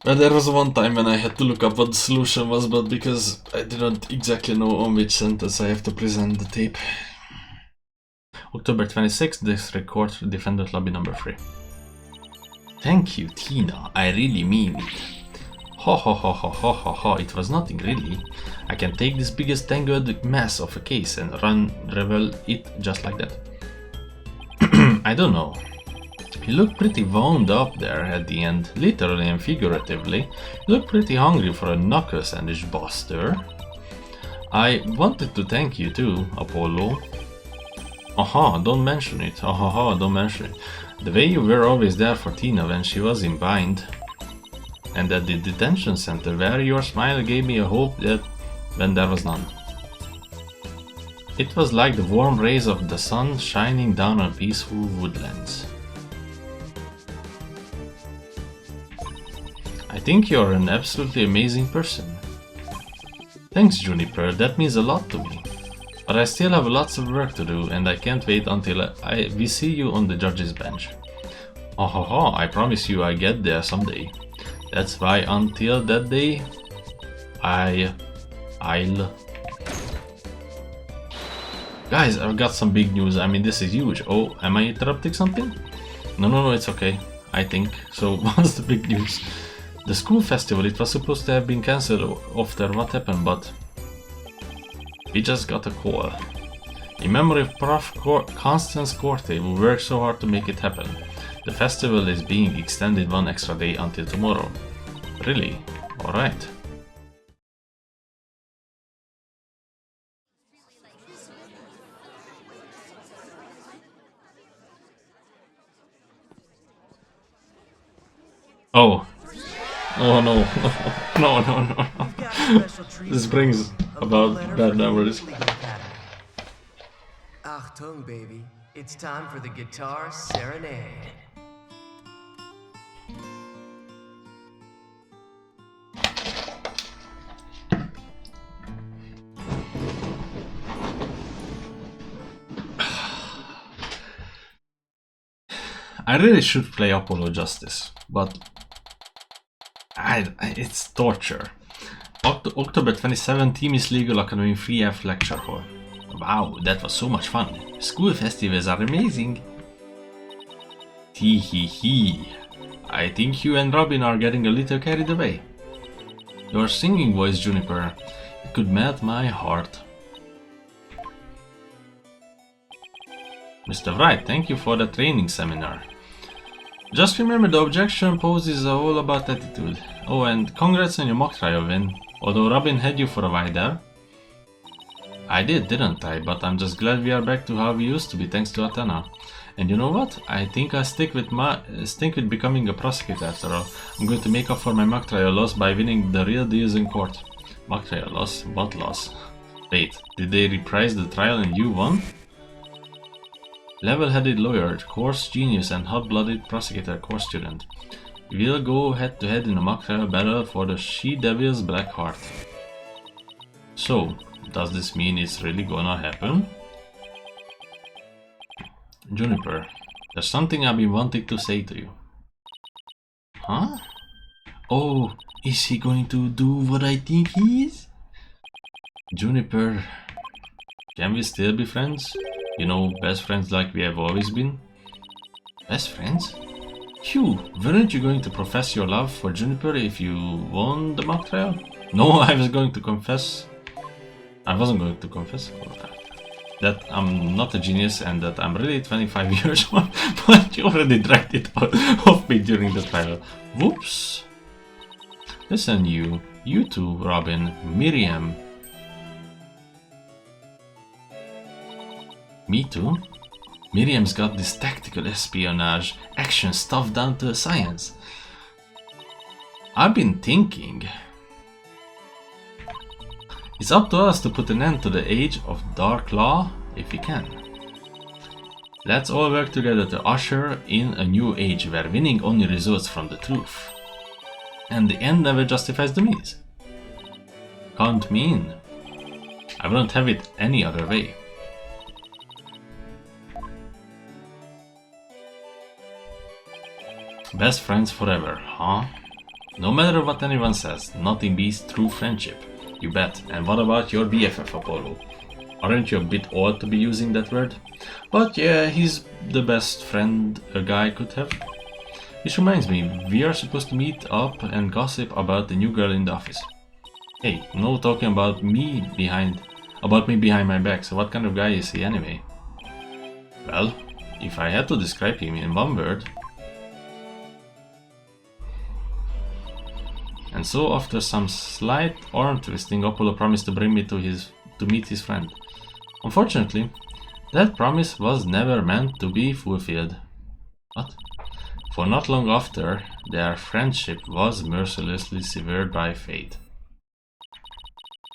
Well, there was one time when I had to look up what the solution was, but because I didn't exactly know on which sentence I have to present the tape. October 26th, District Court, Defendant Lobby number 3. Thank you, Tina. I really mean it. Ho ho ho ho ho ho ho, it was nothing really. I can take this biggest tangled mess of a case and unravel it just like that. I don't know. You look pretty wound up there at the end, literally and figuratively. You look pretty hungry for a knuckle sandwich, Buster. I wanted to thank you too, Apollo. Aha, don't mention it. Aha, don't mention it. The way you were always there for Tina when she was in bind. And at the detention center where your smile gave me a hope that when there was none. It was like the warm rays of the sun shining down on peaceful woodlands. I think you're an absolutely amazing person. Thanks, Juniper, that means a lot to me. But I still have lots of work to do and I can't wait until we see you on the judge's bench. Oh, I promise you I get there someday. That's why until that day, I'll... Guys, I've got some big news. I mean, this is huge. Oh, am I interrupting something? No, it's okay. I think. So, what's the big news? The school festival, it was supposed to have been cancelled after what happened, but we just got a call. In memory of Prof. Constance Corte, who worked so hard to make it happen. The festival is being extended one extra day until tomorrow. Really? Alright. Oh. Oh no. No, no, no, no. This brings about bad memories. Achtung, baby. It's time for the guitar serenade. I really should play Apollo Justice, but it's torture. October 27, Team is Legal Academy 3F Lecture Hall. Wow, that was so much fun. School festivals are amazing. Tee hee hee. I think you and Robin are getting a little carried away. Your singing voice, Juniper, it could melt my heart. Mr. Wright, thank you for the training seminar. Just remember the objection pose is all about attitude. Oh, and congrats on your mock trial win. Although Robin had you for a while there. I did, didn't I? But I'm just glad we are back to how we used to be thanks to Athena. And you know what? I think I'll stick with becoming a prosecutor after all. I'm going to make up for my mock trial loss by winning the real deals in court. Mock trial loss? What loss? Wait, did they reprise the trial and you won? Level-headed lawyer, course genius and hot-blooded prosecutor course student. We'll go head-to-head in a mock trial battle for the She-Devil's Black Heart. So, does this mean it's really gonna happen? Juniper, there's something I've been wanting to say to you. Huh? Oh, is he going to do what I think he is? Juniper, can we still be friends? You know, best friends like we have always been? Best friends? Phew, weren't you going to profess your love for Juniper if you won the mock trial? No, I wasn't going to confess that I'm not a genius and that I'm really 25 years old, but you already dragged it out of me during the trial. Whoops. Listen, you two, Robin, Miriam. Me too? Miriam's got this tactical espionage action stuff down to a science. I've been thinking. It's up to us to put an end to the age of dark law if we can. Let's all work together to usher in a new age where winning only results from the truth. And the end never justifies the means. Count me in. I wouldn't have it any other way. Best friends forever, huh? No matter what anyone says, nothing beats true friendship. You bet. And what about your BFF, Apollo? Aren't you a bit old to be using that word? But yeah, he's the best friend a guy could have. Which reminds me, we are supposed to meet up and gossip about the new girl in the office. Hey, no talking about me behind my back, so what kind of guy is he anyway? Well, if I had to describe him in one word. And so after some slight arm twisting, Apollo promised to bring me to meet his friend. Unfortunately, that promise was never meant to be fulfilled. What? For not long after, their friendship was mercilessly severed by fate.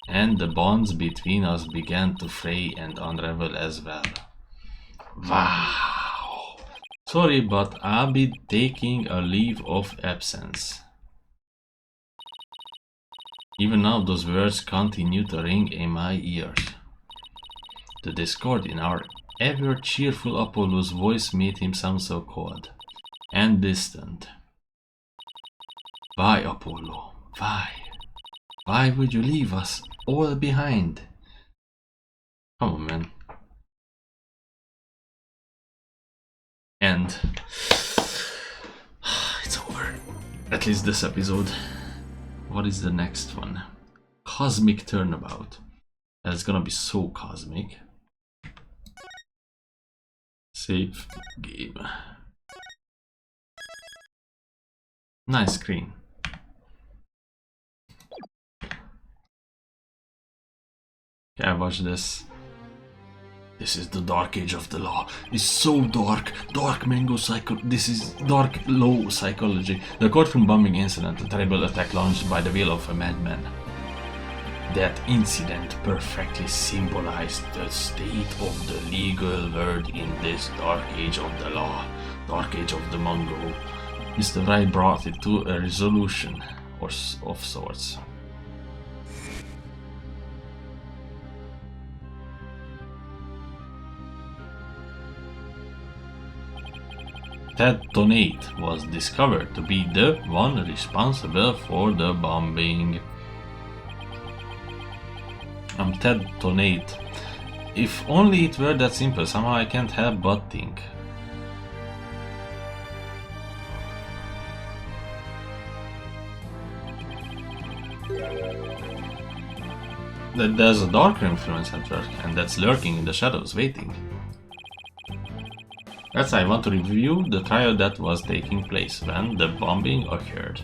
And the bonds between us began to fray and unravel as well. Wow! Sorry, but I'll be taking a leave of absence. Even now those words continue to ring in my ears. The discord in our ever-cheerful Apollo's voice made him sound so cold and distant. Why, Apollo? Why? Why would you leave us all behind? Come on, man. And it's over. At least this episode. What is the next one? Cosmic Turnabout. That's gonna be so cosmic. Save game. Nice screen. Yeah, watch this. This is the dark age of the law. It's so dark. Dark mango psycho. This is dark law psychology. The courtroom bombing incident, a terrible attack launched by the will of a madman. That incident perfectly symbolized the state of the legal world in this dark age of the law. Dark age of the mango. Mr. Wright brought it to a resolution of sorts. Ted Tonate was discovered to be the one responsible for the bombing. I'm Ted Tonate. If only it were that simple, somehow I can't help but think. That there's a darker influence at work, and that's lurking in the shadows, waiting. That's I want to review the trial that was taking place when the bombing occurred.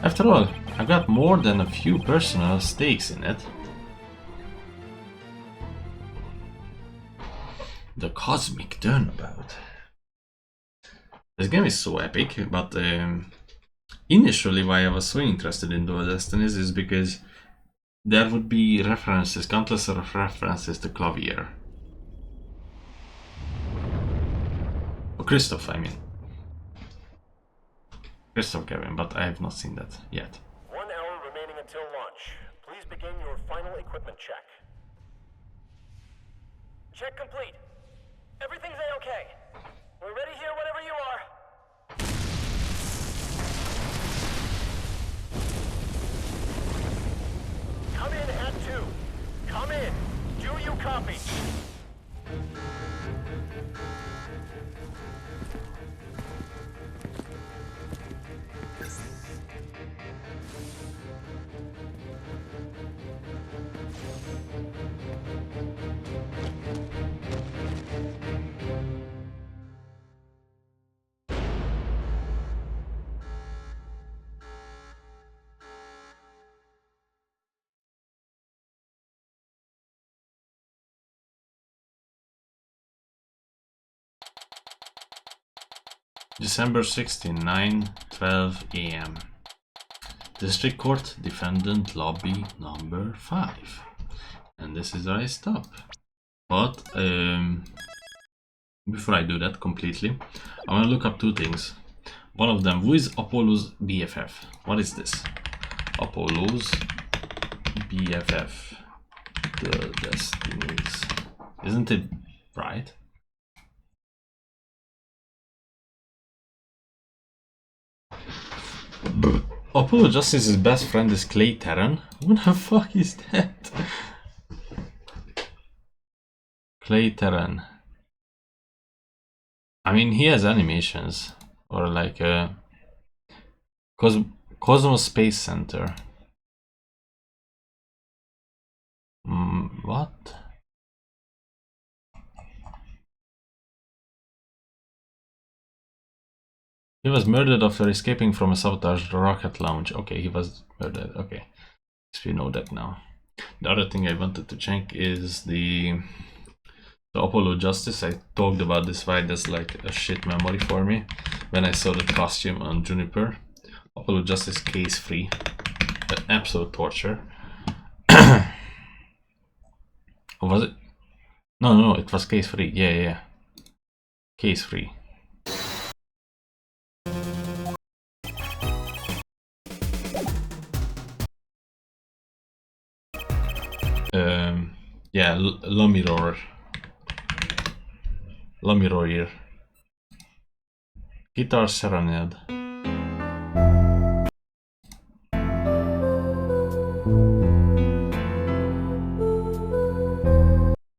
After all, I got more than a few personal stakes in it. The cosmic turnabout. This game is so epic, but initially why I was so interested in the Destinies is because there would be references, countless of references to Clavier. Christoph, I mean. Christoph Kevin, but I have not seen that yet. 1 hour remaining until launch. Please begin your final equipment check. Check complete. Everything's A-okay. We're ready here whenever you are. Come in at 2. Come in. Do you copy? December 16, 9:12 AM. District Court, Defendant Lobby number 5. And this is where I stop. But before I do that completely, I want to look up 2 things. One of them, who is Apollo's BFF? What is this? Apollo's BFF. The Destinies. Isn't it right? Apollo Justice's best friend is Clay Terran? What the fuck is that? Clay Terran. I mean, he has animations. Or like a Cosmos Space Center. What? He was murdered after escaping from a sabotaged rocket launch. Okay, he was murdered. Okay, so we know that now. The other thing I wanted to check is the Apollo Justice. I talked about this, why that's like a shit memory for me. When I saw the costume on Juniper. Apollo Justice case free. Absolute torture. Or was it? No, it was case free. Yeah. Case free. Yeah, Lamiroir. Guitar Serenade.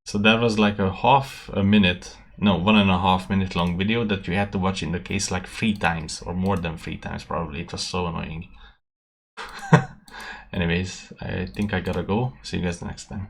So that was like a 1.5 minute, no, 1.5 minute long video that you had to watch in the case like 3 times or more than 3 times probably. It was so annoying. Anyways, I think I gotta go. See you guys next time.